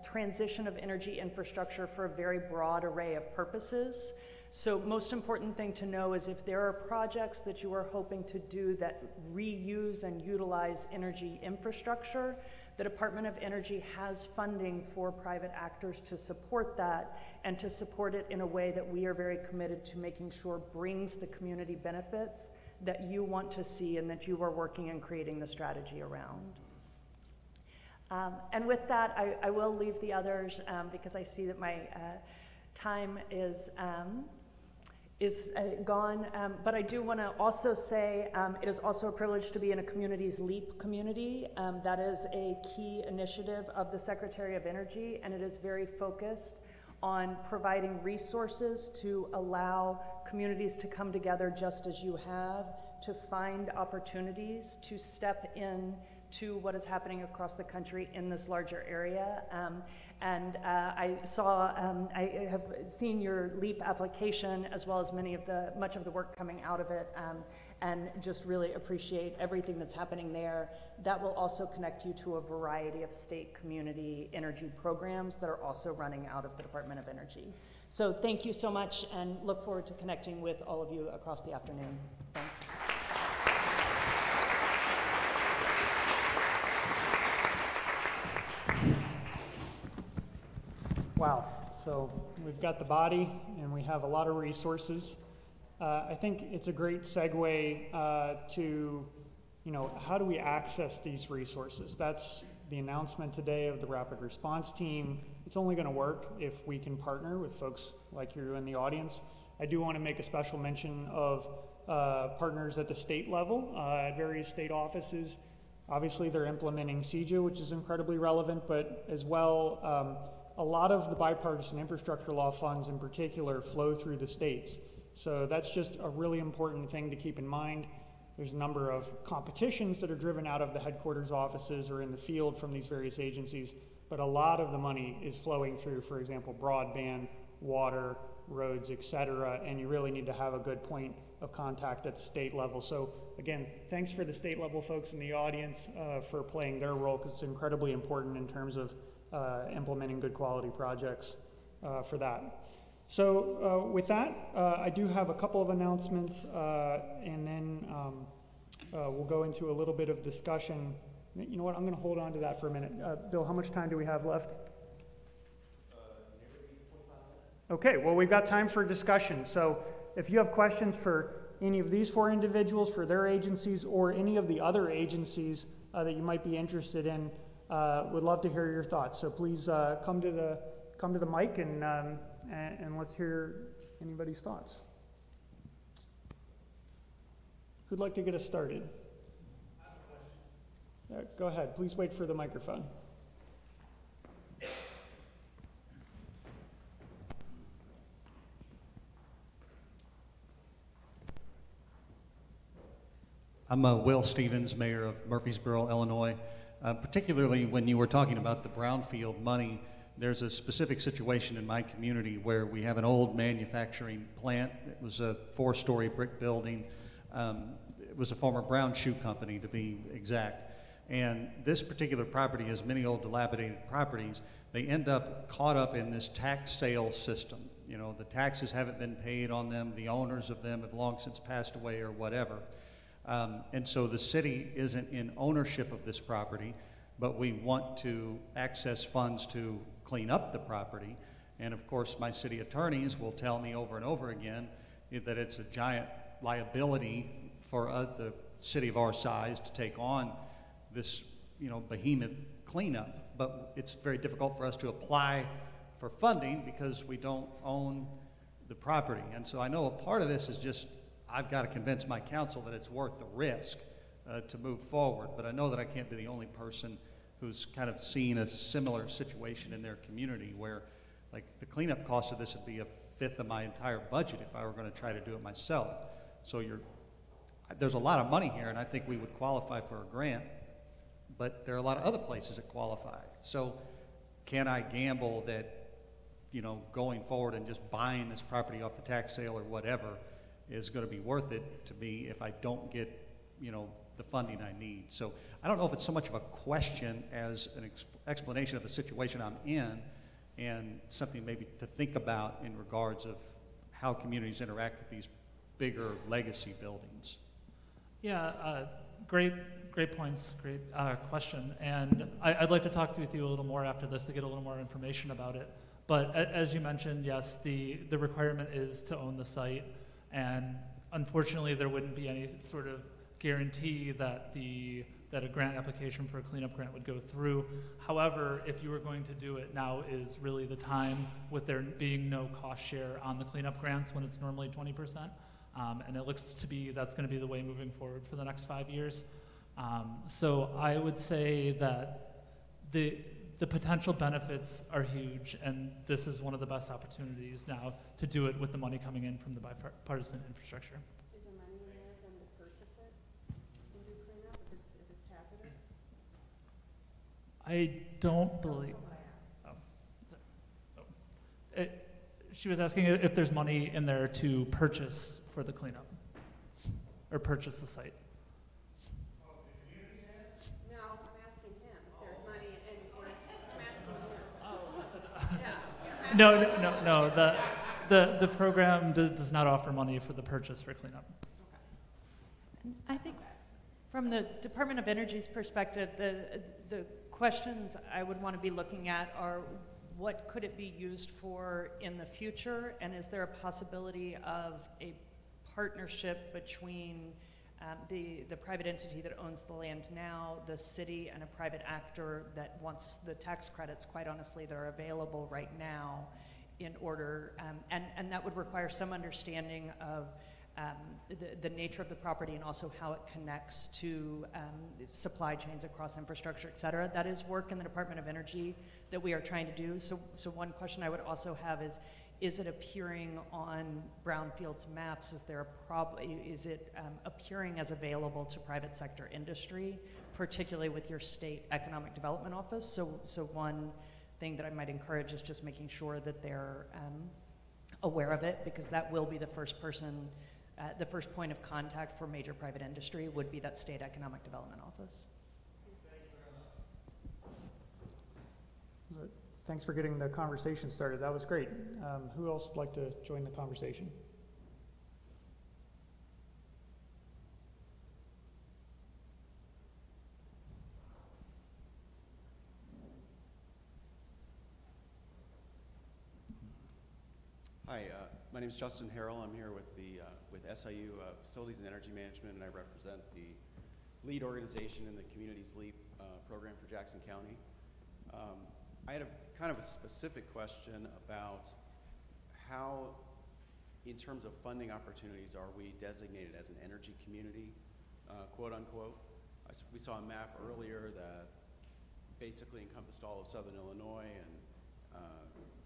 Speaker 2: transition of energy infrastructure for a very broad array of purposes. So most important thing to know is if there are projects that you are hoping to do that reuse and utilize energy infrastructure, the Department of Energy has funding for private actors to support that, and to support it in a way that we are very committed to making sure brings the community benefits that you want to see and that you are working and creating the strategy around. And with that, I will leave the others because I see that my time is gone, but I do want to also say it is also a privilege to be in a community's LEAP community. That is a key initiative of the Secretary of Energy, and it is very focused on providing resources to allow communities to come together just as you have, to find opportunities, to step in to what is happening across the country in this larger area. I have seen your LEAP application as well as much of the work coming out of it, and just really appreciate everything that's happening there. That will also connect you to a variety of state community energy programs that are also running out of the Department of Energy. So thank you so much, and look forward to connecting with all of you across the afternoon. Thanks.
Speaker 19: Wow, so we've got the body and we have a lot of resources. I think it's a great segue to, how do we access these resources? That's the announcement today of the Rapid Response Team. It's only going to work if we can partner with folks like you in the audience. I do want to make a special mention of partners at the state level, at various state offices. Obviously, they're implementing CEJA, which is incredibly relevant, but as well, a lot of the bipartisan infrastructure law funds in particular flow through the states. So that's just a really important thing to keep in mind. There's a number of competitions that are driven out of the headquarters offices or in the field from these various agencies, but a lot of the money is flowing through, for example, broadband, water, roads, et cetera, and you really need to have a good point of contact at the state level. So again, thanks for the state level folks in the audience for playing their role, because it's incredibly important in terms of implementing good quality projects for that. So with that, I do have a couple of announcements, and then we'll go into a little bit of discussion. You know what, I'm going to hold on to that for a minute. Bill, how much time do we have left? Okay, well, we've got time for discussion. So if you have questions for any of these four individuals, for their agencies, or any of the other agencies that you might be interested in, would love to hear your thoughts. So please come to the mic and let's hear anybody's thoughts. Who'd like to get us started?
Speaker 12: I have a question.
Speaker 19: Go ahead. Please wait for the microphone.
Speaker 10: I'm Will Stevens, mayor of Murfreesboro, Illinois. Particularly when you were talking about the brownfield money, there's a specific situation in my community where we have an old manufacturing plant. It was a 4-story brick building. It was a former brown shoe company, to be exact. And this particular property, as many old dilapidated properties, they end up caught up in this tax sale system. You know, the taxes haven't been paid on them. The owners of them have long since passed away or whatever. And so the city isn't in ownership of this property, but we want to access funds to clean up the property. And of course, my city attorneys will tell me over and over again that it's a giant liability for the city of our size to take on this, behemoth cleanup. But it's very difficult for us to apply for funding because we don't own the property. And so I know a part of this is just I've got to convince my council that it's worth the risk to move forward. But I know that I can't be the only person who's kind of seen a similar situation in their community where, like, the cleanup cost of this would be 1/5 of my entire budget if I were going to try to do it myself. So there's a lot of money here, and I think we would qualify for a grant, but there are a lot of other places that qualify. So can I gamble that, going forward and just buying this property off the tax sale or whatever is going to be worth it to me if I don't get, the funding I need? So I don't know if it's so much of a question as an explanation of the situation I'm in, and something maybe to think about in regards of how communities interact with these bigger legacy buildings.
Speaker 20: Yeah, great points, great question. And I'd like to talk with you a little more after this to get a little more information about it. But as you mentioned, yes, the requirement is to own the site. And unfortunately, there wouldn't be any sort of guarantee that that a grant application for a cleanup grant would go through. However, if you were going to do it, now is really the time, with there being no cost share on the cleanup grants when it's normally 20%. And it looks to be that's going to be the way moving forward for the next 5 years. So I would say that the potential benefits are huge, and this is one of the best opportunities now to do it with the money coming in from the bipartisan infrastructure.
Speaker 11: Is there money in there for them to purchase it and do cleanup if it's hazardous?
Speaker 20: I don't believe. She was asking if there's money in there to purchase for the cleanup, or purchase the site.
Speaker 11: No, I'm asking him if there's money, and I'm asking him.
Speaker 20: No. The program does not offer money for the purchase for cleanup.
Speaker 2: I think from the Department of Energy's perspective, the questions I would want to be looking at are, what could it be used for in the future, and is there a possibility of a partnership between the private entity that owns the land now, the city, and a private actor that wants the tax credits, quite honestly, that are available right now, in order, and that would require some understanding of the nature of the property and also how it connects to supply chains across infrastructure, et cetera. That is work in the Department of Energy that we are trying to do. So one question I would also have is it appearing on brownfields maps? Is there a problem? Is it appearing as available to private sector industry, particularly with your state economic development office? So one thing that I might encourage is just making sure that they're aware of it, because that will be the first person, the first point of contact for major private industry would be that state economic development office.
Speaker 19: Thanks for getting the conversation started. That was great. Who else would like to join the conversation?
Speaker 3: Hi, my name is Justin Harrell. I'm here with SIU Facilities and Energy Management, and I represent the lead organization in the Communities LEAP program for Jackson County. I had a kind of a specific question about how, in terms of funding opportunities, are we designated as an energy community, quote unquote? We saw a map earlier that basically encompassed all of Southern Illinois and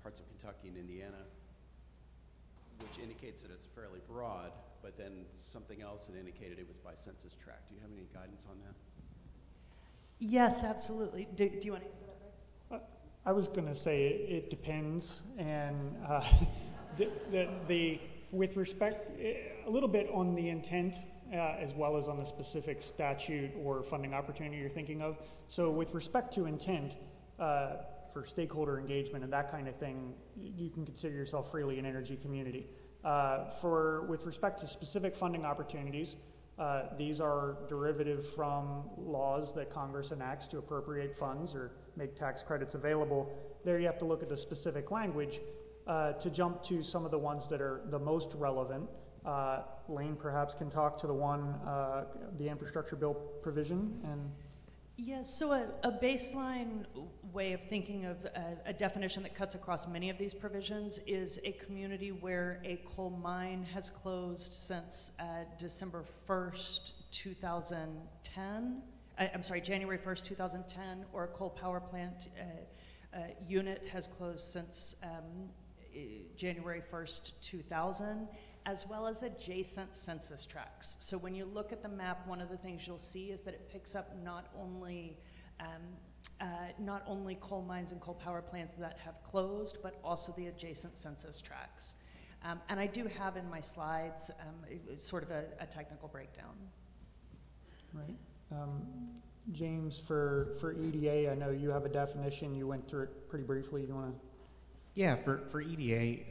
Speaker 3: parts of Kentucky and Indiana, which indicates that it's fairly broad, but then something else that indicated it was by census tract. Do you have any guidance on that?
Speaker 2: Yes, absolutely. Do you want to answer that, Rex?
Speaker 19: I was going to say it depends, and with respect, a little bit on the intent as well as on the specific statute or funding opportunity you're thinking of. So with respect to intent, for stakeholder engagement and that kind of thing, you can consider yourself freely an energy community. With respect to specific funding opportunities, these are derivative from laws that Congress enacts to appropriate funds or make tax credits available. There you have to look at the specific language to jump to some of the ones that are the most relevant. Lane perhaps can talk to the infrastructure bill provision. And
Speaker 2: yes, so a baseline way of thinking of a definition that cuts across many of these provisions is a community where a coal mine has closed since December 1st, 2010. I'm sorry, January 1st, 2010, or a coal power plant unit has closed since January 1st, 2000, as well as adjacent census tracts. So when you look at the map, one of the things you'll see is that it picks up not only coal mines and coal power plants that have closed, but also the adjacent census tracts. And I do have in my slides sort of a technical breakdown.
Speaker 19: Right. James, for EDA, I know you have a definition. You went through it pretty briefly. You want to?
Speaker 21: Yeah, for EDA,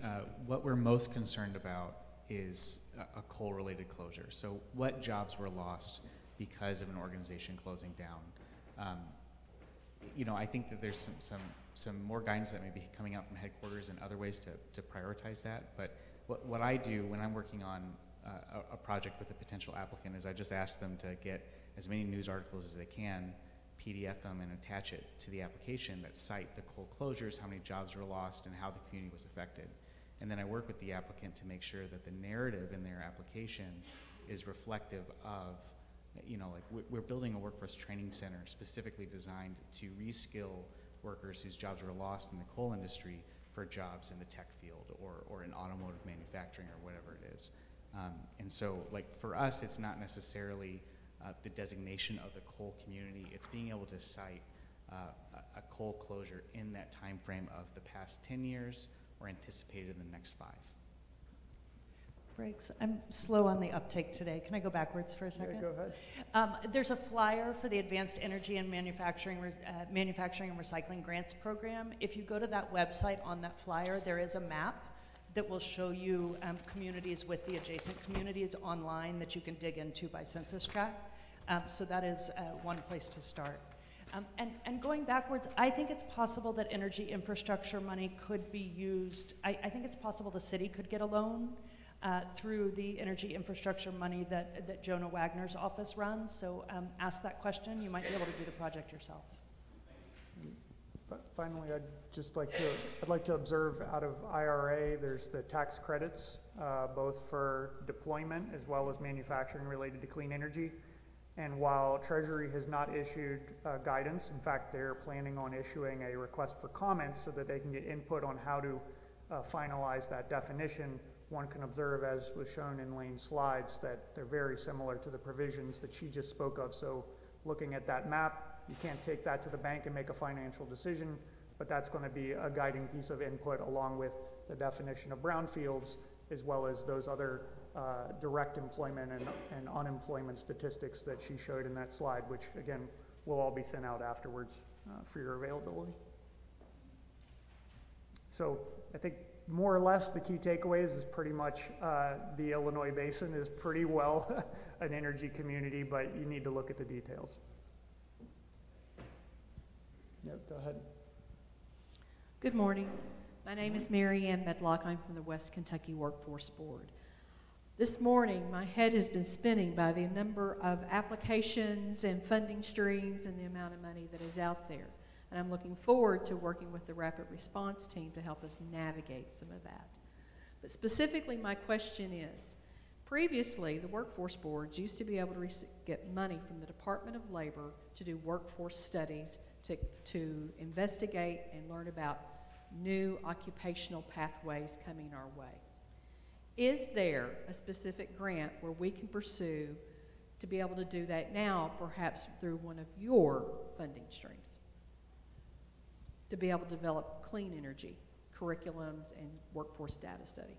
Speaker 21: what we're most concerned about is a coal-related closure. So what jobs were lost because of an organization closing down? I think that there's some more guidance that may be coming out from headquarters and other ways to prioritize that. But what I do when I'm working on a project with a potential applicant is I just ask them to get as many news articles as they can, PDF them and attach it to the application that cite the coal closures, how many jobs were lost, and how the community was affected. And then I work with the applicant to make sure that the narrative in their application is reflective of, you know, like we're building a workforce training center specifically designed to reskill workers whose jobs were lost in the coal industry for jobs in the tech field or in automotive manufacturing or whatever it is. And so, like, for us, it's not necessarily the designation of the coal community. It's being able to cite a coal closure in that time frame of the past 10 years or anticipated in the next 5.
Speaker 2: Briggs, I'm slow on the uptake today. Can I go backwards for a second?
Speaker 19: Yeah, go ahead.
Speaker 2: There's a flyer for the Advanced Energy and Manufacturing and Recycling Grants Program. If you go to that website, on that flyer, there is a map that will show you communities with the adjacent communities online that you can dig into by census tract. So that is one place to start. And going backwards, I think it's possible that energy infrastructure money could be used. I think it's possible the city could get a loan through the energy infrastructure money that Jonah Wagner's office runs. So ask that question. You might be able to do the project yourself.
Speaker 19: But finally, I'd like to observe out of IRA, there's the tax credits, both for deployment as well as manufacturing related to clean energy. And while Treasury has not issued guidance, in fact, they're planning on issuing a request for comments so that they can get input on how to finalize that definition. One can observe, as was shown in Lane's slides, that they're very similar to the provisions that she just spoke of. So looking at that map, you can't take that to the bank and make a financial decision, but that's going to be a guiding piece of input along with the definition of brownfields, as well as those other direct employment and unemployment statistics that she showed in that slide, which again will all be sent out afterwards for your availability. So I think more or less the key takeaways is pretty much the Illinois Basin is pretty well an energy community, but you need to look at the details. Yep, go ahead.
Speaker 4: Good morning. My name is Mary Ann Medlock. I'm from the West Kentucky Workforce Board. This morning, my head has been spinning by the number of applications and funding streams and the amount of money that is out there. And I'm looking forward to working with the Rapid Response Team to help us navigate some of that. But specifically, my question is, previously, the workforce boards used to be able to get money from the Department of Labor to do workforce studies, to investigate and learn about new occupational pathways coming our way. Is there a specific grant where we can pursue to be able to do that now, perhaps through one of your funding streams, to be able to develop clean energy curriculums and workforce data study?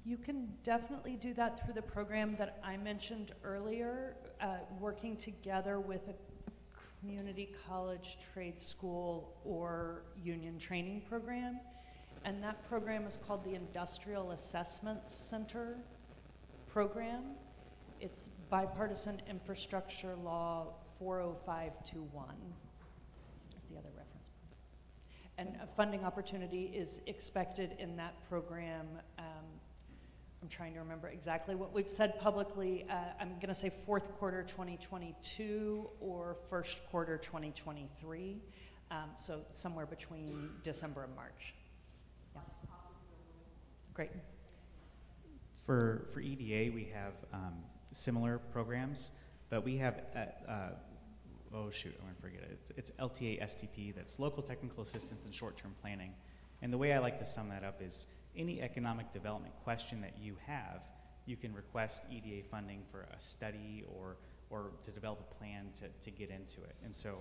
Speaker 2: You can definitely do that through the program that I mentioned earlier, working together with a community college, trade school, or union training program. And that program is called the Industrial Assessment Center program. It's Bipartisan Infrastructure Law 40521 is the other reference. And a funding opportunity is expected in that program. I'm trying to remember exactly what we've said publicly. I'm going to say fourth quarter 2022 or first quarter 2023. So somewhere between December and March. Yeah. Great.
Speaker 21: For EDA, we have similar programs, but we have, oh shoot, I'm going to forget it. It's LTA STP, that's Local Technical Assistance and Short-Term Planning. And the way I like to sum that up is any economic development question that you have, you can request EDA funding for a study or to develop a plan to get into it. And so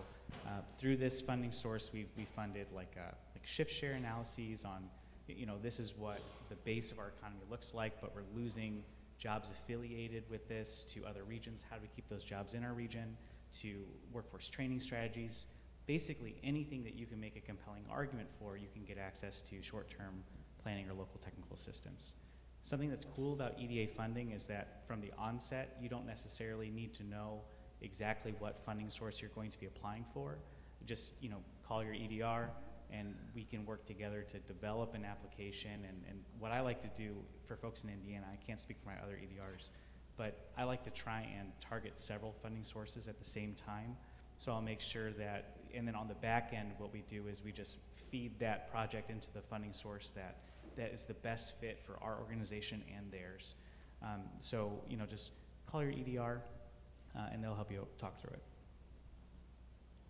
Speaker 21: through this funding source, we funded like shift share analyses on, you know, this is what the base of our economy looks like, but we're losing jobs affiliated with this to other regions. How do we keep those jobs in our region? To workforce training strategies. Basically anything that you can make a compelling argument for, you can get access to short-term planning or local technical assistance. Something that's cool about EDA funding is that from the onset, you don't necessarily need to know exactly what funding source you're going to be applying for. Just, you know, call your EDR and we can work together to develop an application. And what I like to do for folks in Indiana. I can't speak for my other EDRs, but I like to try and target several funding sources at the same time. So I'll make sure that, and then on the back end, what we do is we just feed that project into the funding source that is the best fit for our organization and theirs. So, you know, just call your EDR and they'll help you talk through it.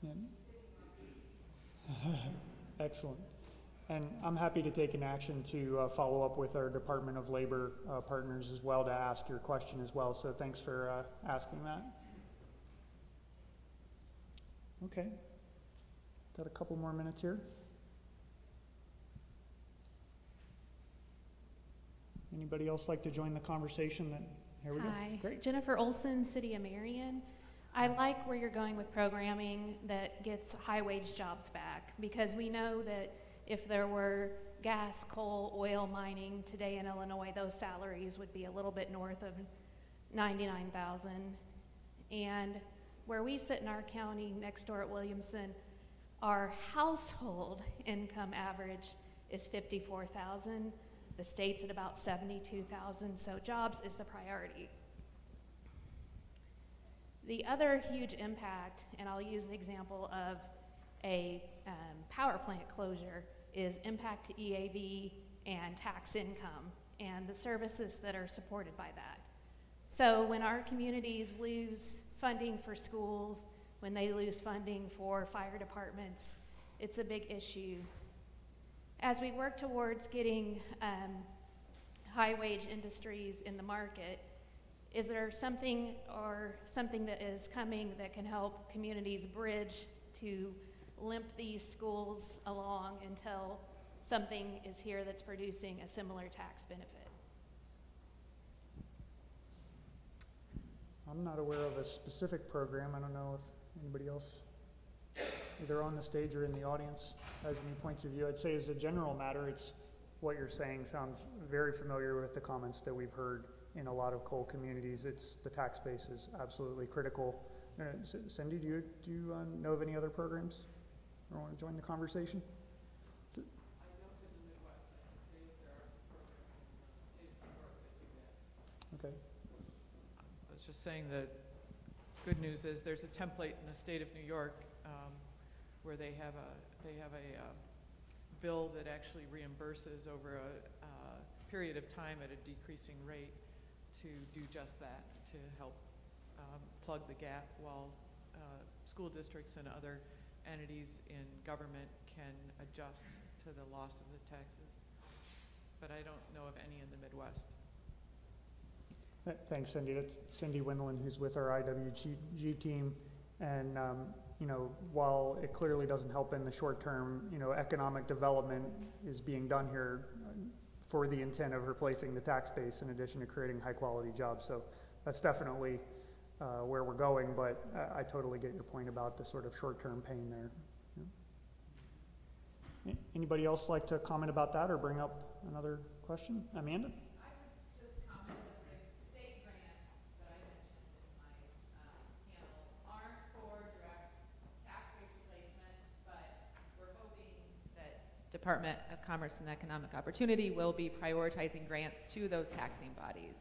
Speaker 19: Yeah. Excellent. And I'm happy to take an action to follow up with our Department of Labor partners as well to ask your question as well. So thanks for asking that. Okay. Got a couple more minutes here. Anybody else like to join the conversation? Here we go.
Speaker 1: Hi.
Speaker 19: Great.
Speaker 1: Jennifer Olson, City of Marion. I like where you're going with programming that gets high-wage jobs back, because we know that if there were gas, coal, oil mining today in Illinois, those salaries would be a little bit north of $99,000. And where we sit in our county next door at Williamson, our household income average is $54,000. The state's at about $72,000, so jobs is the priority. The other huge impact, and I'll use the example of a power plant closure, is impact to EAV and tax income and the services that are supported by that. So when our communities lose funding for schools, when they lose funding for fire departments, it's a big issue. As we work towards getting high-wage industries in the market, is there something that is coming that can help communities bridge to limp these schools along until something is here that's producing a similar tax benefit?
Speaker 19: I'm not aware of a specific program. I don't know if anybody else, either on the stage or in the audience, has any points of view. I'd say as a general matter, it's what you're saying sounds very familiar with the comments that we've heard in a lot of coal communities. It's the tax base is absolutely critical. Cindy, do you know of any other programs or want to join the conversation?
Speaker 11: I don't in the Midwest. I can say that there are some programs in the state of New York that do that.
Speaker 19: Okay.
Speaker 11: I was just saying that good news is there's a template in the state of New York where they have a bill that actually reimburses over a period of time at a decreasing rate to do just that, to help plug the gap while school districts and other entities in government can adjust to the loss of the taxes. But I don't know of any in the Midwest.
Speaker 19: Thanks, Cindy. That's Cindy Windland, who's with our IWG team. And, you know, while it clearly doesn't help in the short term, you know, economic development is being done here for the intent of replacing the tax base in addition to creating high quality jobs. So that's definitely where we're going, but I totally get your point about the sort of short term pain there. Yeah. Anybody else like to comment about that or bring up another question? Amanda?
Speaker 7: Department of Commerce and Economic Opportunity will be prioritizing grants to those taxing bodies.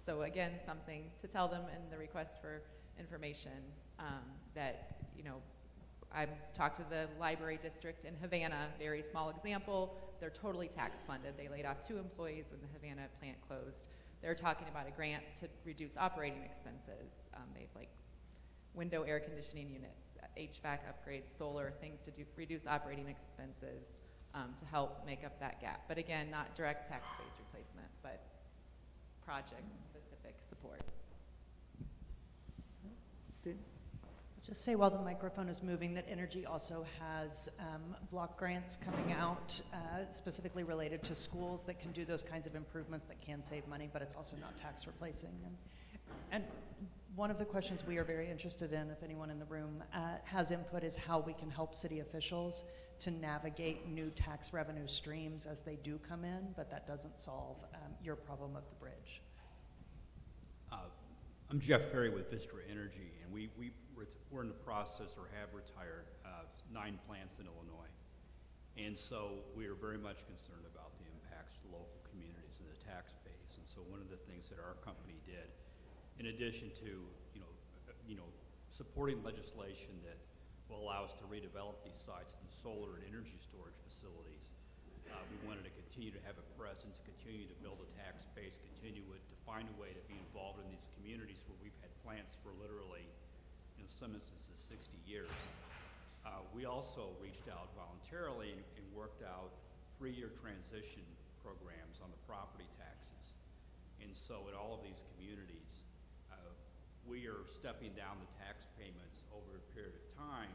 Speaker 7: So again, something to tell them in the request for information that, you know, I've talked to the library district in Havana, very small example. They're totally tax funded. They laid off 2 employees when the Havana plant closed. They're talking about a grant to reduce operating expenses. They've like window air conditioning units, HVAC upgrades, solar, things to reduce operating expenses. To help make up that gap. But again, not direct tax-based replacement, but project-specific support.
Speaker 2: Just say while the microphone is moving that Energy also has block grants coming out specifically related to schools that can do those kinds of improvements that can save money, but it's also not tax replacing. And one of the questions we are very interested in, if anyone in the room has input, is how we can help city officials to navigate new tax revenue streams as they do come in, but that doesn't solve your problem of the bridge.
Speaker 22: I'm Jeff Ferry with Vistra Energy, and we're in the process or have retired 9 plants in Illinois. And so we are very much concerned about the impacts the local communities and the tax base. And so one of the things that our company did, in addition to supporting legislation that will allow us to redevelop these sites and solar and energy storage facilities, we wanted to continue to have a presence, continue to build a tax base, continue to find a way to be involved in these communities where we've had plants for literally, in some instances, 60 years. We also reached out voluntarily and worked out 3-year transition programs on the property taxes. And so in all of these communities, we are stepping down the tax payments over a period of time,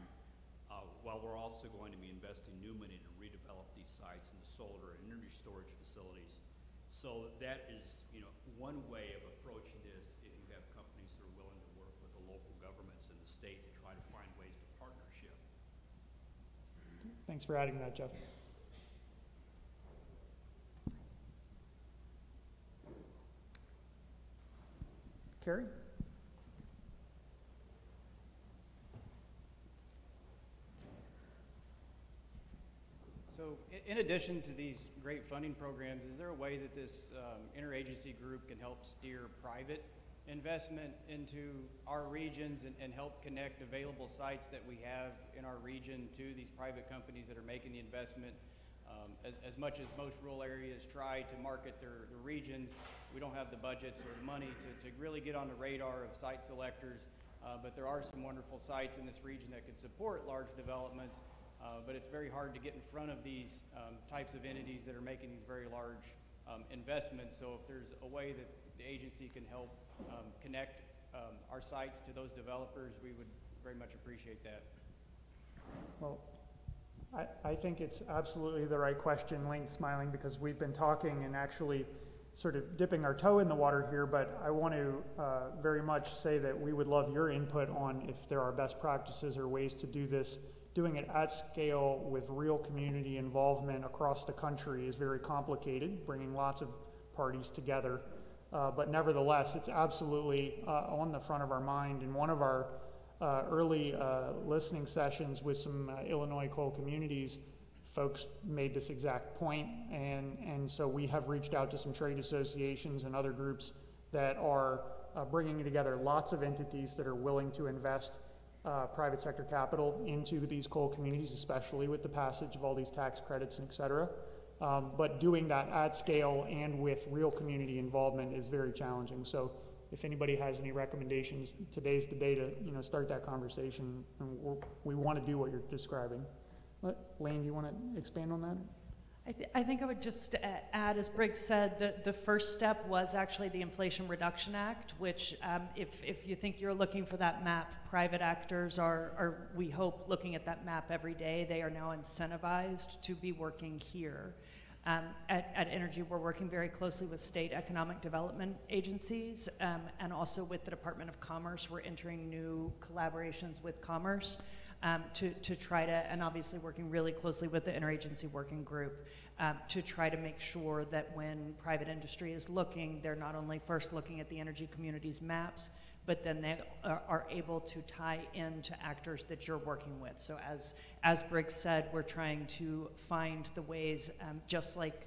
Speaker 22: while we're also going to be investing new money to redevelop these sites into solar and energy storage facilities. So that is, one way of approaching this if you have companies that are willing to work with the local governments and the state to try to find ways to partnership.
Speaker 19: Thanks for adding that, Jeff. Carrie?
Speaker 8: So in addition to these great funding programs, is there a way that this interagency group can help steer private investment into our regions and help connect available sites that we have in our region to these private companies that are making the investment? As much as most rural areas try to market their regions, we don't have the budgets or the money to really get on the radar of site selectors, but there are some wonderful sites in this region that could support large developments. But it's very hard to get in front of these types of entities that are making these very large investments. So if there's a way that the agency can help connect our sites to those developers, we would very much appreciate that.
Speaker 19: Well, I think it's absolutely the right question. Lane's smiling because we've been talking and actually sort of dipping our toe in the water here, but I want to very much say that we would love your input on if there are best practices or ways to do this. Doing it at scale with real community involvement across the country is very complicated, bringing lots of parties together. But nevertheless, it's absolutely on the front of our mind. In one of our early listening sessions with some Illinois coal communities, folks made this exact point, and so we have reached out to some trade associations and other groups that are bringing together lots of entities that are willing to invest private sector capital into these coal communities, especially with the passage of all these tax credits and et cetera. But doing that at scale and with real community involvement is very challenging. So if anybody has any recommendations, today's the day to start that conversation, and we want to do what you're describing. Lane, do you want to expand on that?
Speaker 2: I think I would just add, as Briggs said, the first step was actually the Inflation Reduction Act, which if you think you're looking for that map, private actors are, we hope, looking at that map every day. They are now incentivized to be working here. At Energy, we're working very closely with state economic development agencies and also with the Department of Commerce. We're entering new collaborations with Commerce to try to, and obviously working really closely with the interagency working group to try to make sure that when private industry is looking, they're not only first looking at the energy communities maps, but then they are able to tie into actors that you're working with. So as Briggs said, we're trying to find the ways, just like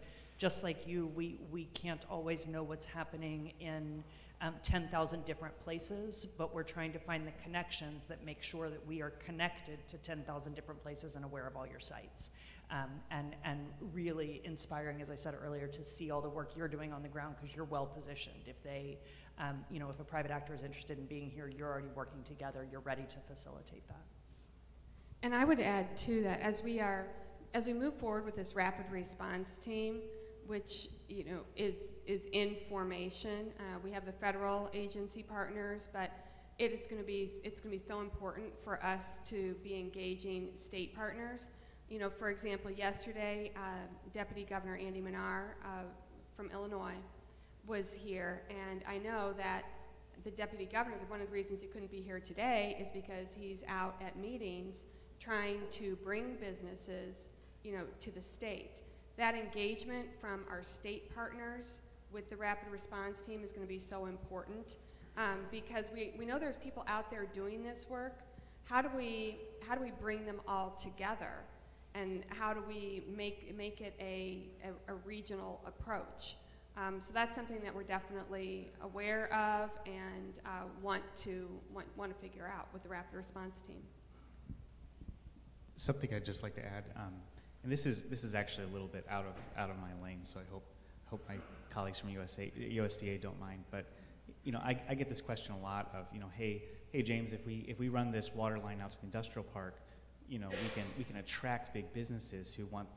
Speaker 2: you, we can't always know what's happening in 10,000 different places, but we're trying to find the connections that make sure that we are connected to 10,000 different places and aware of all your sites. And really inspiring, as I said earlier, to see all the work you're doing on the ground because you're well positioned. If they, if a private actor is interested in being here, you're already working together, you're ready to facilitate that.
Speaker 17: And I would add to that, as we move forward with this rapid response team, which is in formation. We have the federal agency partners, but it's going to be so important for us to be engaging state partners. For example, yesterday, Deputy Governor Andy Menard from Illinois was here, and I know that the Deputy Governor, one of the reasons he couldn't be here today is because he's out at meetings trying to bring businesses, to the state. That engagement from our state partners with the rapid response team is going to be so important because we know there's people out there doing this work. How do we bring them all together? and how do we make it a regional approach. So that's something that we're definitely aware of and want to figure out with the rapid response team.
Speaker 21: Something I'd just like to add, and this is actually a little bit out of my lane, so I hope my colleagues from USDA don't mind. But you know, I get this question a lot of, you know, hey James, if we run this water line out to the industrial park, you know, we can attract big businesses who want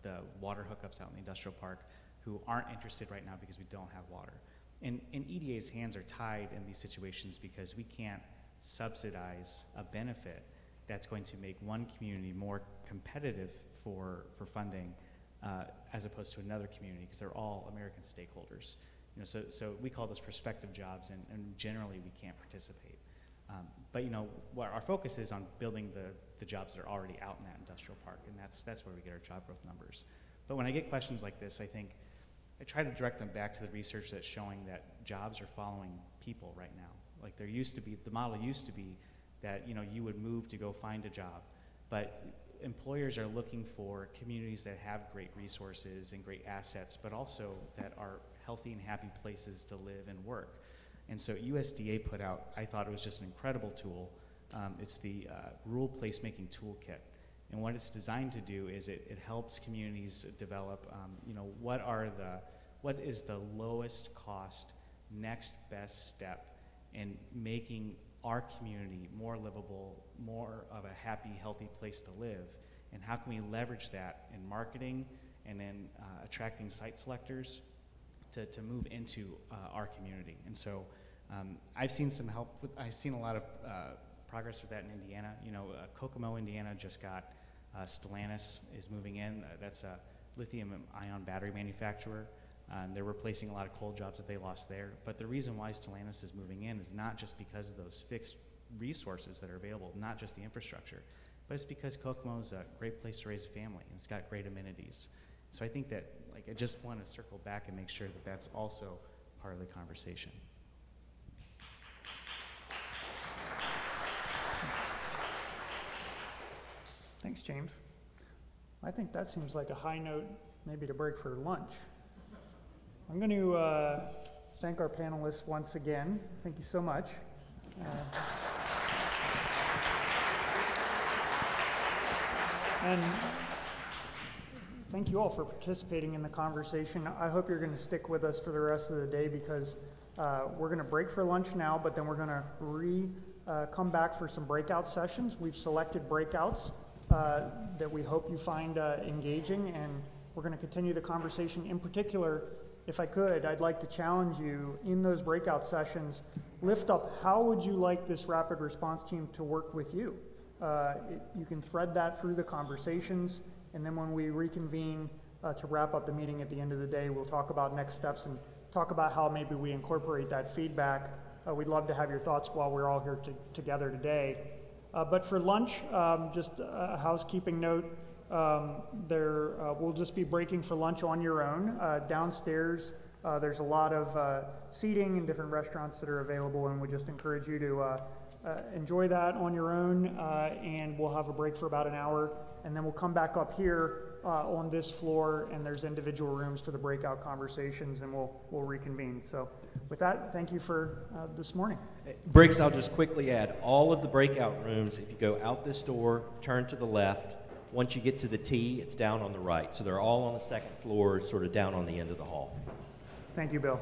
Speaker 21: the water hookups out in the industrial park, who aren't interested right now because we don't have water. And EDA's hands are tied in these situations because we can't subsidize a benefit that's going to make one community more competitive for funding as opposed to another community, because they're all American stakeholders. You know, so we call this prospective jobs, and generally we can't participate. But you know, what our focus is on building the jobs that are already out in that industrial park, and that's where we get our job growth numbers. But when I get questions like this, I think I try to direct them back to the research that's showing that jobs are following people right now. Like there used to be, the model used to be that, you know, you would move to go find a job, but employers are looking for communities that have great resources and great assets, but also that are healthy and happy places to live and work. And so USDA put out, I thought it was just an incredible tool. It's the Rural Placemaking Toolkit. And what it's designed to do is it helps communities develop, you know, what is the lowest cost, next best step in making our community more livable, more of a happy, healthy place to live, and how can we leverage that in marketing and in attracting site selectors to move into our community. And so I've seen some help I've seen a lot of progress with that in Indiana. You know, Kokomo, Indiana just got Stellantis is moving in. That's a lithium-ion battery manufacturer. They're replacing a lot of coal jobs that they lost there. But the reason why Stellantis is moving in is not just because of those fixed resources that are available, not just the infrastructure, but it's because Kokomo is a great place to raise a family, and it's got great amenities. So I think that, like, I just want to circle back and make sure that that's also part of the conversation.
Speaker 19: Thanks, James. I think that seems like a high note maybe to break for lunch. I'm going to thank our panelists once again. Thank you so much. And thank you all for participating in the conversation. I hope you're going to stick with us for the rest of the day, because we're going to break for lunch now, but then we're going to come back for some breakout sessions. We've selected breakouts that we hope you find engaging, and we're going to continue the conversation. In particular, if I could, I'd like to challenge you in those breakout sessions, lift up how would you like this rapid response team to work with you? You can thread that through the conversations, and then when we reconvene to wrap up the meeting at the end of the day, we'll talk about next steps and talk about how maybe we incorporate that feedback. We'd love to have your thoughts while we're all here together today. But for lunch, just a housekeeping note, we'll just be breaking for lunch on your own. Downstairs, there's a lot of seating and different restaurants that are available, and we just encourage you to enjoy that on your own, and we'll have a break for about an hour, and then we'll come back up here on this floor, and there's individual rooms for the breakout conversations, and we'll reconvene. So with that, thank you for this morning.
Speaker 9: Briggs, I'll just quickly add, all of the breakout rooms, if you go out this door, turn to the left, once you get to the T, it's down on the right. So they're all on the second floor, sort of down on the end of the hall.
Speaker 19: Thank you, Bill.